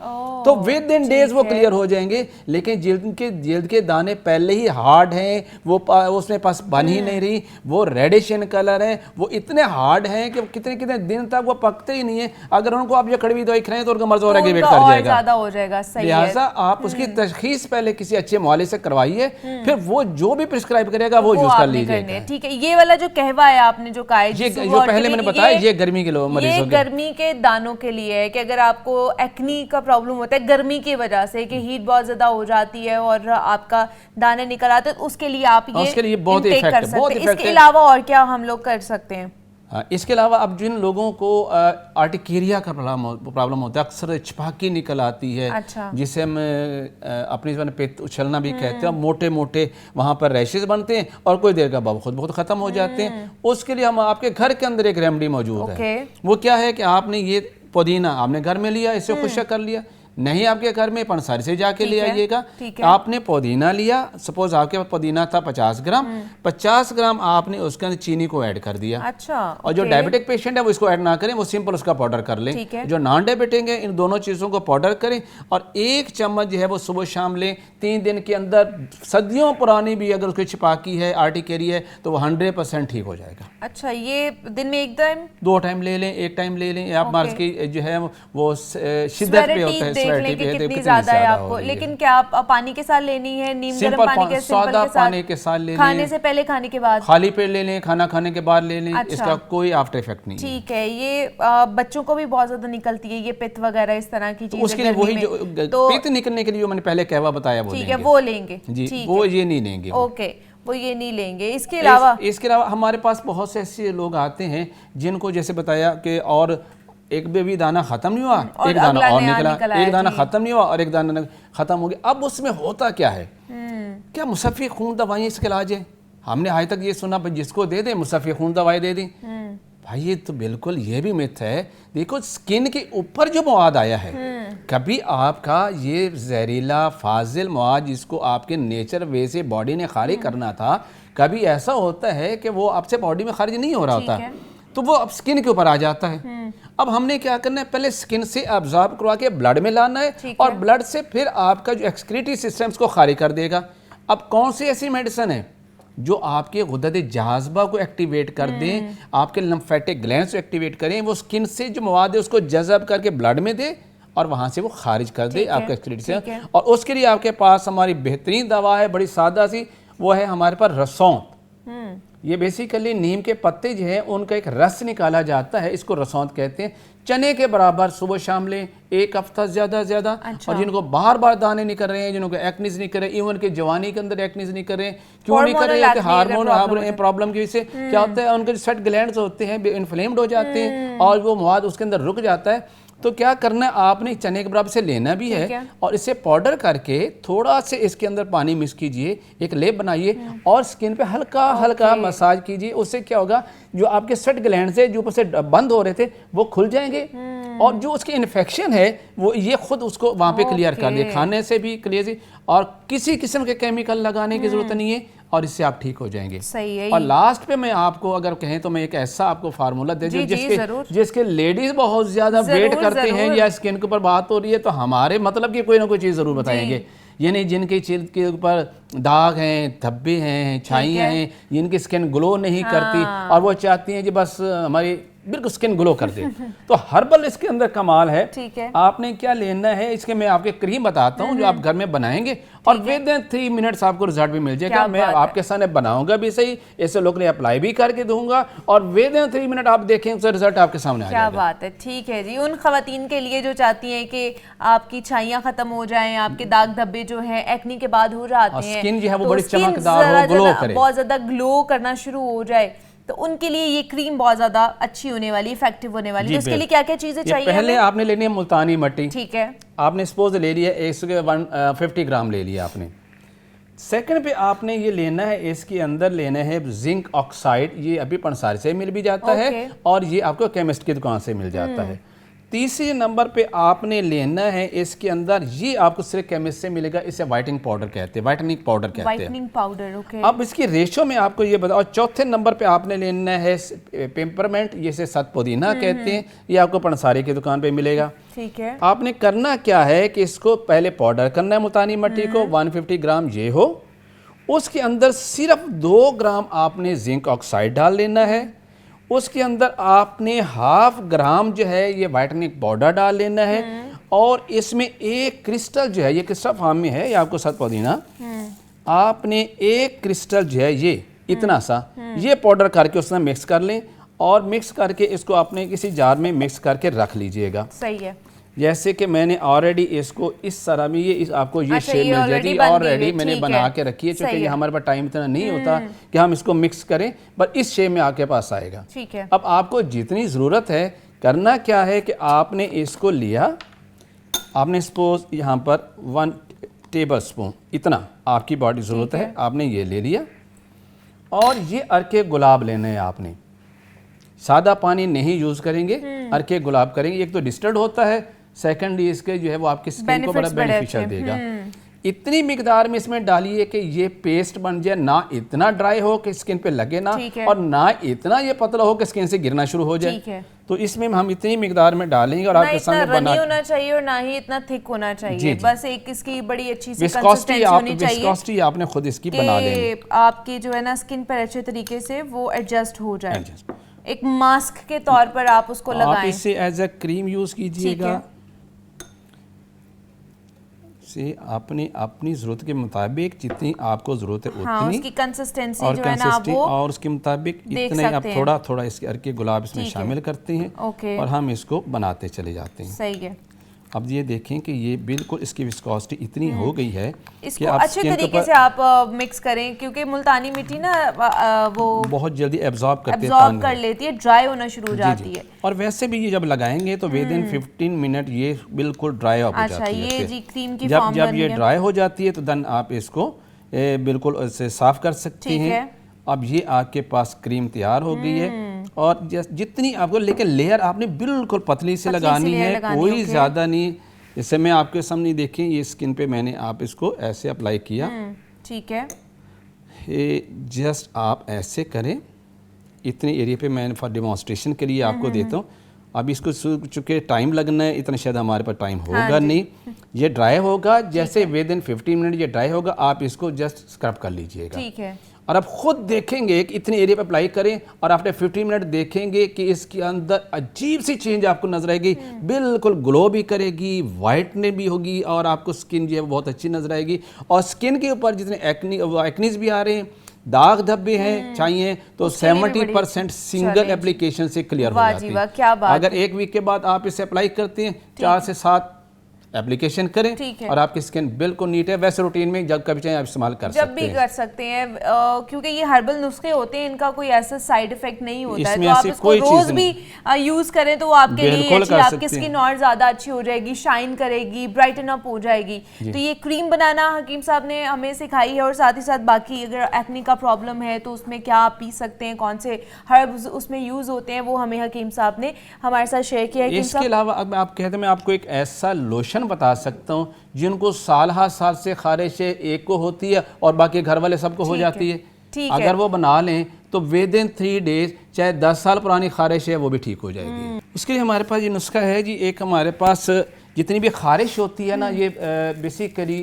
तो विद इन डेज वो क्लियर हो जाएंगे। लेकिन जल्द के दाने पहले ही हार्ड हैं, वो उसमें पास बन ही नहीं रही, वो रेडिशन कलर है, वो इतने हार्ड हैं कि कितने कितने दिन तक वो पकते ही नहीं है। अगर उनको आप ये कड़वी दवाई खिलाएं तो उनका मर्ज और एग्रीवेट कर जाएगा,
ज्यादा हो जाएगा। सही है।
लिहाजा आप उसकी तशखीस पहले किसी अच्छे मुआलिज से करवाइए, फिर वो जो भी प्रिस्क्राइब करेगा वो यूज कर लीजिए।
ठीक है, ये वाला जो कहवा है आपने जो कहा,
ये जो पहले मैंने बताया, ये गर्मी के लोग मरीजों के,
गर्मी के दानों के लिए है कि अगर आपको एक्नी का प्रॉब्लम होता है गर्मी की वजह से कि हीट बहुत ज्यादा हो जाती है और आपका दाने निकल आते हैं, तो उसके लिए आप ये
उसके लिए बहुत इफेक्ट है, बहुत इफेक्ट है।
इसके अलावा और क्या हम लोग कर सकते हैं?
इसके अलावा अब जिन लोगों को आर्टिकेरिया का प्रॉब्लम होता है, अक्सर छपाकी निकल आती है, जिसे हम अपनी ज़बान पे उछलना भी कहते हैं, मोटे मोटे वहाँ पर रैशेज बनते हैं और कोई देर का बाद खुद बहुत ख़त्म हो जाते हैं। उसके लिए हम आपके घर के अंदर एक रेमेडी मौजूद है। वो क्या है कि आपने ये पुदीना आपने घर में लिया, इसे खुश्क कर लिया, नहीं आपके घर में पंसारी से जाके ले आइएगा। आपने पुदीना लिया, सपोज आपके पास पुदीना था 50 ग्राम, 50 ग्राम आपने उसके अंदर चीनी को ऐड कर दिया।
अच्छा।
और जो डायबिटिक पेशेंट है वो इसको ऐड ना करें, वो सिंपल उसका पाउडर कर लें। जो नॉन डायबिटिक है इन दोनों चीज़ों को पाउडर करें और 1 चम्मच जो है वो सुबह शाम लें। 3 दिन के अंदर सदियों पुरानी भी अगर उसकी छिपाकी है, आर्टिकेरिया है, तो वो 100% ठीक हो जाएगा।
अच्छा, ये दिन में एक टाइम
2 टाइम ले लें, 1 टाइम ले लें। आप मर्ज की जो है वो शिद्दत पे होता है,
कितनी ज्यादा है आपको, लेकिन क्या आप पानी के साथ लेनी है? नीम गर्म पानी के
पानी के साथ ले लें,
खाने से पहले, खाने के बाद,
खाली पेट ले लें, खाना खाने के बाद ले लें। इसका कोई आफ्टर इफेक्ट नहीं।
ठीक है। ये बच्चों को भी बहुत ज्यादा निकलती है ये पित्त वगैरह इस तरह की चीजें,
उसके लिए वही जो पित्त निकलने के लिए जो मैंने पहले कहवा बताया वो लेंगे।
वो लेंगे
जी, वो ये नहीं लेंगे।
ओके, वो ये नहीं लेंगे। इसके अलावा
हमारे पास बहुत से ऐसे लोग आते हैं जिनको जैसे बताया कि और एक भी दाना खत्म नहीं हुआ, एक दाना और निकला, एक दाना खत्म नहीं हुआ और एक दाना खत्म हो गया। अब उसमें होता क्या है? क्या मुसफ़ी खून दवाई इसके इलाज है? हमने आज तक ये सुना जिसको दे दें मुसफ़ी खून दवाई दे दी। भाई ये तो बिल्कुल ये भी मिथ है। देखो स्किन के ऊपर जो मवाद आया है, कभी आपका ये जहरीला फाजिल मवाद जिसको आपके नेचर वे से बॉडी ने खारिज करना था, कभी ऐसा होता है कि वो आपसे बॉडी में खारिज नहीं हो रहा होता, तो वो अब स्किन के ऊपर आ जाता है। अब हमने क्या करना है, पहले स्किन से अब्जॉर्ब करवा के ब्लड में लाना है और ब्लड से फिर आपका जो एक्सक्रीटरी सिस्टम्स को खारिज कर देगा। अब कौन सी ऐसी मेडिसिन है जो आपके गुद्दत जाज़बा को एक्टिवेट कर दें, आपके लिम्फेटिक ग्लैंड्स को एक्टिवेट करें, वो स्किन से जो मवाद है उसको जज़ब करके ब्लड में दे और वहाँ से वो खारिज कर दे आपका एक्सक्रीटरी से। और उसके लिए आपके पास हमारी बेहतरीन दवा है, बड़ी सादा सी, वो है हमारे पास रसौंत। ये बेसिकली नीम के पत्ते जो है उनका एक रस निकाला जाता है, इसको रसौंत कहते हैं। चने के बराबर सुबह शाम लें, 1 हफ्ता ज़्यादा ज़्यादा। और जिनको बार बार दाने नहीं कर रहे हैं, जिनको एक्नीज नहीं कर रहे, इवन के जवानी के अंदर एक्नीज नहीं कर रहे हैं, क्यों नहीं कर रहे हैं? हार्मोन प्रॉब्लम की वजह से क्या होता है, उनके स्वेट ग्लैंड्स होते हैं इन्फ्लेम्ड हो जाते हैं और वो मवाद उसके अंदर रुक जाता है। तो क्या करना है, आपने चने के बराबर से लेना भी है और इसे पाउडर करके थोड़ा से इसके अंदर पानी मिक्स कीजिए, एक लेप बनाइए और स्किन पे हल्का हल्का मसाज कीजिए। उससे क्या होगा, जो आपके स्वेट ग्लैंड से जो ऊपर से बंद हो रहे थे वो खुल जाएंगे और जो उसकी इन्फेक्शन है वो ये खुद उसको वहाँ पे क्लियर कर दे। खाने से भी क्लियर, और किसी किस्म के केमिकल लगाने की जरूरत नहीं है और इससे आप ठीक हो जाएंगे।
सही है।
और लास्ट पे मैं आपको अगर कहें तो मैं एक ऐसा आपको फार्मूला दे दूं जिसके लेडीज बहुत ज्यादा वेट करते हैं या स्किन के ऊपर बात हो रही है तो हमारे मतलब की कोई ना कोई चीज़ ज़रूर बताएंगे। ये नहीं जिनके चिल के ऊपर दाग हैं, धब्बे हैं, छाइयाँ हैं, जिनकी स्किन ग्लो नहीं करती और वो चाहती हैं कि बस हमारी बिल्कुल स्किन ग्लो कर दे, तो हर्बल इसके अंदर कमाल है।
ठीक है।
आपने क्या लेना है, इसके मैं आपके क्रीम बताता हूँ जो आप घर में बनाएंगे और विद इन 3 मिनट्स आपको रिजल्ट भी मिल जाएगा। मैं आपके सामने बनाऊंगा भी सही, ऐसे लोग ने अप्लाई भी करके दूंगा और विद इन 3 मिनट आप देखें उसका रिजल्ट आपके सामने आ जाएगा।
क्या बात है। ठीक है जी, उन खवातीन के लिए जो चाहती हैं कि आपकी छाइयाँ खत्म हो जाएं, आपके दाग धब्बे जो है एक्नी के बाद हो जाते हैं,
स्किन जो है वो बड़ी चमकदार हो, ग्लो करे,
बहुत ज्यादा ग्लो करना शुरू हो जाए, तो उनके लिए ये क्रीम बहुत ज़्यादा अच्छी होने वाली, इफेक्टिव होने वाली।
जी,
तो इसके लिए क्या क्या चीज़ें चाहिए
पहले
हमें?
आपने लेनी है मुल्तानी मट्टी।
ठीक है,
आपने सपोज ले लिया 150 ग्राम ले लिया आपने। सेकंड पे आपने ये लेना है, इसके अंदर लेना है जिंक ऑक्साइड, ये अभी पंसारी से मिल भी जाता है और ये आपको केमिस्ट की दुकान से मिल जाता है। तीसरे नंबर पे आपने लेना है इसके अंदर, ये आपको सिर्फ केमिस्ट से मिलेगा, इसे वाइटनिंग पाउडर कहते हैं, वाइटनिंग पाउडर कहते हैं।
Whitening powder, okay.
अब इसकी रेशो में आपको ये बताओ। चौथे नंबर पे आपने लेना है पेपरमेंट, जिसे सत पुदीना कहते हैं, ये आपको पंसारी की दुकान पे मिलेगा।
ठीक है,
आपने करना क्या है कि इसको पहले पाउडर करना है मुल्तानी मट्टी को, 150 ग्राम ये हो, उसके अंदर सिर्फ 2 ग्राम आपने जिंक ऑक्साइड डाल लेना है, उसके अंदर आपने 1/2 ग्राम जो है ये वाइटनिंग पाउडर डाल लेना है, और इसमें एक क्रिस्टल जो है, ये क्रिस्टल फॉर्म में है, ये आपको सत पुदीना, आपने एक क्रिस्टल जो है ये इतना सा ये पाउडर करके उसमें मिक्स कर लें, और मिक्स करके इसको आपने किसी जार में मिक्स करके रख लीजिएगा।
सही है।
जैसे कि मैंने ऑलरेडी इसको इस तरह में आपको ये
अच्छा,
शेप
ये
मिल जाती है, ऑलरेडी मैंने
ठीक
बना
है।
के रखी है,
सही
क्योंकि
है।
हमारे पास टाइम इतना नहीं होता कि हम इसको मिक्स करें, पर इस शेप में आपके पास आएगा।
ठीक है।
अब आपको जितनी ज़रूरत है, करना क्या है कि आपने इसको लिया, आपने सपोज यहाँ पर 1 टेबल स्पून इतना आपकी बॉडी ज़रूरत है, आपने ये ले लिया, और ये अर्के गुलाब लेने हैं आपने। सादा पानी नहीं यूज़ करेंगे, अर्के गुलाब करेंगे। एक तो डिस्टर्ड होता है, सेकंड इसके जो है वो आपकी स्किन को बड़ा बेनिफिशियल देगा। इतनी मिकदार में इसमें डालिए कि ये पेस्ट बन जाए, ना इतना ड्राई हो कि स्किन पे लगे ना, और ना इतना ये पतला हो कि स्किन से गिरना शुरू हो जाए। तो इसमें हम इतनी मिकदार में डालेंगे, और आपके सामने
बना होना चाहिए और ना ही इतना थिक होना चाहिए, बस एक इसकी बड़ी अच्छी सी कंसिस्टेंसी होनी चाहिए।
विस्कोसिटी आपने खुद इसकी बना लेनी,
आपकी जो है ना स्किन पर अच्छे तरीके से वो एडजस्ट हो जाए, एक मास्क के तौर पर आप उसको लगाएं।
आप इसे एज अ क्रीम यूज कीजिएगा, से आपने अपनी ज़रूरत के मुताबिक जितनी आपको ज़रूरत है उतनी,
उसकी कंसिस्टेंसी
और
जो है ना वो,
और उसके मुताबिक इतने आप थोड़ा थोड़ा इसके अर्के गुलाब इसमें शामिल करते हैं, और हम इसको बनाते चले जाते हैं।
सही है।
अब ये देखें कि ये बिल्कुल इसकी विस्कोसिटी इतनी हो गई है
इसको अच्छे तरीके से आप मिक्स करें, क्योंकि मुल्तानी मिट्टी ना वो
बहुत जल्दी एब्जॉर्ब
कर लेती है, ड्राई होना शुरू हो जाती है।
और वैसे भी ये जब लगाएंगे तो विद इन 15 मिनट ये बिल्कुल ड्राई हो जाती है।
ये जी क्रीम की
जब ये ड्राई हो जाती है तो देन आप इसको बिल्कुल इससे साफ कर सकते हैं। अब ये आपके पास क्रीम तैयार हो गई है, और जितनी आपको, लेकिन लेयर आपने बिल्कुल पतली से लगानी है, कोई ज़्यादा नहीं। जैसे मैं आपके सामने देखें, ये स्किन पे मैंने आप इसको ऐसे अप्लाई किया,
ठीक है,
जस्ट आप ऐसे करें, इतने एरिया पे मैं फॉर डेमोन्स्ट्रेशन के लिए आपको देता हूँ। अब इसको चूँकि टाइम लगना है, इतना शायद हमारे पास टाइम होगा नहीं, ये ड्राई होगा, जैसे विद इन 15 मिनट ये ड्राई होगा, आप इसको जस्ट स्क्रब कर लीजिएगा।
ठीक है।
और आप खुद देखेंगे कि इतने एरिया पे अप्लाई करें, और आफ्टर 15 मिनट देखेंगे कि इसके अंदर अजीब सी चेंज आपको नजर आएगी, बिल्कुल ग्लो भी करेगी, वाइटनेस भी होगी, और आपको स्किन जो है बहुत अच्छी नजर आएगी। और स्किन के ऊपर जितने एक्नीज भी आ रहे हैं, दाग धब्बे हैं चाहिए, तो 70% सिंगल एप्लीकेशन से क्लियर हो जाती है।
क्या बात।
अगर एक वीक के बाद आप इसे अप्लाई करते हैं, 4 से 7 एप्लीकेशन करें, और आपकी स्किन बिल्कुल नीट है। वैसे रूटीन में जब कभी चाहे आप इस्तेमाल कर सकते हैं,
जब भी कर सकते हैं, क्योंकि ये हर्बल नुस्खे होते हैं, इनका कोई ऐसा साइड इफेक्ट नहीं होता है, तो आप इसको रोज भी यूज करें तो आपके लिए अच्छी, आपकी स्किन और ज्यादा अच्छी हो जाएगी, शाइन करेगी, ब्राइटन अप हो जाएगी। तो ये क्रीम बनाना हकीम साहब ने हमें सिखाई है, और साथ ही साथ बाकी अगर एक्ने का प्रॉब्लम है तो उसमें क्या आप पी सकते हैं, कौन से हर्ब्स उसमें यूज होते हैं, वो हमें हकीम साहब ने हमारे साथ शेयर किया है।
इसके अलावा अब आप कहते हैं, मैं आपको एक ऐसा लोशन बता सकता हूँ जिनको साल से खारिश एक को होती है और बाकी घर वाले सबको हो जाती है। अगर वो बना लें तो विद इन 3 डेज, चाहे 10 साल पुरानी खारिश है वो भी ठीक हो जाएगी। उसके लिए हमारे पास ये नुस्खा है जी। एक हमारे पास जितनी भी खारिश होती है ना, ये बेसिकली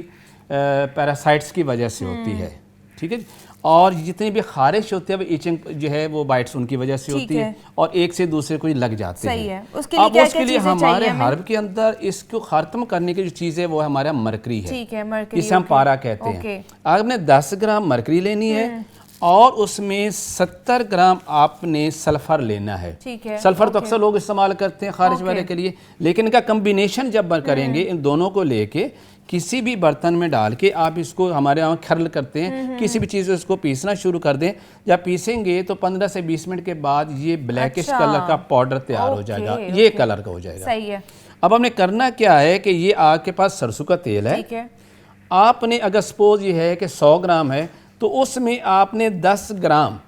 पैरासाइट्स की वजह से होती है, ठीक है। और जितनी भी खारिश होती है, वो इचिंग जो है वो बाइट्स उनकी वजह से होती है, और एक से दूसरे को लग जाते हैं। अब उसके लिए हमारे हर्ब के अंदर इसको खत्म करने की जो चीज़ है वो हमारा मरकरी है, इसे हम पारा कहते हैं। आपने 10 ग्राम मरकरी लेनी है, और उसमें 70 ग्राम आपने सल्फर लेना है।
ठीक है।
सल्फर तो अक्सर लोग इस्तेमाल करते हैं खारिज वाले के लिए, लेकिन इनका कम्बिनेशन जब करेंगे इन दोनों को लेके किसी भी बर्तन में डाल के आप इसको, हमारे यहाँ खरल करते हैं, किसी भी चीज़ से इसको पीसना शुरू कर दें। जब पीसेंगे तो 15 से 20 मिनट के बाद ये ब्लैकिश कलर का पाउडर तैयार हो जाएगा, ये कलर का हो जाएगा।
सही है।
अब हमने करना क्या है कि ये आपके पास सरसों का तेल है,
ठीक है।
आपने अगर सपोज ये है कि 100 ग्राम है तो उसमें आपने 10 ग्राम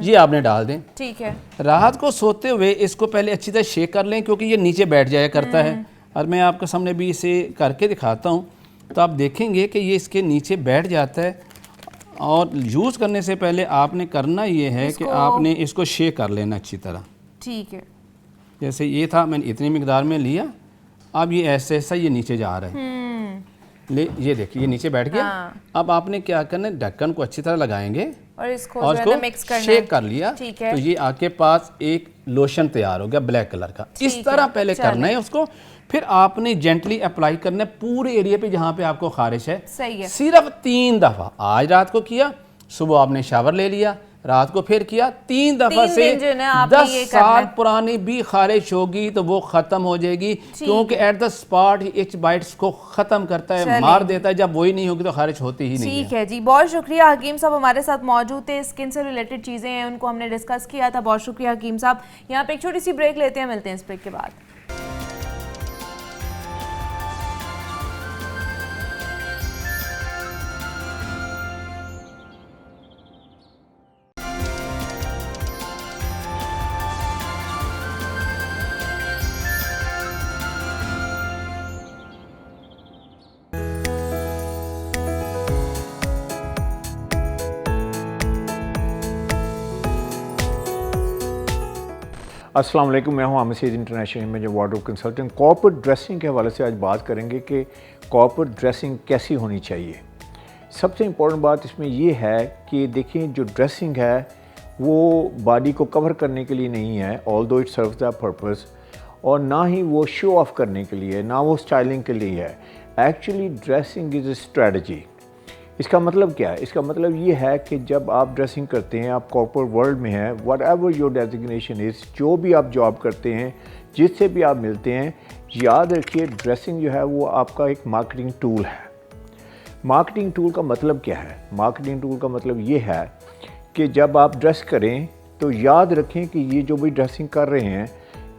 ये आपने डाल दें।
ठीक है।
रात को सोते हुए इसको पहले अच्छी तरह शेक कर लें, क्योंकि ये नीचे बैठ जाया करता है। और मैं आपके सामने भी इसे करके दिखाता हूँ तो आप देखेंगे कि ये इसके नीचे बैठ जाता है। और यूज़ करने से पहले आपने करना ये है कि आपने इसको शेक कर लेना अच्छी तरह।
ठीक है।
जैसे ये था, मैंने इतनी मिकदार में लिया, अब ये ऐसे ऐसा ये नीचे जा रहा है। ये देखिए ये नीचे बैठ गया। अब आपने क्या करना है, ढक्कन को अच्छी तरह लगाएंगे
और इसको मिक्स करना है।
शेक कर लिया।
ठीक है।
तो ये आपके पास एक लोशन तैयार हो गया ब्लैक कलर का। इस तरह पहले करना है उसको, फिर आपने जेंटली अप्लाई करना है पूरे एरिया पे जहाँ पे आपको खारिश है।
सही है।
सिर्फ 3 दफ़ा, आज रात को किया, सुबह आपने शावर ले लिया, रात को फिर किया, 3 दफ़ा से 10 साल पुरानी भी खारिश होगी तो वो ख़त्म हो जाएगी, क्योंकि at the spot etch bytes को ख़त्म करता है, मार देता है। जब वही नहीं होगी तो खारिश होती ही नहीं है।
ठीक है जी, बहुत शुक्रिया हकीम साहब, हमारे साथ मौजूद थे। स्किन से रिलेटेड चीज़ें हैं उनको हमने डिस्कस किया था। बहुत शुक्रिया हकीम साहब। यहाँ पे एक छोटी सी ब्रेक लेते हैं, मिलते हैं इस ब्रेक के बाद।
अस्सलाम वालेकुम, मैं हूं आमिर सईद, इंटरनेशनल में जो वार्डरोब कंसल्टेंट। कॉर्पोरेट ड्रेसिंग के हवाले से आज बात करेंगे कि कॉर्पोरेट ड्रेसिंग कैसी होनी चाहिए। सबसे इम्पोर्टेंट बात इसमें ये है कि देखिए जो ड्रेसिंग है वो बॉडी को कवर करने के लिए नहीं है, although it serves the purpose, और ना ही वो शो ऑफ करने के लिए, ना वो स्टाइलिंग के लिए है। Actually dressing is a strategy. इसका मतलब क्या है? इसका मतलब ये है कि जब आप ड्रेसिंग करते हैं, आप कॉर्पोरेट वर्ल्ड में हैं, what ever your designation is, जो भी आप जॉब करते हैं, जिससे भी आप मिलते हैं, याद रखिए ड्रेसिंग जो है वो आपका एक मार्केटिंग टूल है। मार्केटिंग टूल का मतलब क्या है? मार्केटिंग टूल का मतलब ये है कि जब आप ड्रेस करें तो याद रखें कि ये जो भी ड्रेसिंग कर रहे हैं,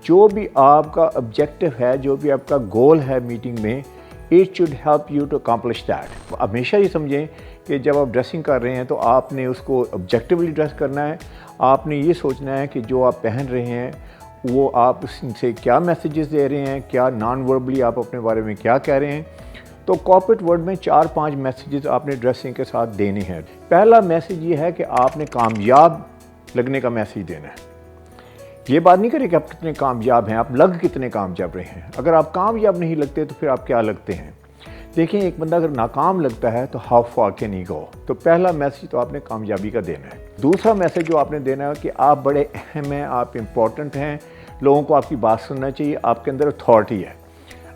जो भी आपका ऑब्जेक्टिव है, जो भी आपका गोल है मीटिंग में, it should help you to accomplish that. हमेशा ये समझें कि जब आप ड्रेसिंग कर रहे हैं तो आपने उसको ऑब्जेक्टिवली ड्रेस करना है। आपने ये सोचना है कि जो आप पहन रहे हैं वो आप उससे क्या मैसेजेस दे रहे हैं, क्या नॉन वर्बली आप अपने बारे में क्या कह रहे हैं। तो कॉर्पोरेट वर्ल्ड में 4-5 मैसेजेस आपने ड्रेसिंग के साथ देने हैं। पहला मैसेज ये है कि आपने कामयाब लगने का मैसेज देना है। ये बात नहीं करें कि आप कितने कामयाब हैं, आप लग कितने कामयाब रहे हैं। अगर आप कामयाब नहीं लगते तो फिर आप क्या लगते हैं? देखें, एक बंदा अगर नाकाम लगता है तो हाउ फार कैन ही गो। तो पहला मैसेज तो आपने कामयाबी का देना है। दूसरा मैसेज जो आपने देना है कि आप बड़े अहम हैं, आप इम्पोर्टेंट हैं, लोगों को आपकी बात सुनना चाहिए, आपके अंदर अथॉरिटी है।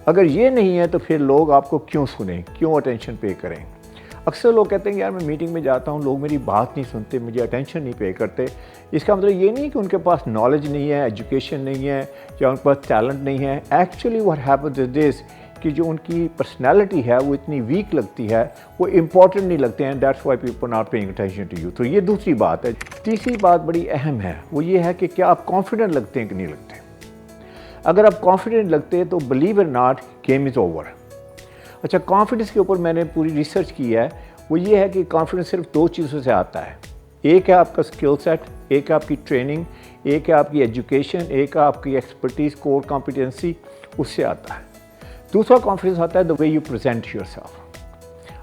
अगर ये नहीं है तो फिर लोग आपको क्यों सुने, क्यों अटेंशन पे करें? अक्सर लोग कहते हैं यार मैं मीटिंग में जाता हूँ, लोग मेरी बात नहीं सुनते, मुझे अटेंशन नहीं पे करते। इसका मतलब ये नहीं कि उनके पास नॉलेज नहीं है, एजुकेशन नहीं है, या उनके पास टैलेंट नहीं है। Actually what happens is this कि जो उनकी पर्सनैलिटी है वो इतनी वीक लगती है, वो इम्पॉर्टेंट नहीं लगते हैं। That's why people not paying attention to you. तो ये दूसरी बात है। तीसरी बात बड़ी अहम है, वो ये है कि क्या आप कॉन्फिडेंट लगते हैं कि नहीं लगते। अगर आप कॉन्फिडेंट लगते हैं तो believe it not, game is over. अच्छा, कॉन्फिडेंस के ऊपर मैंने पूरी रिसर्च की है। वो ये है कि कॉन्फिडेंस सिर्फ 2 चीज़ों से आता है। एक है आपका स्किल सेट, एक है आपकी ट्रेनिंग, एक है आपकी एजुकेशन, एक है आपकी एक्सपर्टीज़, कोर कॉम्पिटेंसी, उससे आता है। दूसरा कॉन्फिडेंस आता है the way you present yourself.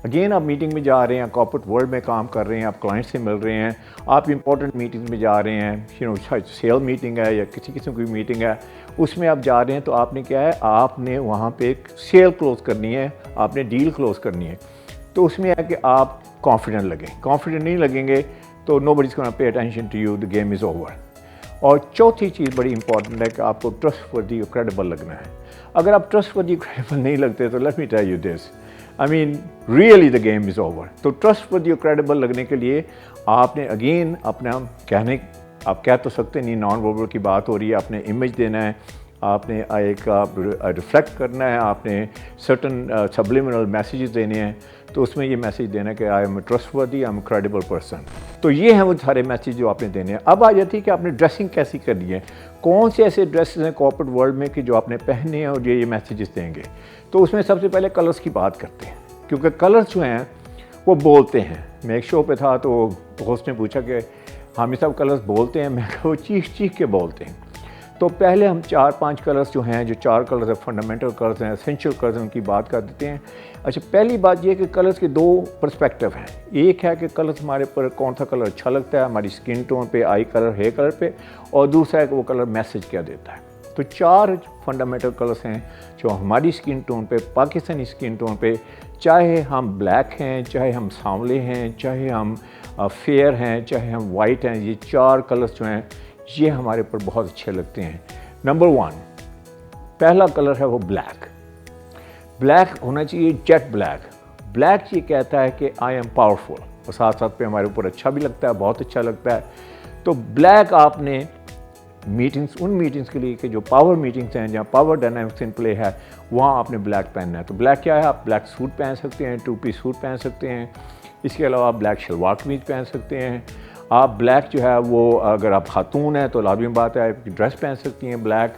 Again, आप मीटिंग में जा रहे हैं, कॉर्पोरेट वर्ल्ड में काम कर रहे हैं, आप क्लाइंट से मिल रहे हैं, आप इंपॉर्टेंट मीटिंग में जा रहे हैं, सेल मीटिंग है या किसी किस्म की मीटिंग है, उसमें आप जा रहे हैं। तो आपने क्या है, आपने वहाँ पे एक सेल क्लोज करनी है, आपने डील क्लोज करनी है। तो उसमें है कि आप कॉन्फिडेंट लगें। कॉन्फिडेंट नहीं लगेंगे तो nobody is gonna pay attention to you, the game is over. और चौथी चीज़ बड़ी इंपॉर्टेंट है कि आपको ट्रस्टवर्दी और क्रेडिबल लगना है। अगर आप ट्रस्टवर्दी क्रेडिबल नहीं लगते तो let me tell you this, I mean really the game is over. तो ट्रस्टवर्दी और क्रेडिबल लगने के लिए आपने अगेन अपना कहने, आप कह तो सकते नहीं, नॉन वर्बल की बात हो रही है, आपने इमेज देना है, आपने एक रिफ्लेक्ट करना है, आपने सर्टन सब्लिमिनल मैसेजेस देने हैं, तो उसमें ये मैसेज देना है कि I am trustworthy, I am credible person. तो ये हैं वो सारे मैसेज जो आपने देने हैं। अब आ जाती है कि आपने ड्रेसिंग कैसी करनी है, कौन से ऐसे ड्रेसेस हैं कॉर्पोरेट वर्ल्ड में कि जो आपने पहने हैं और ये मैसेजेस देंगे। तो उसमें सबसे पहले कलर्स की बात करते हैं, क्योंकि कलर्स जो हैं वो बोलते हैं। मैं एक शो पे था तो होस्ट ने पूछा कि हामिद साहब कलर्स बोलते हैं, मैं कहा वो चीख चीख के बोलते हैं। तो पहले हम 4-5 कलर्स जो हैं, जो 4 कलर्स हैं, फंडामेंटल कलर्स हैं, एसेंशियल कलर्स हैं, उनकी बात कर देते हैं। अच्छा, पहली बात ये है कि कलर्स के 2 पर्सपेक्टिव हैं। एक है कि कलर्स हमारे पर कौन सा कलर अच्छा लगता है, हमारी स्किन टोन पे, आई कलर, हेयर कलर पे, और दूसरा है कि वो कलर मैसेज क्या देता है। तो 4 फंडामेंटल कलर्स हैं जो हमारी स्किन टोन पे, पाकिस्तानी स्किन टोन पे, चाहे हम ब्लैक हैं, चाहे हम सांवले हैं, चाहे हम फेयर हैं, चाहे हम वाइट हैं, ये 4 कलर्स जो हैं ये हमारे ऊपर बहुत अच्छे लगते हैं। नंबर 1 पहला कलर है वो ब्लैक। ब्लैक होना चाहिए जेट ब्लैक। ब्लैक ये कहता है कि आई एम पावरफुल, और साथ साथ पे हमारे ऊपर अच्छा भी लगता है, बहुत अच्छा लगता है। तो ब्लैक आपने मीटिंग्स, उन मीटिंग्स के लिए कि जो पावर मीटिंग्स हैं, जहाँ पावर डायनामिक्स इन प्ले है, वहाँ आपने ब्लैक पहनना है। तो ब्लैक क्या है, आप ब्लैक सूट पहन सकते हैं, 2 पीस सूट पहन सकते हैं, इसके अलावा आप ब्लैक शलवार कमीज पहन सकते हैं। आप ब्लैक जो है वो, अगर आप खातून हैं तो लाजमी बात है आप ड्रेस पहन सकती हैं ब्लैक।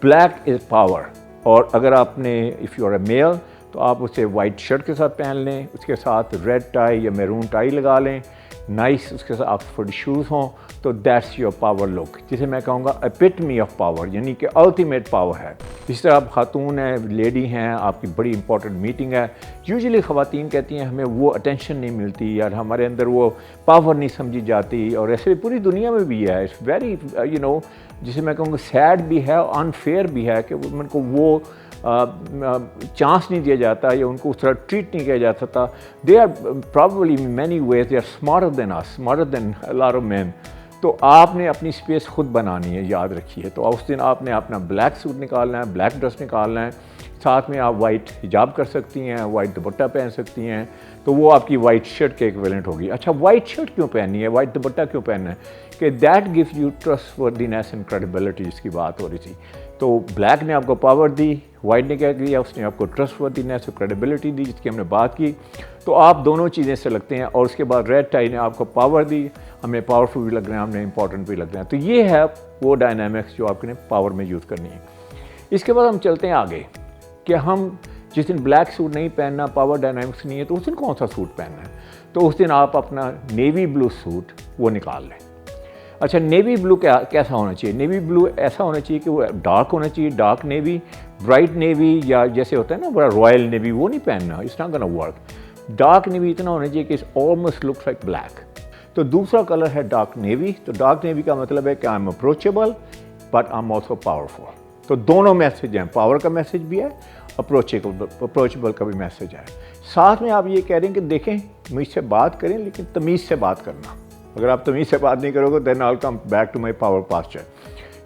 Black is power. और अगर आपने, if you are a male, तो आप उसे वाइट शर्ट के साथ पहन लें, उसके साथ रेड टाई या मैरून टाई लगा लें, नाइस उसके साथ ऑक्सफोर्ड शूज़ हों, तो दैट्स योर पावर लुक, जिसे मैं कहूँगा एपिटमी ऑफ पावर, यानी कि अल्टीमेट पावर है। इस तरह आप खातून हैं, लेडी हैं, आपकी बड़ी इंपॉर्टेंट मीटिंग है, यूजुअली ख़वातीन कहती हैं हमें वो अटेंशन नहीं मिलती, यार हमारे अंदर वो पावर नहीं समझी जाती, और ऐसे पूरी दुनिया में भी है। इट्स वेरी जिसे मैं कहूँगा सैड भी है, अनफेयर भी है कि उनको वो चांस नहीं दिया जाता या उनको उस तरह ट्रीट नहीं किया जाता था। They are probably in many ways they are smarter than us, smarter than a lot of men. तो आपने अपनी स्पेस खुद बनानी है, याद रखिए। तो उस दिन आपने अपना ब्लैक सूट निकालना है, ब्लैक ड्रेस निकालना है, साथ में आप वाइट हिजाब कर सकती हैं, वाइट दुपट्टा पहन सकती हैं, तो वो आपकी वाइट शर्ट के इक्विवेलेंट होगी। अच्छा, वाइट शर्ट क्यों पहननी है, वाइट दुपट्टा क्यों पहनना है? कि that gives you trustworthiness and credibility, जिसकी बात हो रही थी। तो ब्लैक ने आपको पावर दी, वाइट ने क्या किया, उसने आपको ट्रस्टवर्दीनेस और क्रेडिबिलिटी दी, जिसकी हमने बात की। तो आप दोनों चीज़ें से लगते हैं। और उसके बाद रेड टाई ने आपको पावर दी, हमें पावरफुल भी लग रहे हैं, हमने इंपॉर्टेंट भी लग रहे हैं। तो ये है वो डायनामिक्स जो आपने पावर में यूज़ करनी है। इसके बाद हम चलते हैं आगे कि हम जिस दिन ब्लैक सूट नहीं पहनना, पावर डायनामिक्स नहीं है, तो उस दिन कौन सा सूट पहनना है? तो उस दिन आप अपना नेवी ब्लू सूट वो निकाल लें। अच्छा, नेवी ब्लू कैसा होना चाहिए? नेवी ब्लू ऐसा होना चाहिए कि वो डार्क होना चाहिए, डार्क नेवी, ब्राइट नेवी, या जैसे होता है ना बड़ा रॉयल नेवी, वो नहीं पहनना, it's not gonna work. Dark navy इतना होना चाहिए कि it's almost looks like black. तो दूसरा कलर है डार्क नेवी। तो डार्क नेवी का मतलब है कि I am approachable but I am also powerful. तो दोनों मैसेज हैं, पावर का मैसेज भी है, अप्रोचेबल का भी मैसेज है। साथ में आप ये कह रहे हैं कि देखें, मुझसे बात करें लेकिन तमीज़ से बात करना। अगर आप तमीज़ से बात नहीं करोगे then I will come back to my power posture.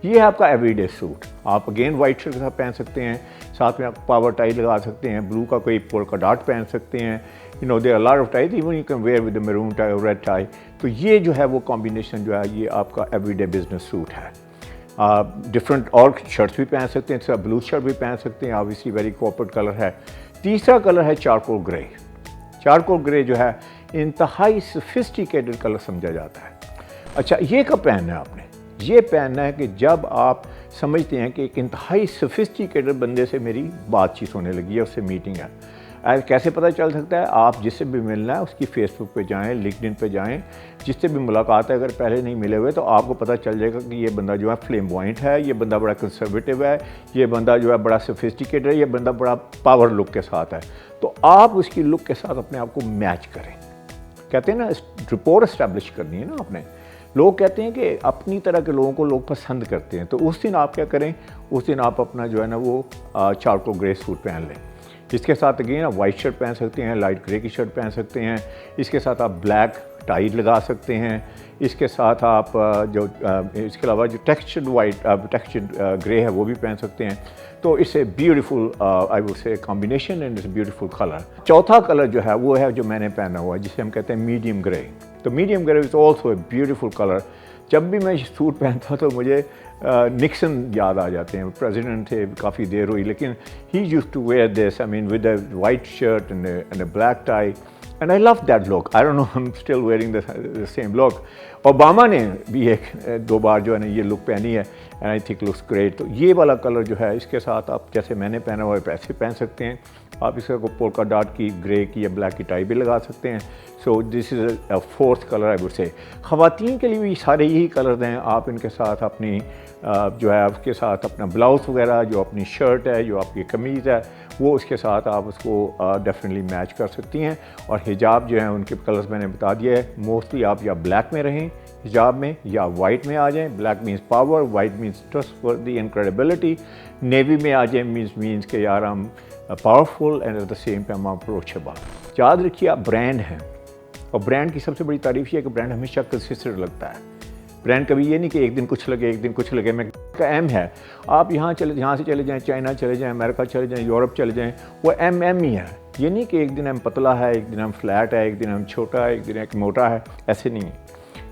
ये है आपका एवरीडे सूट। आप अगेन वाइट शर्ट के साथ पहन सकते हैं, साथ में आप पावर टाई लगा सकते हैं, ब्लू का कोई पोल्का डॉट पहन सकते हैं, there are lot of tie, even you can wear with the maroon tie और रेड टाई। तो ये जो है वो कॉम्बिनेशन जो है ये आपका एवरीडे बिजनेस सूट है। डिफरेंट और शर्ट्स भी पहन सकते हैं, जैसे ब्लू शर्ट भी पहन सकते हैं, ऑब्वियसली वेरी कॉर्पोरेट कलर है। तीसरा कलर है चारकोल ग्रे। चारकोल ग्रे जो है इंतहाई सोफिस्टिकेटेड कलर समझा जाता है। अच्छा, ये कब पहनना है आपने? ये पहनना है कि जब आप समझते हैं कि एक इंतहाई सोफिस्टिकेटेड बंदे से मेरी बातचीत होने लगी है, उससे मीटिंग है। कैसे पता चल सकता है? आप जिससे भी मिलना है उसकी फेसबुक पे जाएं, लिंक्डइन पे जाएं, जिससे भी मुलाकात है, अगर पहले नहीं मिले हुए तो आपको पता चल जाएगा कि ये बंदा जो है फ्लेमबॉइंट है, ये बंदा बड़ा कंजर्वेटिव है, ये बंदा जो है बड़ा सोफिस्टिकेटेड है, ये बंदा बड़ा पावर लुक के साथ है। तो आप उसकी लुक के साथ अपने आप को मैच करें। कहते हैं ना, रिपोर्ट इस्टेब्लिश करनी है ना आपने। लोग कहते हैं कि अपनी तरह के लोगों को लोग पसंद करते हैं, तो उस दिन आप क्या करें, उस दिन आप अपना जो है ना वो चारकोल ग्रे सूट पहन लें। इसके साथ अगेन आप वाइट शर्ट पहन सकते हैं, लाइट ग्रे की शर्ट पहन सकते हैं, इसके साथ आप ब्लैक टाई लगा सकते हैं, इसके साथ आप इसके अलावा जो टेक्सचर्ड वाइट टेक्सचर्ड ग्रे है वो भी पहन सकते हैं। तो it's a beautiful I would say combination and it's beautiful colour. चौथा कलर जो है वो है जो मैंने पहना हुआ है, जिसे हम कहते हैं मीडियम ग्रे। तो medium grey is also a beautiful colour. जब भी मैं सूट पहनता हूँ तो मुझे निक्सन याद आ जाते हैं, प्रेसिडेंट थे, काफ़ी देर हुई, लेकिन he used to wear this, I mean with a white shirt and a black tie, and I love that look. I don't know, I am still wearing the same look. Obama ने भी एक दो बार जो है ना ये look पहनी है, and I think looks great. तो ये वाला कलर जो है, इसके साथ आप जैसे मैंने पहना हुआ है ऐसे पहन सकते हैं। आप इसका को पोल्का डॉट की, ग्रे की या ब्लैक की टाई भी लगा सकते हैं। So this is a fourth colour I would say. ख़वातीन के लिए भी सारे यही कलर हैं। आप इनके साथ अपनी जो है उसके साथ अपना ब्लाउज़ वगैरह, जो अपनी शर्ट है, जो आपकी कमीज़ है, वो उसके साथ आप उसको डेफिनेटली मैच कर सकती हैं। और हिजाब जो है उनके कलर्स मैंने बता दिया है। मोस्टली आप या ब्लैक में रहें हिजाब में, या वाइट में आ जाएं। Black means power, white means trustworthy and credibility. Navy में आ जाएं मीन्स के यार हम powerful and at the same time approachable. याद रखिए आप ब्रांड हैं, और ब्रांड की सबसे बड़ी तारीफ ये है कि ब्रांड हमेशा कंसिस्टेंट लगता है। ब्रांड कभी ये नहीं कि एक दिन कुछ लगे एक दिन कुछ लगे। मैं का एम है, आप यहाँ से चले जाएँ, चाइना चले जाएँ, अमेरिका चले जाएँ, यूरोप चले जाएँ, वो एम ही है। ये नहीं कि एक दिन हम पतला है, एक दिन हम फ्लैट है, एक दिन हम छोटा है, एक दिन एक मोटा है, ऐसे नहीं है।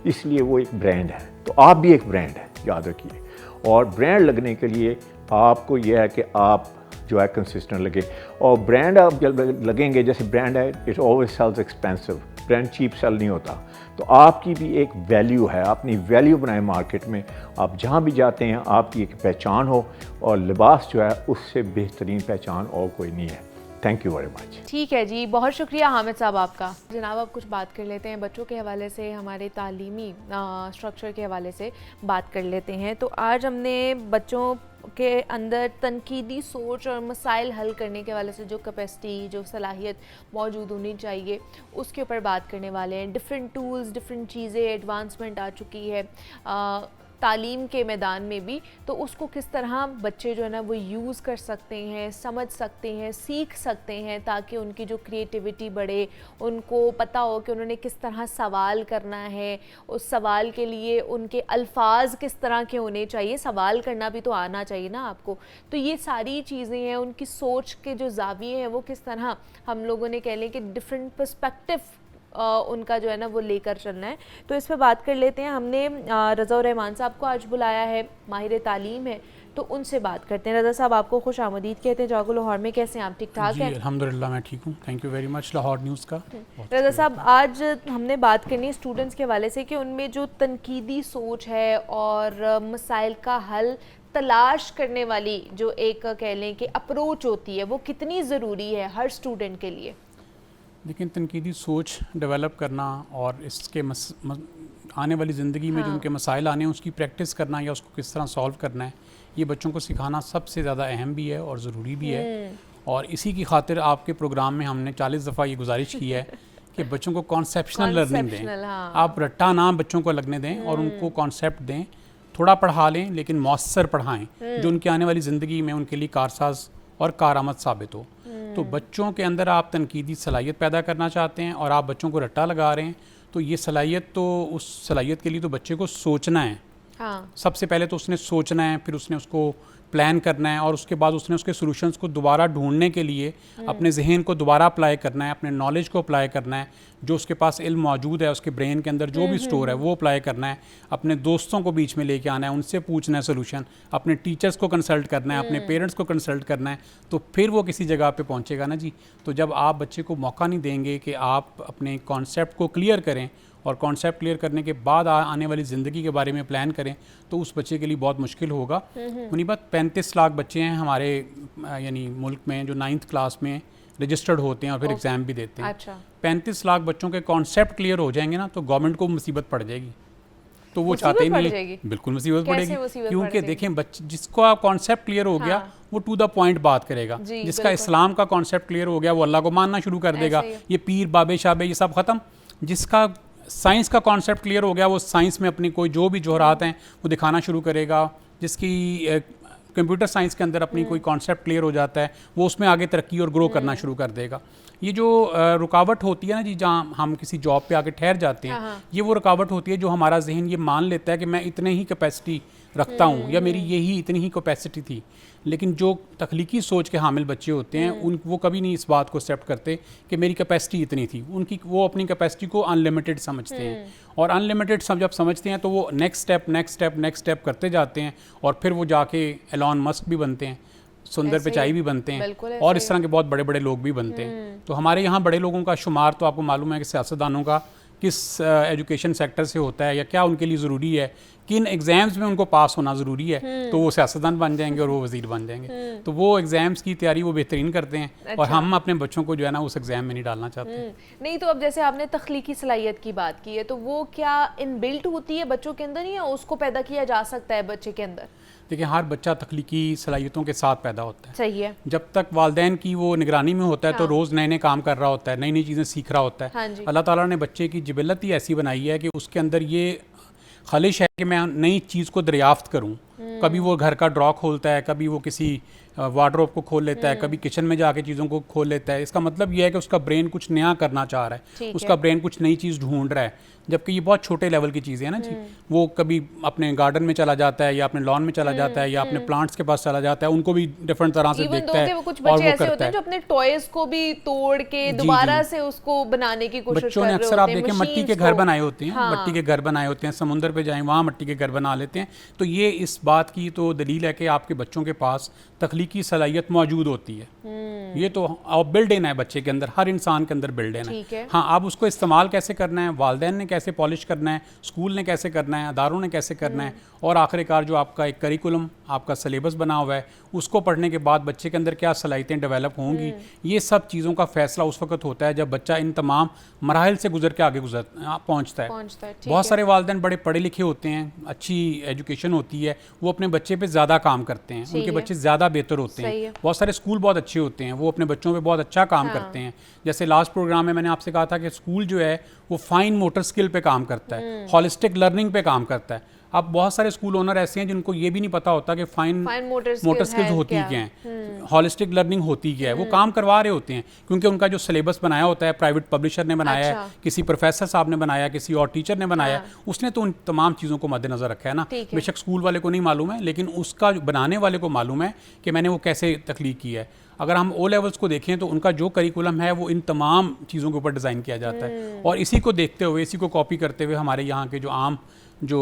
इसलिए वो एक ब्रांड है। तो आप भी एक ब्रांड है, याद रखिए। और ब्रांड लगने के लिए आपको यह है कि आप जो है कंसिस्टेंट लगे। और ब्रांड आप जब लगेंगे, जैसे ब्रांड है, it always sells expensive, brand cheap sell नहीं होता। तो आपकी भी एक वैल्यू है, अपनी वैल्यू बनाएं मार्केट में। आप जहाँ भी जाते हैं आपकी एक पहचान हो, और लिबास जो है उससे बेहतरीन पहचान और कोई नहीं है। Thank you very much.
ठीक है जी, बहुत शुक्रिया हामिद साहब आपका। जनाब अब कुछ बात कर लेते हैं बच्चों के हवाले से, हमारे तालीमी स्ट्रक्चर के हवाले से बात कर लेते हैं। तो आज हमने बच्चों के अंदर तनकीदी सोच और मसाइल हल करने के हवाले से जो कैपेसिटी, जो सलाहियत मौजूद होनी चाहिए, उसके ऊपर बात करने वाले हैं। डिफरेंट टूल्स, डिफरेंट चीज़ें, एडवांसमेंट आ चुकी है तालीम के मैदान में भी, तो उसको किस तरह बच्चे जो है ना वो यूज़ कर सकते हैं, समझ सकते हैं, सीख सकते हैं, ताकि उनकी जो क्रिएटिविटी बढ़े, उनको पता हो कि उन्होंने किस तरह सवाल करना है, उस सवाल के लिए उनके अल्फाज किस तरह के होने चाहिए। सवाल करना भी तो आना चाहिए ना आपको। तो ये सारी चीज़ें हैं, उनकी सोच के जो ज़ाविये हैं वो किस तरह हम लोगों ने कह लें कि डिफरेंट पर्सपेक्टिव उनका जो है ना वो लेकर चलना है। तो इस पर बात कर लेते हैं। हमने रज़ा रहमान साहब को आज बुलाया है, माहिर तालीम है, तो उनसे बात करते हैं। रज़ा साहब आपको खुश आमदीद कहते हैं जागो लाहौर में। कैसे हैं आप? ठीक ठाक हैं?
अल्हम्दुलिल्लाह मैं ठीक हूँ, thank you very much Lahore news का।
रज़ा साहब आज हमने बात करनी है स्टूडेंट्स के हवाले से कि उनमें जो तनकीदी सोच है और मसाइल का हल तलाश करने वाली जो एक कह लें कि अप्रोच होती है, वो कितनी ज़रूरी है हर स्टूडेंट के लिए।
लेकिन तनकीदी सोच डेवलप करना और इसके आने वाली ज़िंदगी में जो उनके मसाइल आने हैं उसकी प्रैक्टिस करना या उसको किस तरह सॉल्व करना है, ये बच्चों को सिखाना सबसे ज़्यादा अहम भी है और ज़रूरी भी है। और इसी की खातिर आपके प्रोग्राम में हमने 40 दफ़ा ये गुजारिश की है कि बच्चों को कॉन्सेप्शनल लर्निंग दें। आप रट्टा ना बच्चों को लगने दें और उनको कॉन्सेप्ट दें। थोड़ा पढ़ा लें लेकिन मौसर पढ़ाएँ जो उनकी आने वाली ज़िंदगी में उनके लिए कारसाज और कारआमद साबित हो। तो बच्चों के अंदर आप तनकीदी सलाहियत पैदा करना चाहते हैं और आप बच्चों को रट्टा लगा रहे हैं, तो ये सलाहियत, तो उस सलाहियत के लिए तो बच्चे को सोचना है। हाँ। सबसे पहले तो उसने सोचना है, फिर उसने उसको प्लान करना है और उसके बाद उसने उसके सॉल्यूशंस को दोबारा ढूंढने के लिए अपने जहन को दोबारा अप्लाई करना है, अपने नॉलेज को अप्लाई करना है, जो उसके पास इल्म मौजूद है उसके ब्रेन के अंदर जो भी स्टोर है वो अप्लाई करना है, अपने दोस्तों को बीच में लेके आना है, उनसे पूछना है सोल्यूशन, अपने टीचर्स को कंसल्ट करना है, अपने पेरेंट्स को कंसल्ट करना है, तो फिर वो किसी जगह पे पहुंचेगा ना जी। तो जब आप बच्चे को मौका नहीं देंगे कि आप अपने कॉन्सेप्ट को क्लियर करें और कॉन्सेप्ट क्लियर करने के बाद आने वाली ज़िंदगी के बारे में प्लान करें, तो उस बच्चे के लिए बहुत मुश्किल होगा। मुनीबत 35 लाख बच्चे हैं हमारे यानी मुल्क में जो 9th क्लास में रजिस्टर्ड होते हैं और फिर एग्ज़ाम भी देते हैं। अच्छा। 35 लाख बच्चों के कॉन्सेप्ट क्लियर हो जाएंगे ना, तो गवर्नमेंट को मुसीबत पड़ जाएगी। तो वो चाहते ही नहीं, बिल्कुल मुसीबत पड़ेगी, क्योंकि देखें बच्चे जिसको आप कॉन्सेप्ट क्लियर हो गया वो टू द पॉइंट बात करेगा। जिसका इस्लाम का कॉन्सेप्ट क्लियर हो गया वो अल्लाह को मानना शुरू कर देगा। ये पीर बाबे शाबे ये सब ख़त्म। जिसका साइंस का कॉन्सेप्ट क्लियर हो गया वो साइंस में अपनी कोई जो भी जोहरात हैं वो दिखाना शुरू करेगा। जिसकी कंप्यूटर साइंस के अंदर अपनी कोई कॉन्सेप्ट क्लियर हो जाता है वो उसमें आगे तरक्की और ग्रो करना शुरू कर देगा। ये जो रुकावट होती है ना जी, जहाँ हम किसी जॉब पे आके ठहर जाते हैं, ये वो रुकावट होती है जो हमारा जहन ये मान लेता है कि मैं इतने ही कैपेसिटी रखता हूँ या मेरी यही इतनी ही कैपेसिटी थी। लेकिन जो तख्लीकी सोच के हामिल बच्चे होते हैं वो कभी नहीं इस बात को एक्सेप्ट करते कि मेरी कैपेसिटी इतनी थी। वो अपनी कैपेसिटी को अनलिमिटेड समझते हैं, और अनलिमिटेड जब समझते हैं तो वो नेक्स्ट स्टेप करते जाते हैं, और फिर वो जाके एलॉन मस्क भी बनते हैं, सुंदर पिचाई भी बनते हैं, और इस तरह के बहुत बड़े बड़े लोग भी बनते हैं। तो हमारे यहाँ बड़े लोगों का शुमार तो आपको मालूम है कि सियासतदानों का किस एजुकेशन सेक्टर से होता है या क्या उनके लिए ज़रूरी है, किन एग्ज़ाम्स में उनको पास होना ज़रूरी है, तो वो सियासतदान बन जाएंगे और वो वज़ीर बन जाएंगे। तो वो एग्ज़ाम्स की तैयारी वो बेहतरीन करते हैं। अच्छा। और हम अपने बच्चों को जो है ना उस एग्ज़ाम में नहीं डालना चाहते।
नहीं, तो अब जैसे आपने तख्लीकी सलाहियत की बात की है, तो वो क्या इनबिल्ट होती है बच्चों के अंदर या उसको पैदा किया जा सकता है बच्चे के अंदर?
देखिए, हर बच्चा तख्लीकी सलाहियतों के साथ पैदा होता है।
सही है।
जब तक वालिदैन की वो निगरानी में होता है तो रोज़ नए नए काम कर रहा होता है, नई नई चीज़ें सीख रहा होता है।
हाँ जी।
अल्लाह ताला ने बच्चे की जिबिलत ही ऐसी बनाई है कि उसके अंदर ये ख्वाहिश है कि मैं नई चीज़ को दरियाफ्त करूँ। कभी वो घर का ड्रॉ खोलता है, कभी वो किसी वार्डरोब को खोल लेता है, कभी किचन में जाके चीज़ों को खोल लेता है। इसका मतलब ये है कि उसका ब्रेन कुछ नया करना चाह रहा है, उसका ब्रेन कुछ नई चीज़ ढूंढ रहा है। जबकि ये बहुत छोटे लेवल की चीज़ें हैं ना जी। वो कभी अपने गार्डन में चला जाता है या अपने लॉन में चला जाता है या अपने प्लांट्स के पास चला जाता है, उनको भी डिफरेंट तरह से देखता है।
वो कुछ बच्चे ऐसे होते हैं जो अपने टॉयज को भी तोड़ के दोबारा से उसको बनाने की कोशिश कर रहे होते हैं।
बच्चों ने अक्सर आप देखें मट्टी के घर बनाए होते हैं, मट्टी के घर बनाए होते हैं, समुंदर पे जाएं वहाँ मट्टी के घर बना लेते हैं। तो ये इस बात की तो दलील है कि आपके बच्चों के पास तख्लीकी सलाहियत मौजूद होती है। ये तो बिल्ड इन है बच्चे के अंदर, हर इंसान के अंदर बिल्ड इन है। हाँ, अब उसको इस्तेमाल कैसे करना है, वालिदैन ने कैसे पॉलिश करना है, स्कूल ने कैसे करना है, अदारों ने कैसे करना है, और आखिरकार जो आपका एक करिकुलम, आपका सिलेबस बना हुआ है, उसको पढ़ने के बाद बच्चे के अंदर क्या सलाहियतें डेवलप होंगी, ये सब चीज़ों का फैसला उस वक्त होता है जब बच्चा इन तमाम मराहिल से गुजर के आगे पहुँचता है। बहुत सारे वालिदैन बड़े पढ़े लिखे होते हैं, अच्छी एजुकेशन होती है, वो अपने बच्चे पे ज़्यादा काम करते हैं, उनके बच्चे ज़्यादा बेहतर होते हैं। बहुत सारे स्कूल बहुत अच्छे होते हैं, वो अपने बच्चों पे बहुत अच्छा काम करते हैं। जैसे लास्ट प्रोग्राम में मैंने आपसे कहा था कि स्कूल जो है वो फाइन मोटर स्किल पे काम करता है, हॉलिस्टिक लर्निंग पे काम करता है। अब बहुत सारे स्कूल ओनर ऐसे हैं जिनको ये भी नहीं पता होता कि फाइन मोटर स्किल्स होती क्या है, हॉलिस्टिक लर्निंग होती क्या है। वो काम करवा रहे होते हैं क्योंकि उनका जो सिलेबस बनाया होता है प्राइवेट पब्लिशर ने बनाया है, किसी प्रोफेसर साहब ने बनाया, किसी और टीचर ने बनाया, उसने तो उन तमाम चीज़ों को मद्देनजर रखा है ना। बेशक स्कूल वाले को नहीं मालूम है, लेकिन उसका बनाने वाले को मालूम है कि मैंने वो कैसे तख्लीक की है। अगर हम ओ लेवल्स को देखें तो उनका जो करिकुलम है वो इन तमाम चीज़ों के ऊपर डिज़ाइन किया जाता है, और इसी को देखते हुए, इसी को कॉपी करते हुए हमारे यहाँ के जो आम जो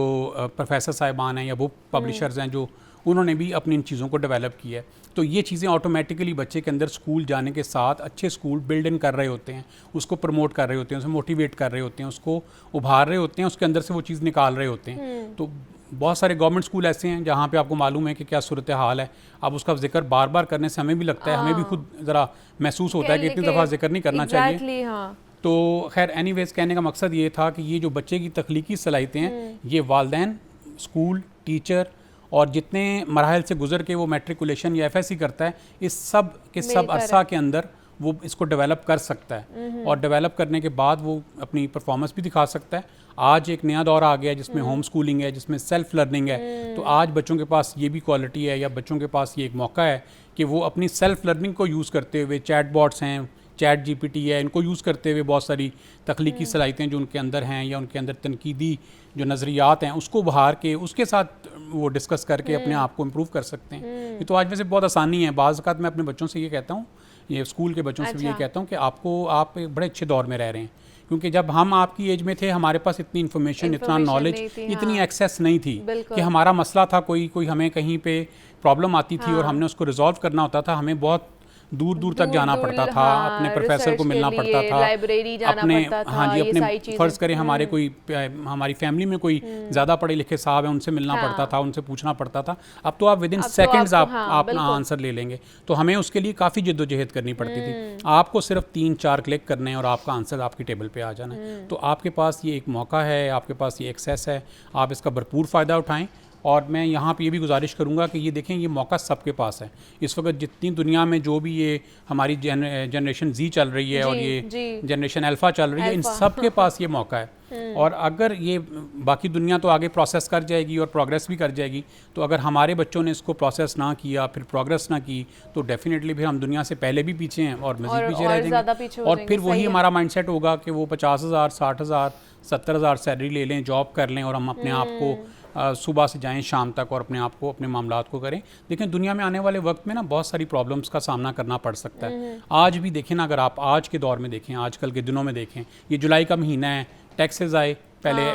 प्रोफेसर साहिबान हैं या बुक पब्लिशर्स हैं, जो उन्होंने भी अपनी इन चीज़ों को डेवलप किया है। तो ये चीज़ें ऑटोमेटिकली बच्चे के अंदर स्कूल जाने के साथ अच्छे स्कूल बिल्ड इन कर रहे होते हैं, उसको प्रमोट कर रहे होते हैं, उसे मोटिवेट कर रहे होते हैं, उसको उभार रहे होते हैं, उसके अंदर से वो चीज़ निकाल रहे होते हैं। तो बहुत सारे गवर्नमेंट स्कूल ऐसे हैं जहाँ पे आपको मालूम है कि क्या सूरत हाल है। अब उसका जिक्र बार बार करने से हमें भी लगता है, हमें भी खुद ज़रा महसूस होता है कि इतनी दफ़ा जिक्र नहीं करना चाहिए। तो खैर एनीवेज, कहने का मकसद ये था कि ये जो बच्चे की तख्लीकी सलाहियतें हैं, ये वालिदैन, स्कूल, टीचर और जितने मराहल से गुजर के वो मैट्रिकुलेशन या FSC करता है, इस सब के सब अरसा के अंदर वो इसको डेवलप कर सकता है, और डेवलप करने के बाद वो अपनी परफॉर्मेंस भी दिखा सकता है। आज एक नया दौर आ गया जिसमें होम स्कूलिंग है, जिसमें सेल्फ लर्निंग है। तो आज बच्चों के पास ये भी क्वालिटी है, या बच्चों के पास ये एक मौका है कि वो अपनी सेल्फ लर्निंग को यूज़ करते हुए, चैट बॉट्स हैं, चैट GPT है, इनको यूज़ करते हुए बहुत सारी तख्लीकी सलाहियतें जो उनके अंदर हैं या उनके अंदर तनकीदी जो नज़रियात हैं उसको उभार के उसके साथ वो डिस्कस करके अपने आप को इम्प्रूव कर सकते हैं। ये तो आज वैसे बहुत आसानी है। बाज़ औक़ात मैं अपने बच्चों से ये कहता हूँ, ये स्कूल के बच्चों से भी ये कहता हूँ कि आप एक बड़े अच्छे दौर में रह रहे हैं, क्योंकि जब हम आपकी एज में थे हमारे पास इतनी इन्फॉर्मेशन, इतना नॉलेज, इतनी एक्सेस नहीं थी कि हमारा मसला था, कोई हमें कहीं पे प्रॉब्लम आती थी और हमने उसको रिजॉल्व करना होता था, हमें बहुत दूर दूर तक जाना पड़ता था, अपने प्रोफेसर को मिलना पड़ता था,
लाइब्रेरी जाना पड़ता था।
हाँ जी, अपने फ़र्ज़ करें हमारी फैमिली में कोई ज़्यादा पढ़े लिखे साहब हैं, उनसे मिलना पड़ता था, उनसे पूछना पड़ता था। अब तो आप विदिन सेकंड्स आप अपना आंसर ले लेंगे। तो हमें उसके लिए काफ़ी जद्दोजहद करनी पड़ती थी। आपको सिर्फ 3-4 क्लिक करने हैं और आपका आंसर आपकी टेबल पर आ जाना है। तो आपके पास ये एक मौका है, आपके पास ये एक्सेस है, आप इसका भरपूर फ़ायदा उठाएँ। और मैं यहाँ पे ये भी गुजारिश करूँगा कि ये देखें, ये मौका सबके पास है। इस वक्त जितनी दुनिया में जो भी ये हमारी जनरेशन Z चल रही है और ये जनरेशन अल्फ़ा चल रही है, इन सब के पास ये मौका है। और अगर ये बाकी दुनिया तो आगे प्रोसेस कर जाएगी और प्रोग्रेस भी कर जाएगी, तो अगर हमारे बच्चों ने इसको प्रोसेस ना किया, फिर प्रोग्रेस ना की, तो डेफिनेटली फिर हम दुनिया से पहले भी पीछे हैं और मज़ीद पीछे रह जाएंगे। और फिर वही हमारा माइंडसेट होगा कि वो 50,000, 60,000, 70,000 सैलरी ले लें, जॉब कर लें और हम अपने आप को सुबह से जाएं शाम तक और अपने आप को, अपने मामलात को करें। देखें दुनिया में आने वाले वक्त में ना बहुत सारी प्रॉब्लम्स का सामना करना पड़ सकता है। आज भी देखें ना, अगर आप आज के दौर में देखें, आजकल के दिनों में देखें, ये जुलाई का महीना है, टैक्सेस आए, पहले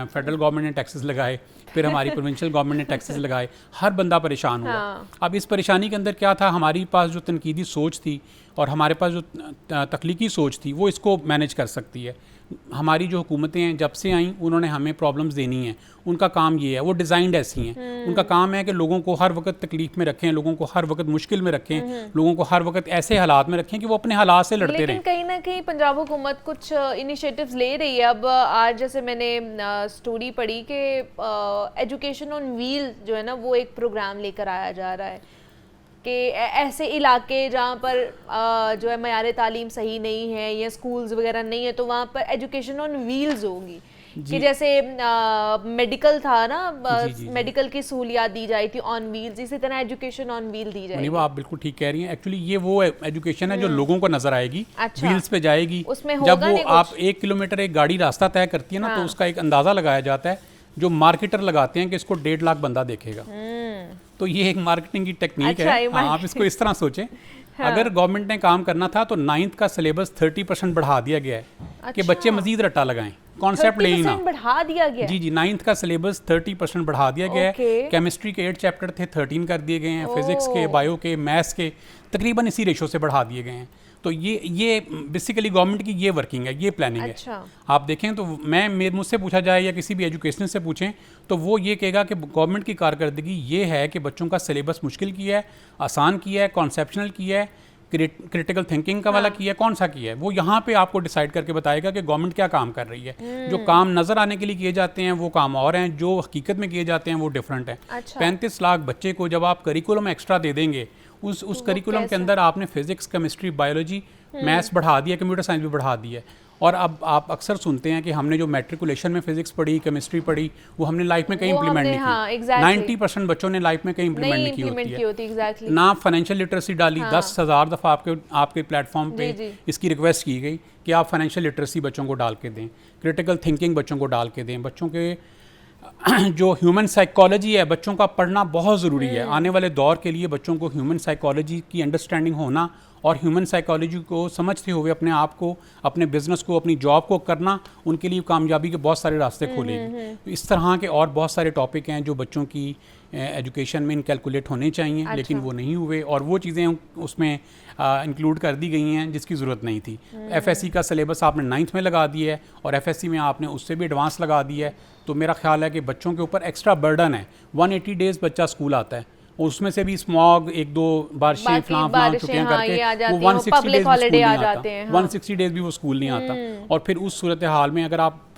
फेडरल गवर्नमेंट ने टैक्सेस लगाए, फिर हमारी प्रोविंशियल गवर्नमेंट ने टैक्सेस लगाए, हर बंदा परेशान हुआ। अब इस परेशानी के अंदर क्या था, हमारे पास जो तनकीदी सोच थी और हमारे पास जो तख्लीकी सोच थी वो इसको मैनेज कर सकती है। हमारी जो हुकूमतें हैं जब से आईं उन्होंने हमें प्रॉब्लम्स देनी है, उनका काम ये है, वो डिज़ाइंड ऐसी हैं, उनका काम है कि लोगों को हर वक्त तकलीफ में रखें, लोगों को हर वक्त मुश्किल में रखें, लोगों को हर वक्त ऐसे हालात में रखें कि वो अपने हालात से लड़ते रहें।
लेकिन कहीं ना कहीं पंजाब हुकूमत कुछ इनिशिएटिव्स ले रही है। अब आज जैसे मैंने स्टोरी पढ़ी कि एजुकेशन ऑन व्हील जो है ना वो एक प्रोग्राम लेकर आया जा रहा है कि ऐसे इलाके जहाँ पर जो है मयार तालीम सही नहीं है या स्कूल्स वगैरह नहीं है तो वहाँ पर एजुकेशन ऑन व्हील्स होगी कि जैसे मेडिकल था ना, मेडिकल की सहूलियात दी जाती थी ऑन व्हील्स, इसी तरह एजुकेशन ऑन व्हील दी जाएगी।
आप बिल्कुल ठीक कह रही हैं। एक्चुअली ये वो एजुकेशन है जो लोगों को नजर आएगी, व्हील्स पे जाएगी।
उसमें
जब वो आप 1 किलोमीटर एक गाड़ी रास्ता तय करती है ना, तो उसका एक अंदाजा लगाया जाता है, जो मार्केटर लगाते हैं कि इसको 1.5 लाख बंदा देखेगा। तो ये एक मार्केटिंग की टेक्निक है। आप इसको इस तरह सोचें, अगर गवर्नमेंट ने काम करना था तो 9th का सिलेबस 30% बढ़ा दिया गया है कि बच्चे मजीद रट्टा लगाएं, कॉन्सेप्ट ले ही ना।
बढ़ा दिया गया
जी 9th का सिलेबस 30% बढ़ा दिया गया है। केमिस्ट्री के 8 चैप्टर थे, 13 कर दिए गए हैं, फिजिक्स के, बायो के, मैथ्स के तकरीबन इसी रेशो से बढ़ा दिए गए हैं। तो ये बेसिकली गवर्नमेंट की ये वर्किंग है, ये प्लानिंग है। आप देखें तो मुझसे पूछा जाए या किसी भी एजुकेशनिस्ट से पूछें तो वो ये कहेगा कि गवर्नमेंट की कारकर्दगी ये है कि बच्चों का सिलेबस मुश्किल किया है, आसान किया है, कॉन्सेप्शनल किया है, क्रिटिकल थिंकिंग का वाला किया है, कौन सा किया है, वो यहाँ पे आपको डिसाइड करके बताएगा कि गवर्नमेंट क्या काम कर रही है। जो काम नज़र आने के लिए किए जाते हैं वो काम और हैं, जो हकीकत में किए जाते हैं वो डिफरेंट हैं। 35 लाख बच्चे को जब आप करिकुलम एक्स्ट्रा दे देंगे, उस करिकुलम के अंदर आपने फिजिक्स, केमिस्ट्री, बायोलॉजी, मैथ्स बढ़ा दिया, कंप्यूटर साइंस भी बढ़ा दिया। और अब आप अक्सर सुनते हैं कि हमने जो मैट्रिकुलेशन में फिजिक्स पढ़ी, केमिस्ट्री पढ़ी, वो हमने लाइफ में कहीं इंप्लीमेंट नहीं की। 90% बच्चों ने लाइफ में कहीं इंप्लीमेंट नहीं की होती है। ना फाइनेंशियल लिटरेसी डाली। 10,000 दफ़ा आपके प्लेटफॉर्म पे इसकी रिक्वेस्ट की गई कि आप फाइनेंशियल लिटरेसी बच्चों को डाल के दें, क्रिटिकल थिंकिंग बच्चों को डाल के दें। बच्चों के जो ह्यूमन साइकोलॉजी है बच्चों का पढ़ना बहुत ज़रूरी है। आने वाले दौर के लिए बच्चों को ह्यूमन साइकोलॉजी की अंडरस्टैंडिंग होना और ह्यूमन साइकोलॉजी को समझते हुए अपने आप को, अपने बिजनेस को, अपनी जॉब को करना उनके लिए कामयाबी के बहुत सारे रास्ते खोलेगी। इस तरह के और बहुत सारे टॉपिक हैं जो बच्चों की एजुकेशन में इनकैलकुलेट होने चाहिए, लेकिन वो नहीं हुए और वो चीज़ें उसमें इंक्लूड कर दी गई हैं जिसकी ज़रूरत नहीं थी। FSC का सिलेबस आपने 9th में लगा दिया है और FSC में आपने उससे भी एडवांस लगा दिया है। तो मेरा ख्याल है कि बच्चों के ऊपर एक्स्ट्रा बर्डन है। 180 डेज़ बच्चा स्कूल आता है, उसमें से भी स्मॉग 1-2 बारिशें फलां छुट्टियां करके वो 160 डेज भी स्कूल नहीं आता, 160 डेज भी वो स्कूल नहीं आता। और फिर उस सूरत हाल में अगर आप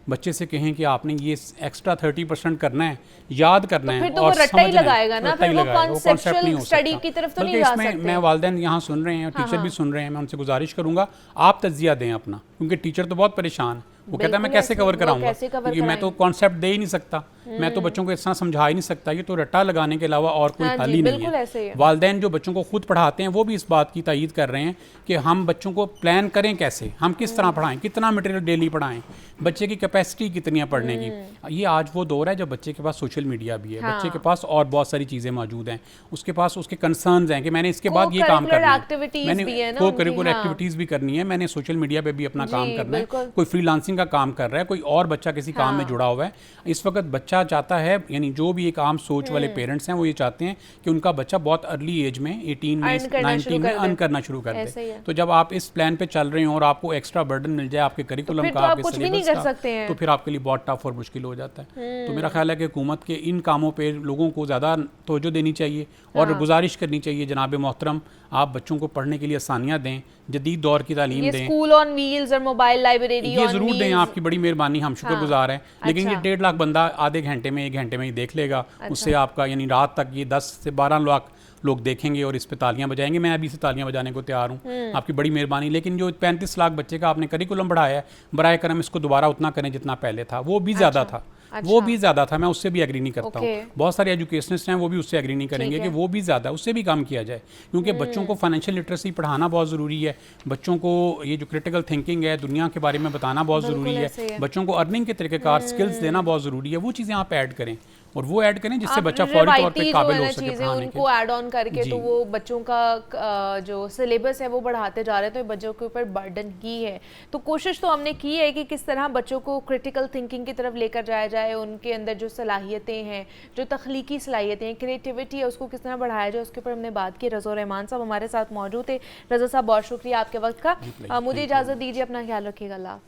बच्चे से कहें कि आपने ये एक्स्ट्रा 30% करना है, याद करना है
तो और समझना है, लगाएगा ना, फिर वो कॉन्सेप्चुअल स्टडी की तरफ तो नहीं जा सकते।
मैं वालिदैन यहाँ सुन रहे हैं, टीचर भी सुन रहे हैं, मैं उनसे गुजारिश करूंगा आप तज्जिया दें अपना, क्योंकि टीचर तो बहुत परेशान है। वो कहता है मैं कैसे कवर कराऊंगा, क्योंकि मैं तो कॉन्सेप्ट दे ही नहीं सकता, मैं तो बच्चों को इस तरह समझा ही नहीं सकता। ये तो रट्टा लगाने के अलावा और कोई हल ही नहीं है। वालिदैन जो बच्चों को खुद पढ़ाते हैं वो भी इस बात की तायीद कर रहे हैं कि हम बच्चों को प्लान करें कैसे, हम किस तरह पढ़ाएं, कितना मटेरियल डेली पढ़ाएं, बच्चे की कैपेसिटी कितनी है पढ़ने की। ये आज वो दौर है जब बच्चे के पास सोशल मीडिया भी है, बच्चे के पास और बहुत सारी चीज़ें मौजूद हैं, उसके पास उसके कंसर्न्स हैं कि मैंने इसके बाद ये काम करना है, मैंने को करिकुलर एक्टिविटीज़ भी करनी है, मैंने सोशल मीडिया पे भी अपना काम करना है, कोई फ्रीलांसिंग का काम कर रहा है, कोई और बच्चा किसी काम में जुड़ा हुआ है। इस वक्त बच्चा चाहता है, यानी जो भी एक आम सोच वाले पेरेंट्स हैं वो ये चाहते हैं कि उनका बच्चा बहुत अर्ली एज में 18 में 19 में अर्न करना शुरू कर दे। तो जब आप इस प्लान पे चल रहे हो और आपको एक्स्ट्रा बर्डन मिल जाए आपके करिकुलम का, आपके सिलेबस का, तो फिर आपके लिए बहुत टफ और मुश्किल हो जाता है। तो मेरा ख्याल है कि हुकूमत के इन कामों पे लोगों को ज़्यादा तवज्जो देनी चाहिए और गुजारिश करनी चाहिए जनाब मोहतरम आप बच्चों को पढ़ने के लिए आसानियाँ दें, जदीद दौर की तालीम दें,
स्कूल ऑन व्हील्स और मोबाइल लाइब्रेरी
ये ज़रूर दें। आपकी बड़ी मेहरबानी, हम शुक्रगुजार हैं। लेकिन ये 1.5 लाख बंदा आधे घंटे में 1 घंटे में ही देख लेगा, उससे आपका यानी रात तक ये 10 से 12 लाख लोग देखेंगे और इस पे तालियां बजाएंगे। मैं अभी से तालियां बजाने को तैयार हूँ, आपकी बड़ी मेहरबानी। लेकिन जो 35 लाख बच्चे का आपने करिकुलम बढ़ाया है, बराए करम इसको दोबारा उतना करें जितना पहले था, वो भी ज़्यादा था। वो भी ज़्यादा था, मैं उससे भी एग्री नहीं करता
Okay.
हूँ। बहुत सारे एजुकेशनिस्ट हैं वो भी उससे एग्री नहीं करेंगे कि वो भी ज़्यादा, उससे भी काम किया जाए, क्योंकि बच्चों को फाइनेंशियल लिटरेसी पढ़ाना बहुत ज़रूरी है, बच्चों को ये जो क्रिटिकल थिंकिंग है दुनिया के बारे में बताना बहुत ज़रूरी है, बच्चों को अर्निंग के तरीक़ेकार स्किल्स देना बहुत ज़रूरी है। वो चीज़ें आप ऐड करें और वो ऐड करें जिससे बच्चा फौरी तौर पे काबिल हो सके पढ़ाने के।
उनको ऐड ऑन करके तो वो बच्चों का जो सिलेबस है वो बढ़ाते जा रहे हैं, तो ये बच्चों के ऊपर बर्डन ही है। तो कोशिश तो हमने की है कि किस तरह बच्चों को क्रिटिकल थिंकिंग की तरफ लेकर जाया जाए, उनके अंदर जो सलाहियतें हैं, जो तख्लीकी सलाहियतें हैं, क्रिएटिविटी है, उसको किस तरह बढ़ाया जाए, उसके ऊपर हमने बात की। रज़ा रहमान साहब हमारे साथ मौजूद थे। रज़ा साहब बहुत शुक्रिया आपके वक्त का। मुझे इजाज़त दीजिए, अपना ख्याल रखिएगा, अल्लाह हाफ़िज़।